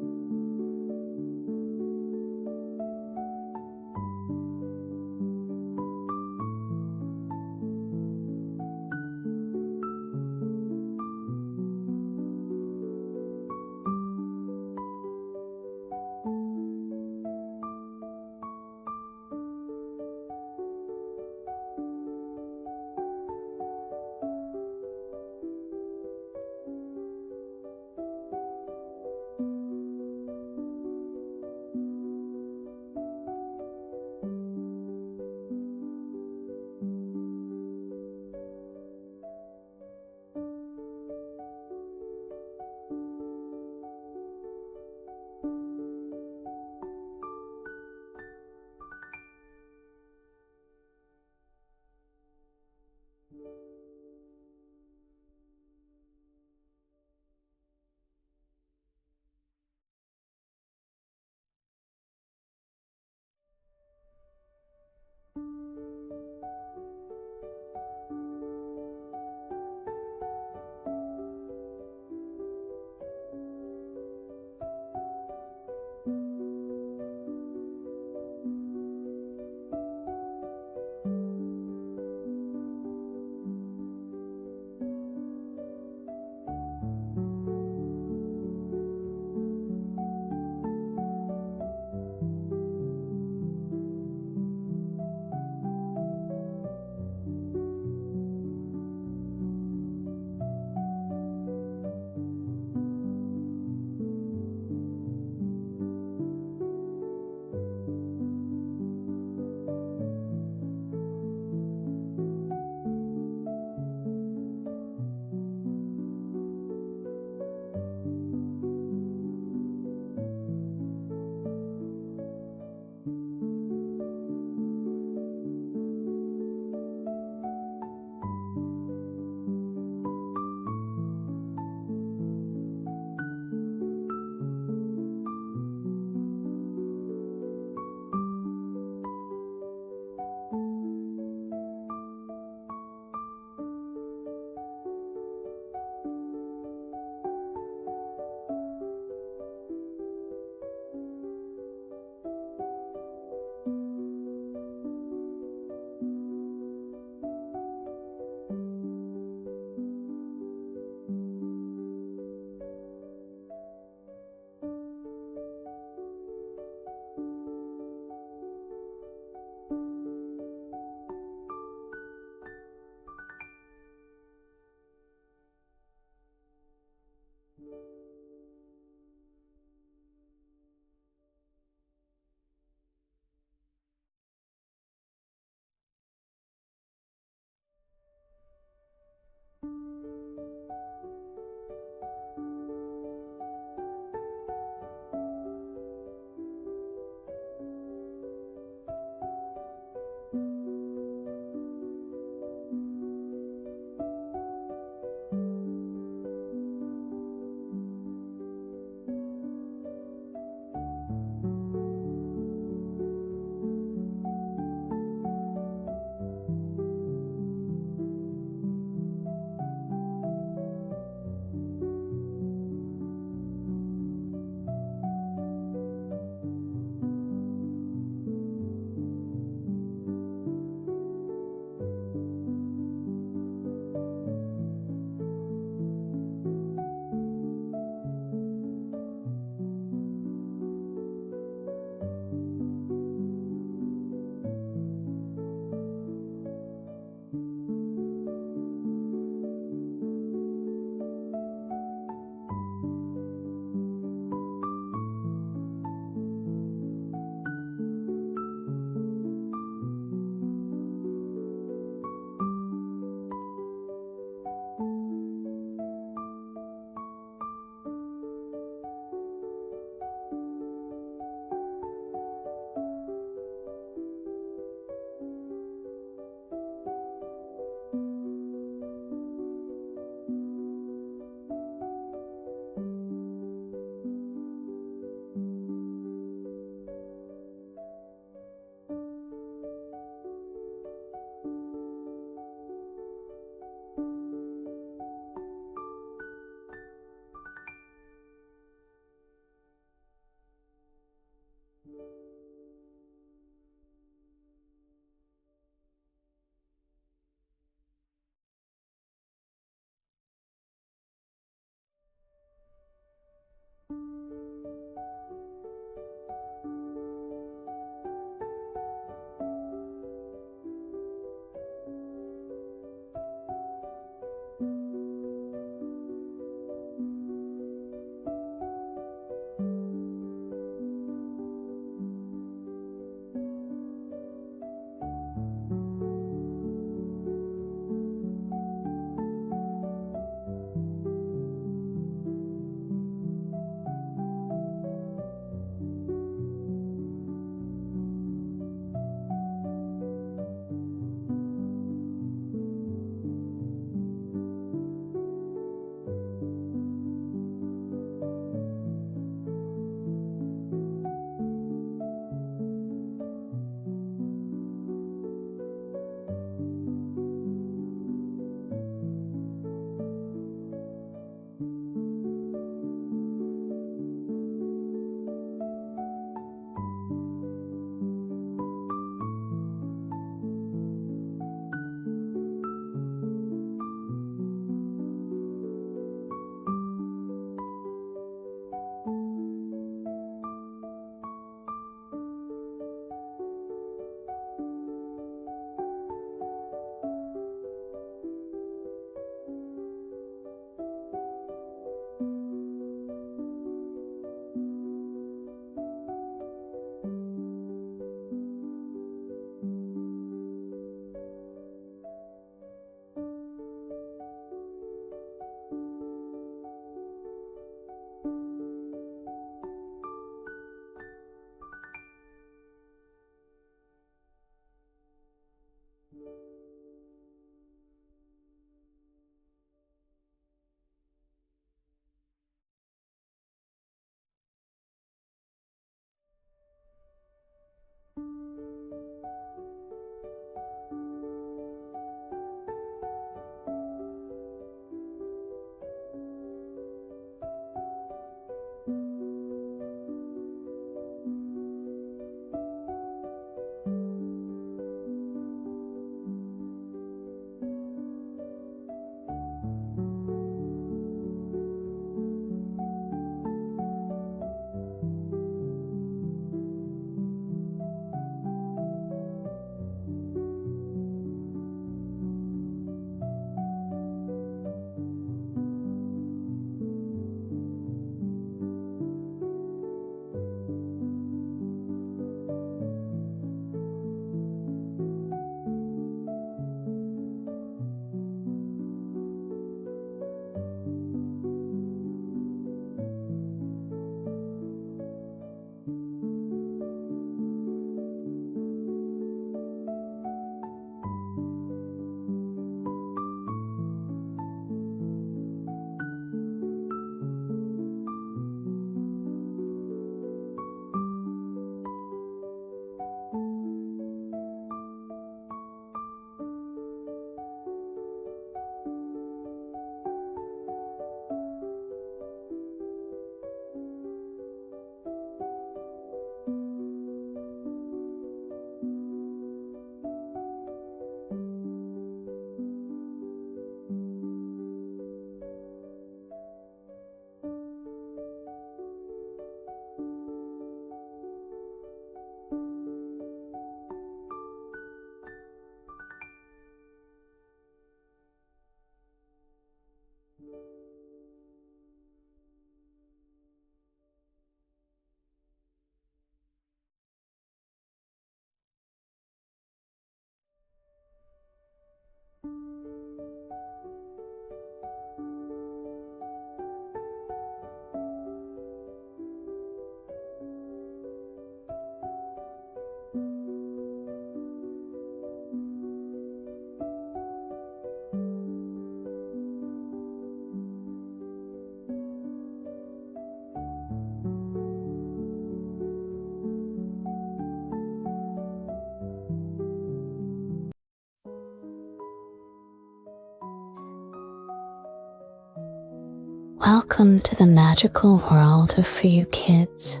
Welcome to the magical world of For You Kids.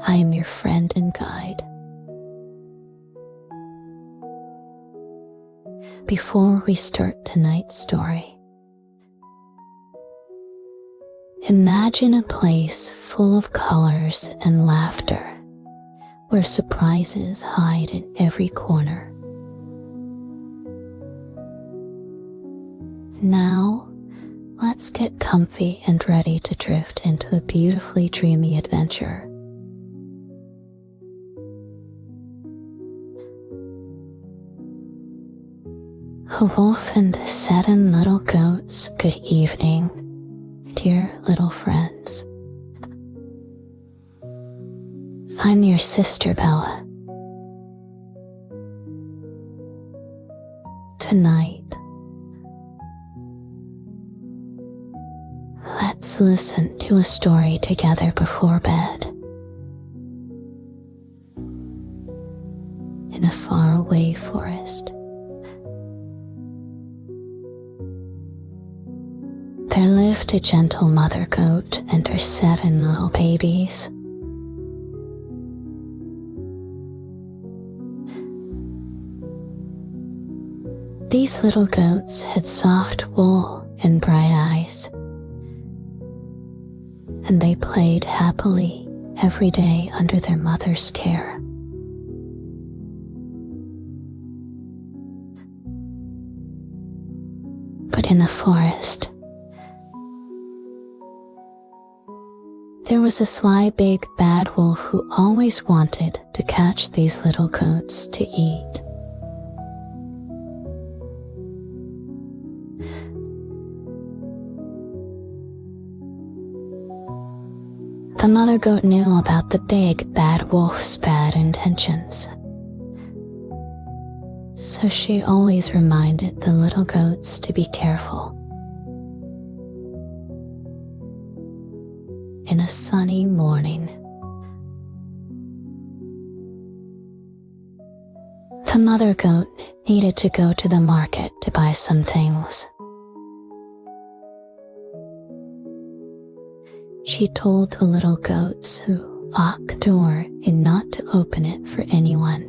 I am your friend and guide. Before we start tonight's story, imagine a place full of colors and laughter, where surprises hide in every corner. Now, let's get comfy and ready to drift into a beautifully dreamy adventure. A wolf and 7 little goats. Good evening, dear little friends. I'm your sister Bella. Tonight, let's listen to a story together before bed. In a faraway forest, there lived a gentle mother goat and her 7 little babies. These little goats had soft wool and bright eyes, and they played happily every day under their mother's care. But in the forest, there was a sly big bad wolf who always wanted to catch these little goats to eat. The mother goat knew about the big bad wolf's bad intentions, so she always reminded the little goats to be careful. In a sunny morning, the mother goat needed to go to the market to buy some things. She told the little goats who locked the door and not to open it for anyone.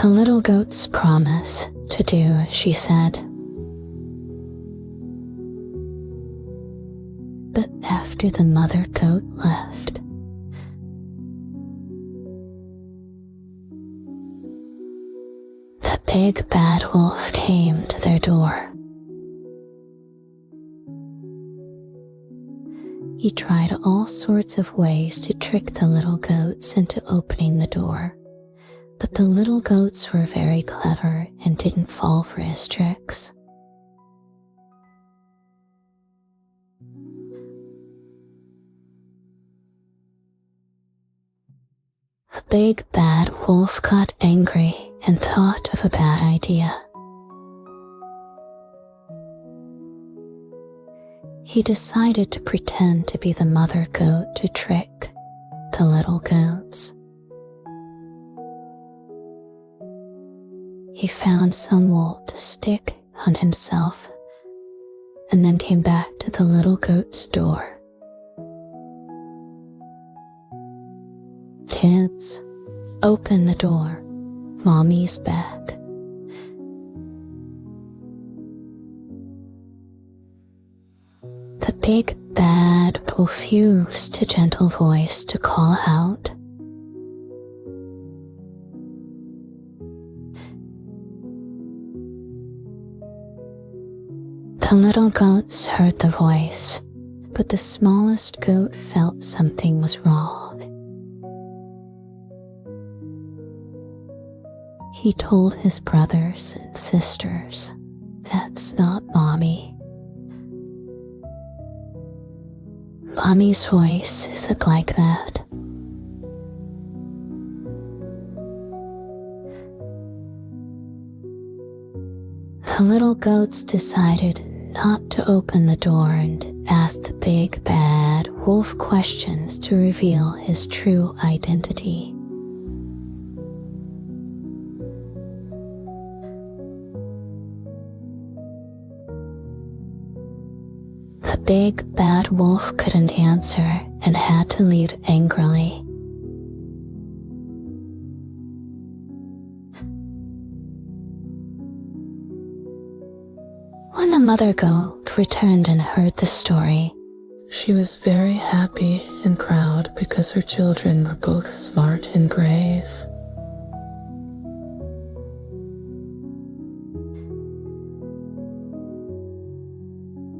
The little goats promised to do as she said. But after the mother goat left, the big bad wolf came to their door. He tried all sorts of ways to trick the little goats into opening the door, but the little goats were very clever and didn't fall for his tricks. The big bad wolf got angry and thought of a bad idea. He decided to pretend to be the mother goat to trick the little goats. He found some wool to stick on himself and then came back to the little goat's door. Kids, open the door. Mommy's back. The big bad wolf used a gentle voice to call out. The little goats heard the voice, but the smallest goat felt something was wrong. He told his brothers and sisters, "That's not Mommy. Mommy's voice isn't like that." The little goats decided not to open the door and asked the big bad wolf questions to reveal his true identity. big bad wolf couldn't answer and had to leave angrily. When the mother goat returned and heard the story, she was very happy and proud because her children were both smart and brave.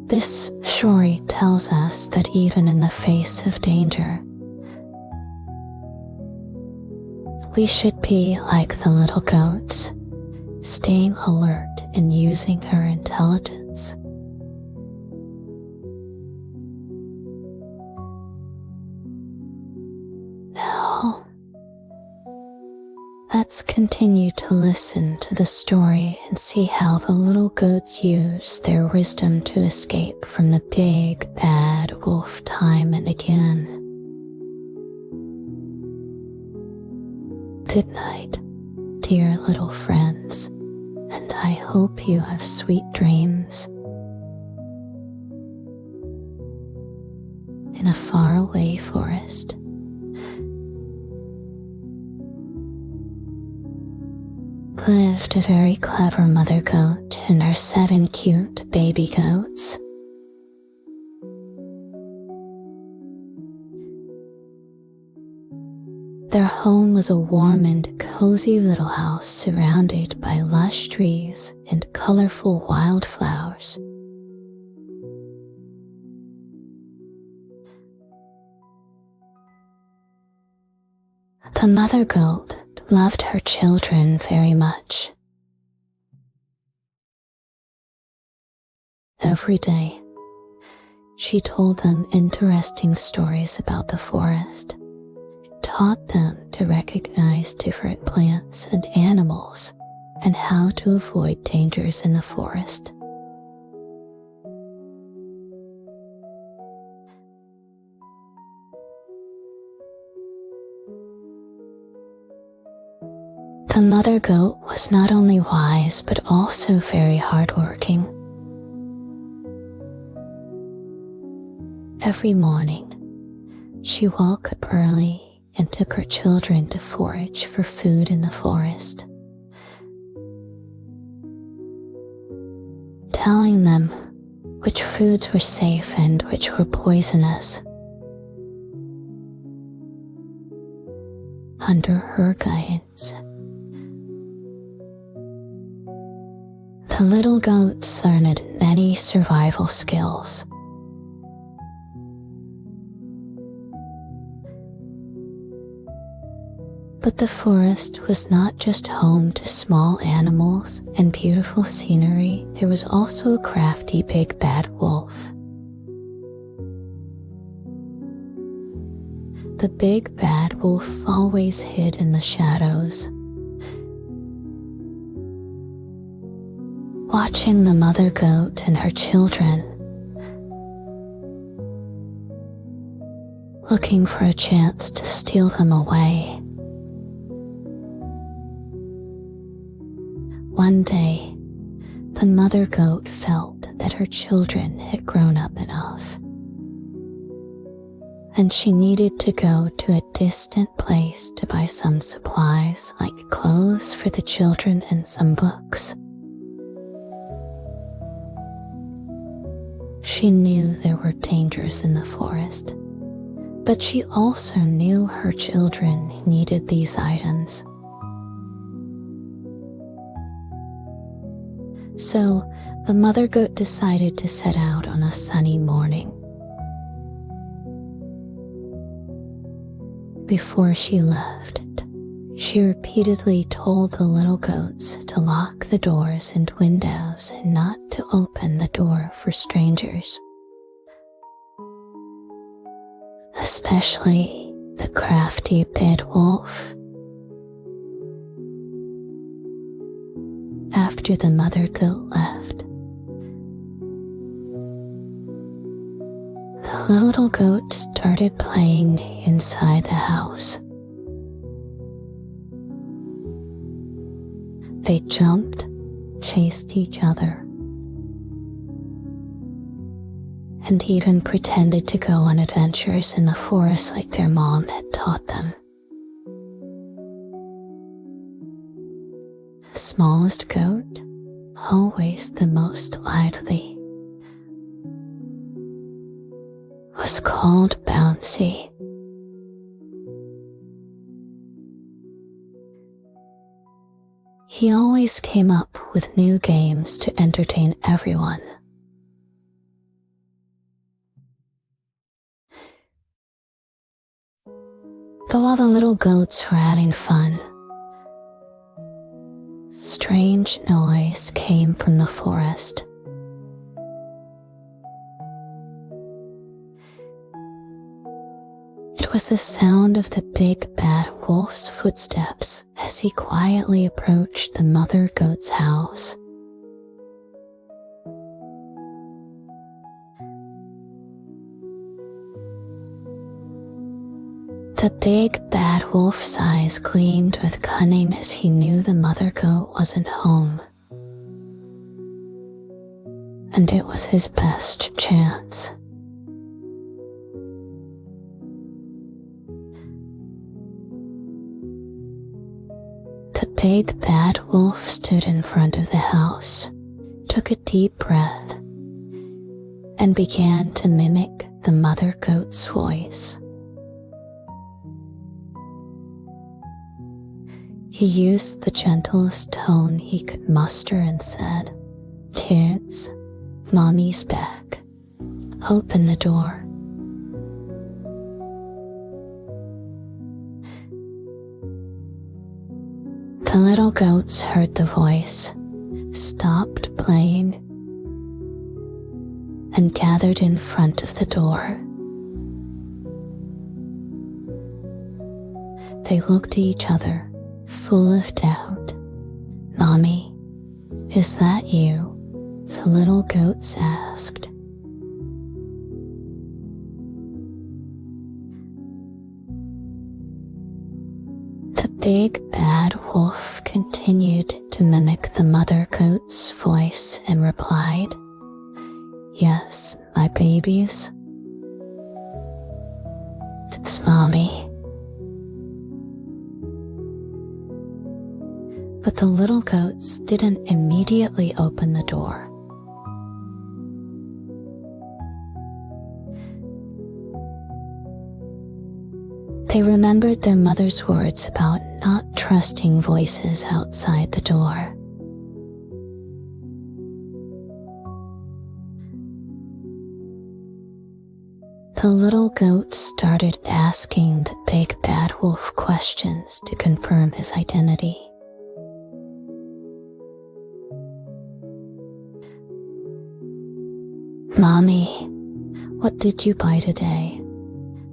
This story tells us that even in the face of danger, we should be like the little goats, staying alert and using our intelligence. Now, let's continue to listen to the story and see how the little goats use their wisdom to escape from the big bad wolf time and again. Good night, dear little friends, and I hope you have sweet dreams. In a faraway forest, lived a very clever mother goat and her 7 cute baby goats. Their home was a warm and cozy little house surrounded by lush trees and colorful wildflowers. The mother goat loved her children very much. Every day, she told them interesting stories about the forest, taught them to recognize different plants and animals, and how to avoid dangers in the forest. The mother goat was not only wise but also very hardworking. Every morning, she woke up early and took her children to forage for food in the forest, telling them which foods were safe and which were poisonous. Under her guidance, the little goats learned many survival skills. But the forest was not just home to small animals and beautiful scenery. There was also a crafty big bad wolf. The big bad wolf always hid in the shadows, watching the mother goat and her children, looking for a chance to steal them away. One day, the mother goat felt that her children had grown up enough, and she needed to go to a distant place to buy some supplies like clothes for the children and some books. She knew there were dangers in the forest, but she also knew her children needed these items. So the mother goat decided to set out on a sunny morning. Before she left, she repeatedly told the little goats to lock the doors and windows and not to open the door for strangers, especially the crafty bad wolf. After the mother goat left, the little goats started playing inside the house. They jumped, chased each other, and even pretended to go on adventures in the forest like their mom had taught them. The smallest goat, always the most lively, was called Bouncy. He always came up with new games to entertain everyone. But while the little goats were having fun, strange noise came from the forest. It was the sound of the big bad wolf's footsteps as he quietly approached the mother goat's house. The big bad wolf's eyes gleamed with cunning as he knew the mother goat wasn't home. And it was his best chance. The big bad wolf stood in front of the house, took a deep breath, and began to mimic the mother goat's voice. He used the gentlest tone he could muster and said, "Kids, Mommy's back. Open the door." The little goats heard the voice, stopped playing, and gathered in front of the door. They looked at each other, full of doubt. "Mommy, is that you?" the little goats asked. The big bad wolf continued to mimic the mother goat's voice and replied, "Yes, my babies. It's Mommy." But the little goats didn't immediately open the door. They remembered their mother's words about not trusting voices outside the door. The little goat started asking the big bad wolf questions to confirm his identity. "Mommy, what did you buy today?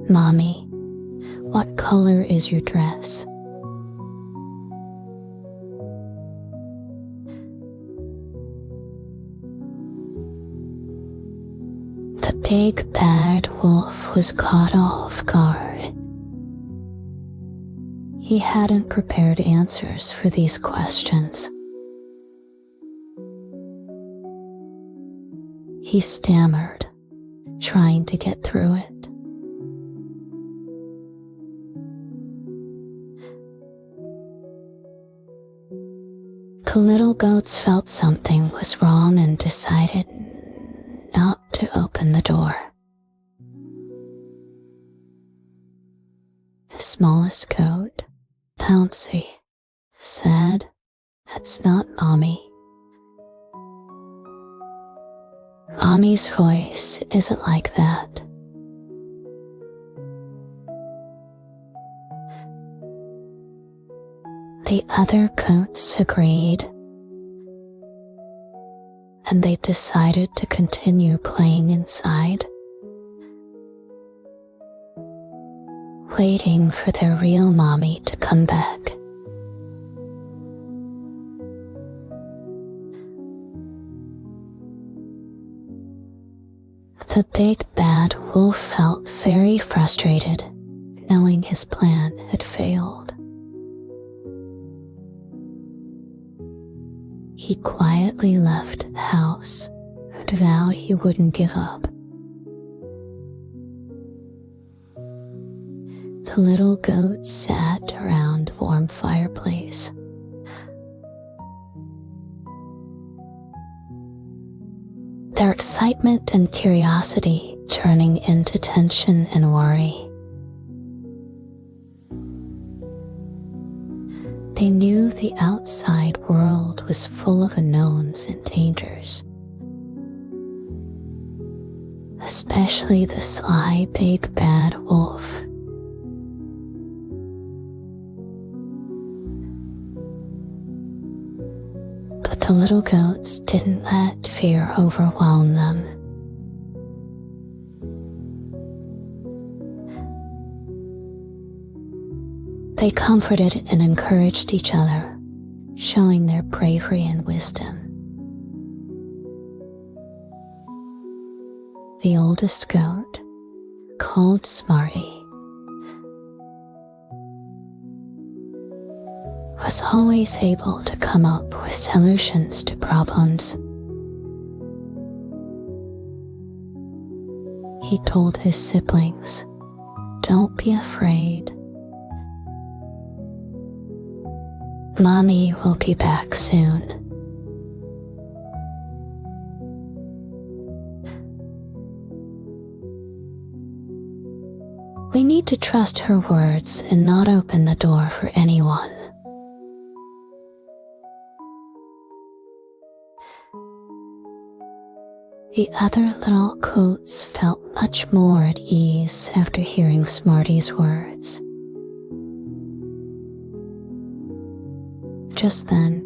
Mommy, what color is your dress?" The big bad wolf was caught off guard. He hadn't prepared answers for these questions. He stammered, trying to get through it. The little goats felt something was wrong and decided not to open the door. The smallest goat, Pouncy, said, "That's not Mommy. Mommy's voice isn't like that." The other goats agreed, and they decided to continue playing inside, waiting for their real mommy to come back. The big bad wolf felt very frustrated, knowing his plan had failed. He quietly left the house and vowed he wouldn't give up The little goats sat around a warm fireplace. Their excitement and curiosity turning into tension and worry. They knew the outside world was full of unknowns and dangers, especially the sly big bad wolf. But the little goats didn't let fear overwhelm them. They comforted and encouraged each other, showing their bravery and wisdom. The oldest goat, called Smarty, was always able to come up with solutions to problems. He told his siblings, "Don't be afraid. Mommy will be back soon." We need to trust her words and not open the door for anyone. The other little goats felt much more at ease after hearing Smarty's words. Just then,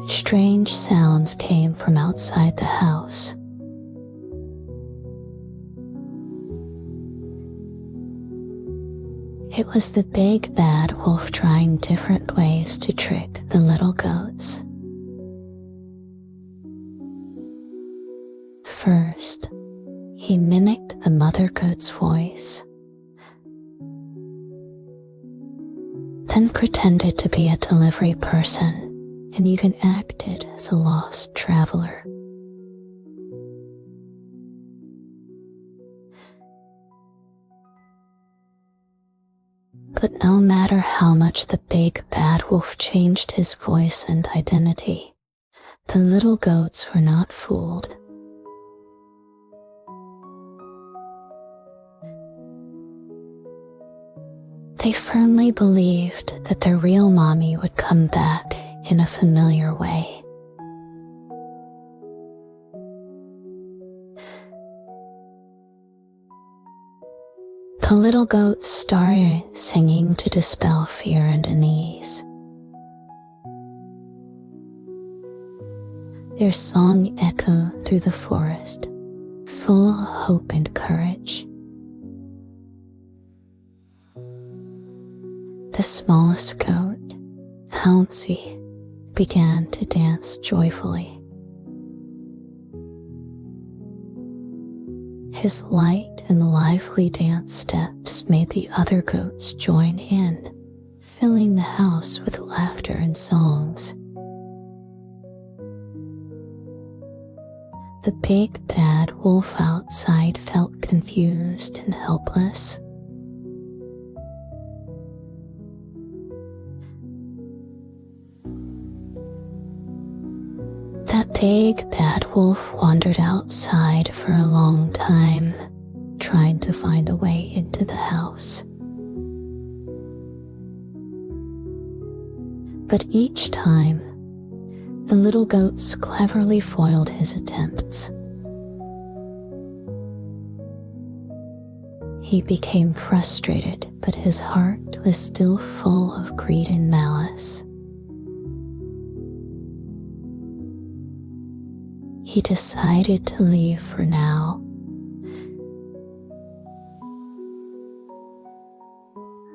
strange sounds came from outside the house. It was the big bad wolf trying different ways to trick the little goats. First, he mimicked the mother goat's voice, then pretended to be a delivery person and even acted as a lost traveler. But no matter how much the big bad wolf changed his voice and identity, the little goats were not fooled. They firmly believed that their real mommy would come back in a familiar way. The little goats started singing to dispel fear and unease. Their song echoed through the forest, full of hope and courage. The smallest goat, Pouncy, began to dance joyfully. His light and lively dance steps made the other goats join in, filling the house with laughter and songs. The big bad wolf outside felt confused and helpless. That big bad wolf wandered outside for a long time, trying to find a way into the house. But each time, the little goats cleverly foiled his attempts. He became frustrated, but his heart was still full of greed and malice. He decided to leave for now.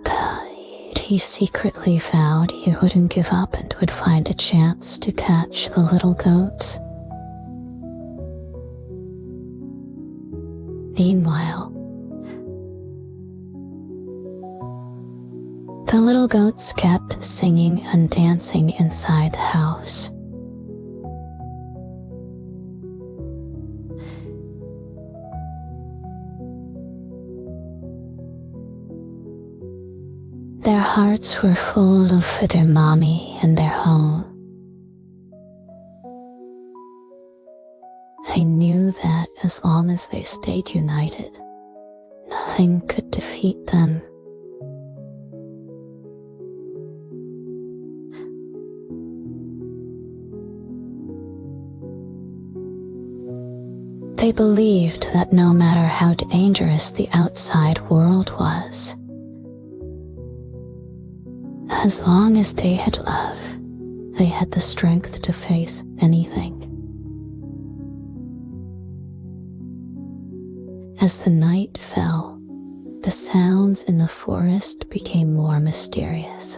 But he secretly vowed he wouldn't give up and would find a chance to catch the little goats. Meanwhile, the little goats kept singing and dancing inside the house. Their hearts were full of their mommy and their home. They knew that as long as they stayed united, nothing could defeat them. They believed that no matter how dangerous the outside world was, as long as they had love, they had the strength to face anything. As the night fell, the sounds in the forest became more mysterious.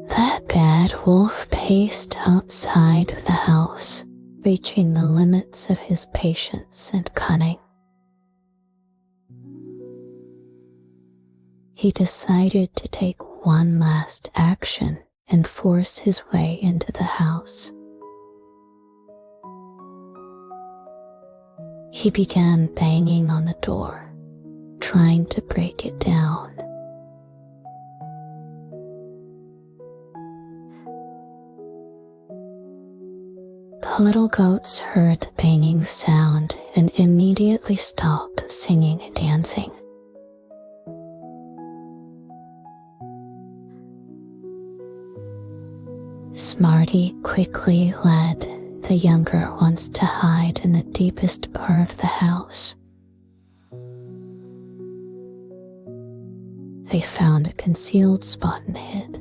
That bad wolf paced outside of the house, reaching the limits of his patience and cunning. He decided to take one last action and force his way into the house. He began banging on the door, trying to break it down. The little goats heard the banging sound and immediately stopped singing and dancing. Smarty quickly led the younger ones to hide in the deepest part of the house. They found a concealed spot and hid.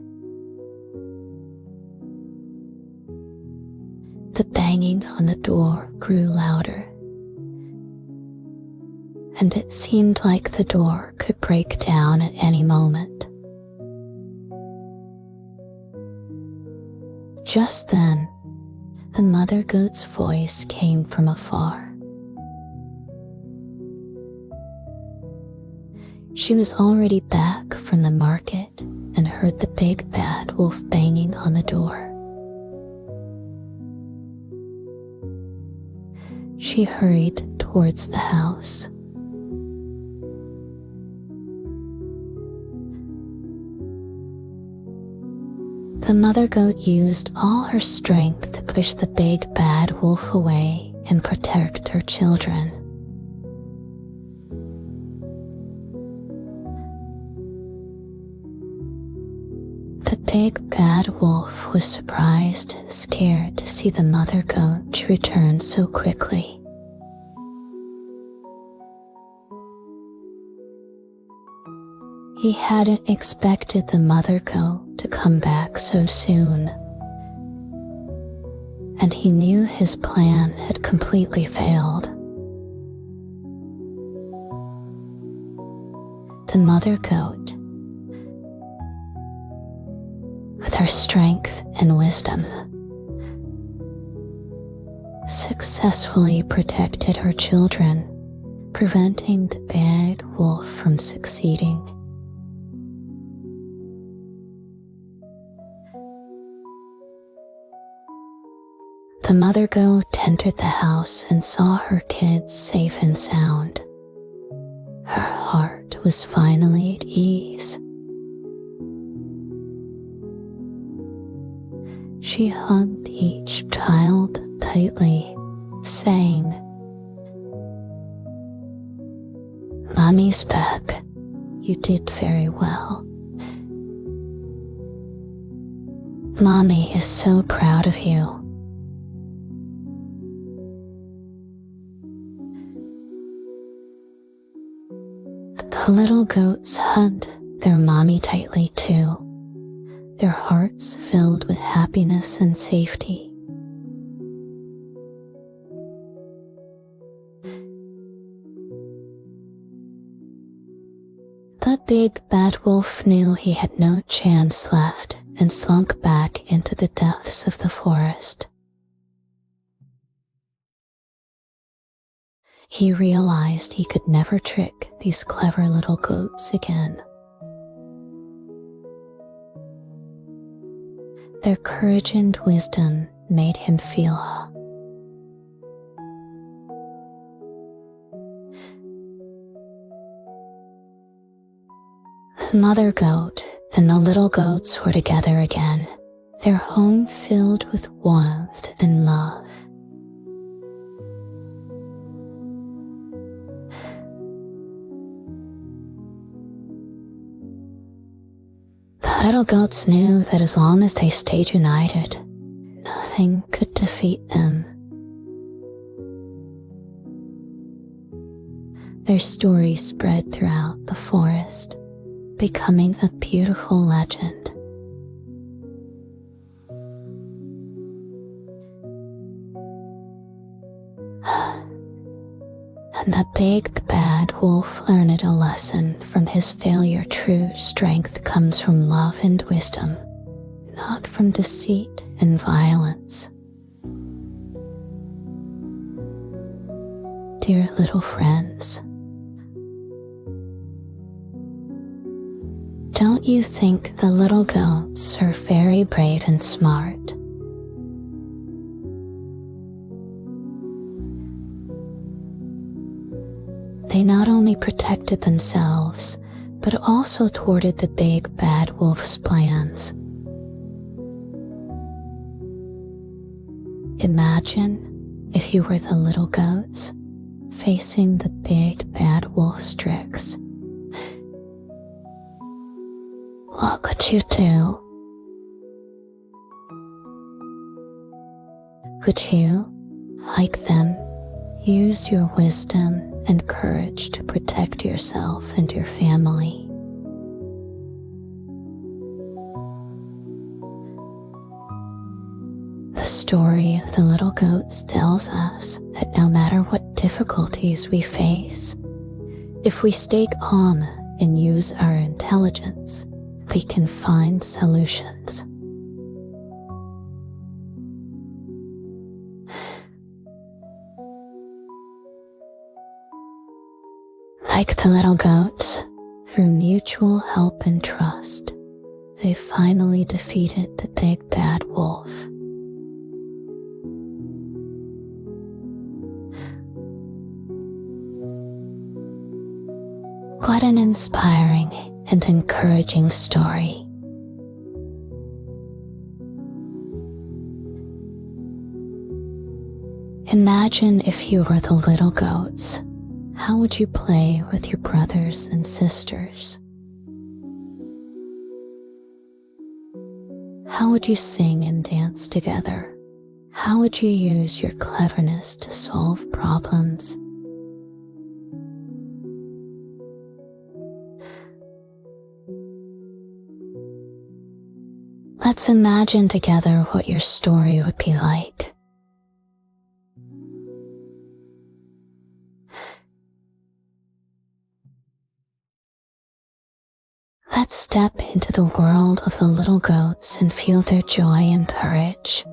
The banging on the door grew louder, and it seemed like the door could break down at any moment. Just then, the mother goat's voice came from afar. She was already back from the market and heard the big bad wolf banging on the door. She hurried towards the house. The mother goat used all her strength to push the big bad wolf away and protect her children. The big bad wolf was surprised and scared to see the mother goat return so quickly. He hadn't expected the mother goat to come back so soon, and he knew his plan had completely failed. The mother goat, with her strength and wisdom, successfully protected her children, preventing the bad wolf from succeeding. The mother goat entered the house and saw her kids safe and sound. Her heart was finally at ease. She hugged each child tightly, saying, "Mommy's back. You did very well. Mommy is so proud of you." The little goats hugged their mommy tightly too, their hearts filled with happiness and safety. The big bad wolf knew he had no chance left and slunk back into the depths of the forest. He realized he could never trick these clever little goats again. Their courage and wisdom made him feel Mother goat and the little goats were together again, their home filled with warmth and love. The little goats knew that as long as they stayed united, nothing could defeat them. Their story spread throughout the forest, becoming a beautiful legend. And the big bad wolf learned a lesson from his failure. True strength comes from love and wisdom, not from deceit and violence. Dear little friends, don't you think the little goats are very brave and smart? They not only protected themselves, but also thwarted the big bad wolf's plans. Imagine if you were the little goats facing the big bad wolf's tricks. What could you do? Would you, like them, use your wisdom and courage to protect yourself and your family? The story of the little goats tells us that no matter what difficulties we face, if we stay calm and use our intelligence, we can find solutions. Like the little goats, through mutual help and trust, they finally defeated the big bad wolf. What an inspiring and encouraging story. Imagine if you were the little goats. How would you play with your brothers and sisters? How would you sing and dance together? How would you use your cleverness to solve problems? Let's imagine together what your story would be like. Let's step into the world of the little goats and feel their joy and courage.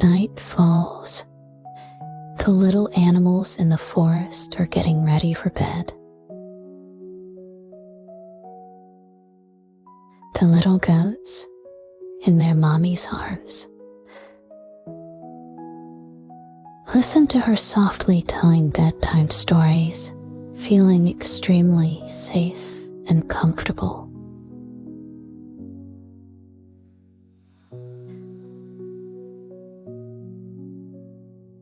Night falls. The little animals in the forest are getting ready for bed. The little goats in their mommy's arms. Listen to her softly telling bedtime stories, feeling extremely safe and comfortable.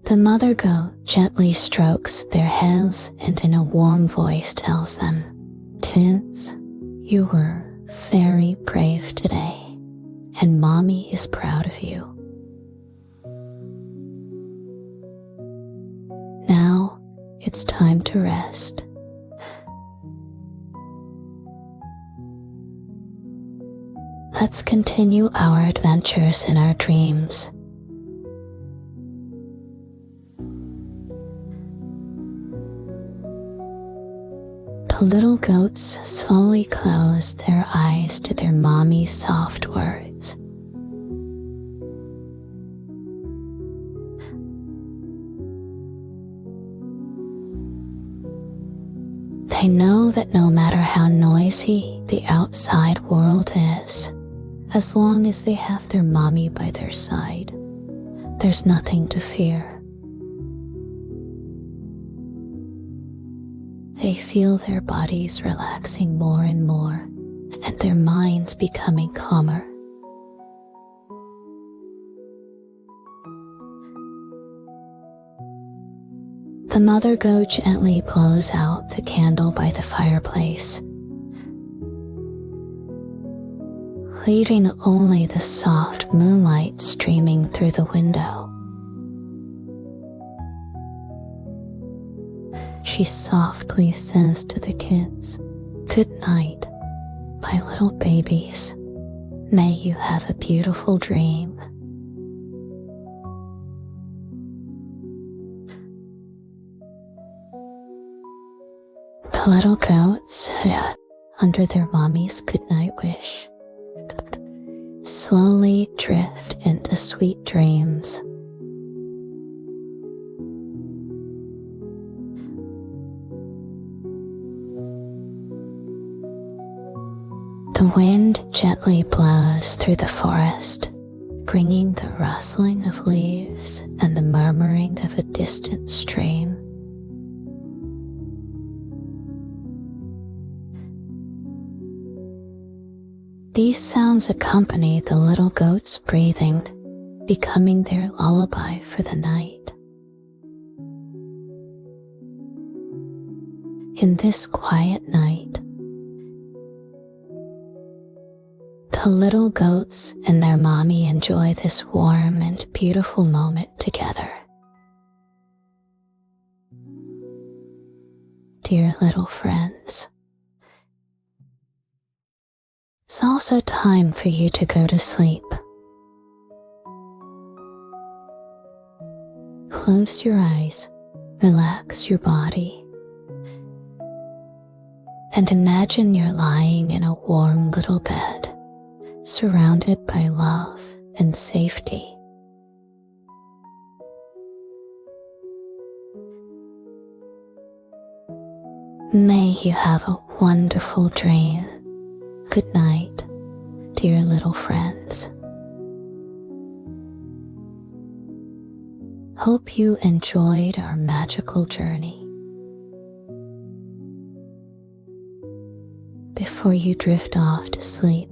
The mother goat gently strokes their heads and in a warm voice tells them, "Kids, you were very brave today, and Mommy is proud of you. Now it's time to rest." Let's continue our adventures in our dreams. The little goats slowly closed their eyes to their mommy's soft words. They know that no matter how noisy the outside world is, as long as they have their mommy by their side, there's nothing to fear. They feel their bodies relaxing more and more, and their minds becoming calmer. The mother goat gently blows out the candle by the fireplace, leaving only the soft moonlight streaming through the window. She softly says to the kids, "Good night, my little babies. May you have a beautiful dream." The little goats, under their mommy's goodnight wish, slowly drift into sweet dreams. The wind gently blows through the forest, bringing the rustling of leaves and the murmuring of a distant stream. These sounds accompany the little goats' breathing, becoming their lullaby for the night. In this quiet night, the little goats and their mommy enjoy this warm and beautiful moment together. Dear little friends, it's also time for you to go to sleep. Close your eyes, relax your body, and imagine you're lying in a warm little bed, surrounded by love and safety. May you have a wonderful dream. Good night, dear little friends. Hope you enjoyed our magical journey. Before you drift off to sleep,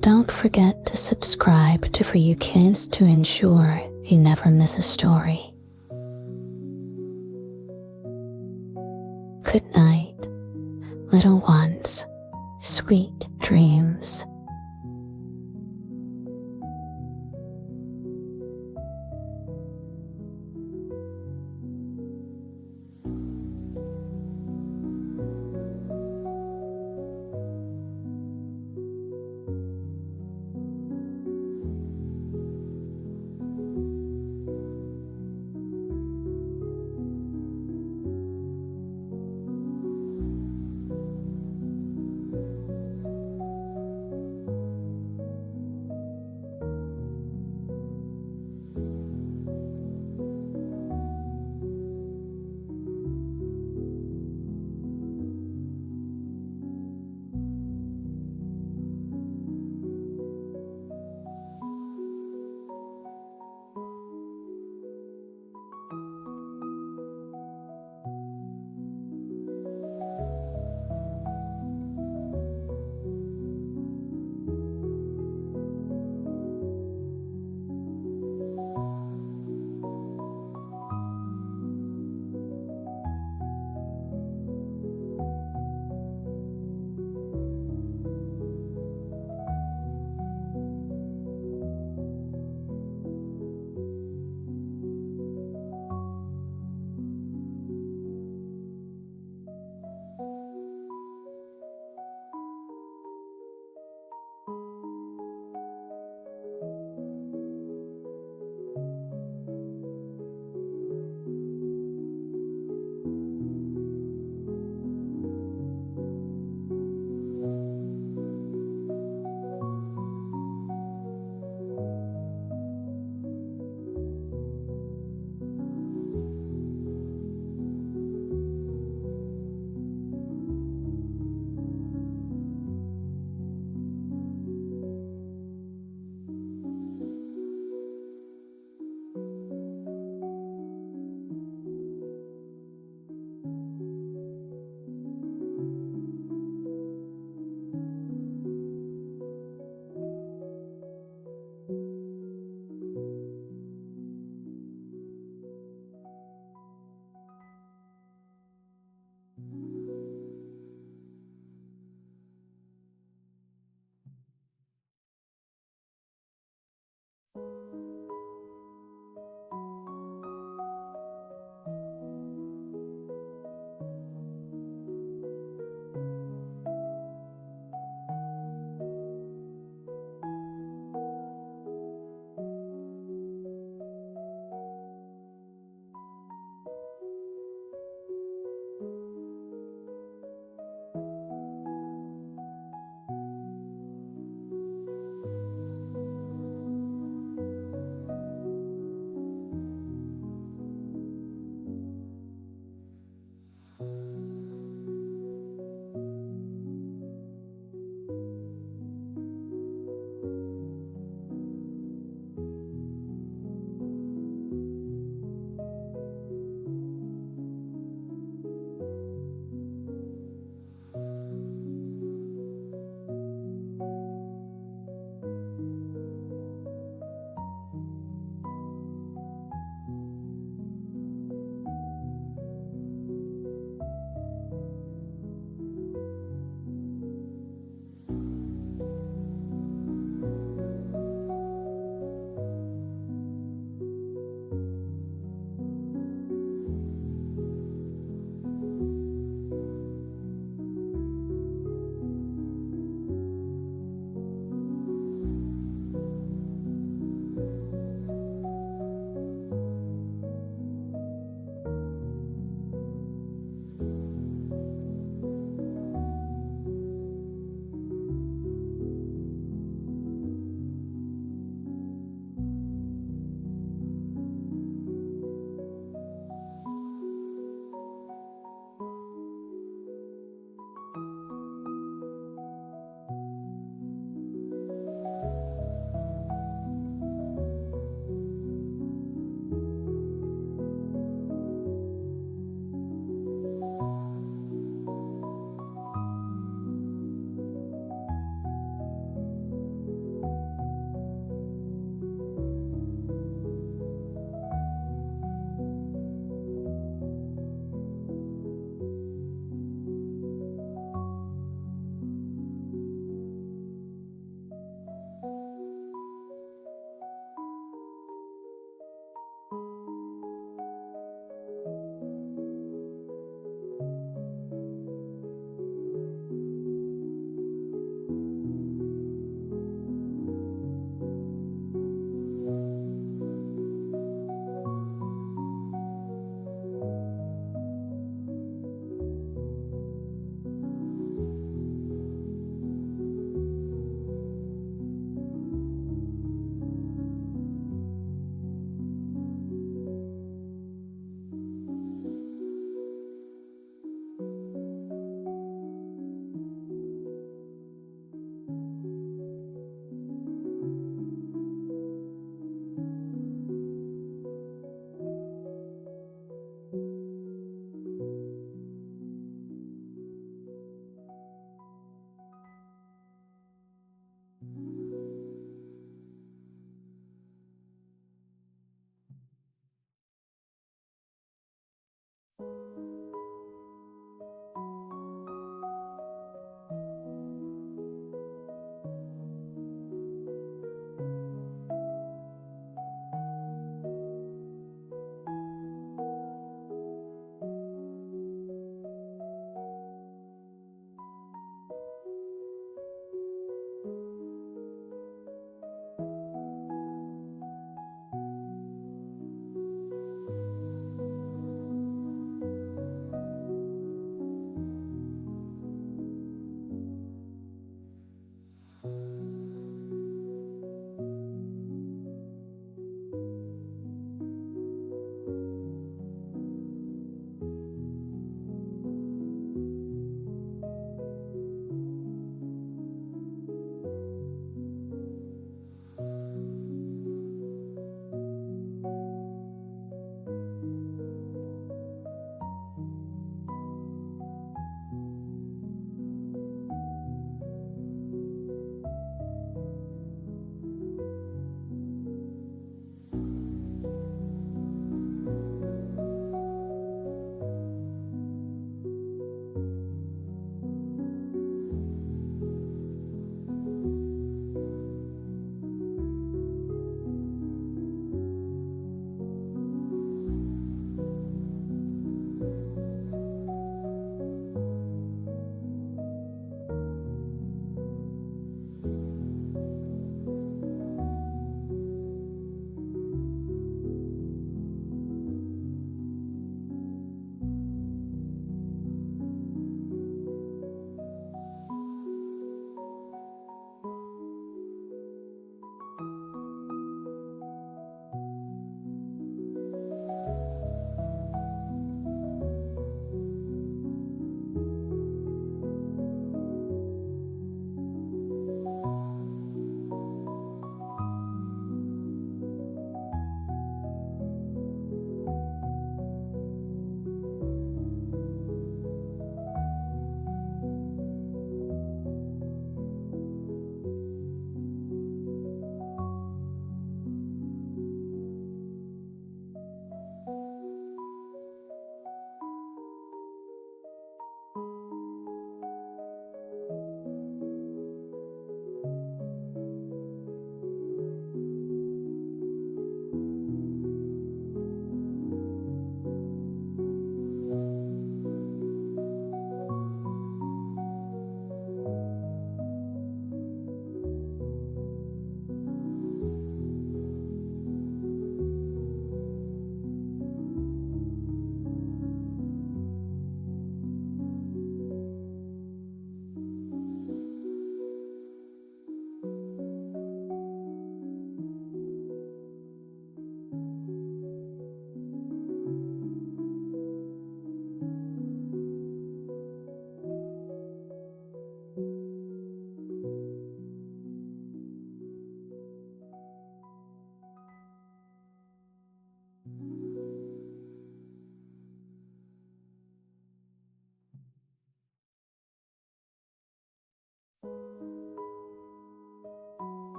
don't forget to subscribe to For You Kids to ensure you never miss a story. Good night, little ones. Sweet dreams.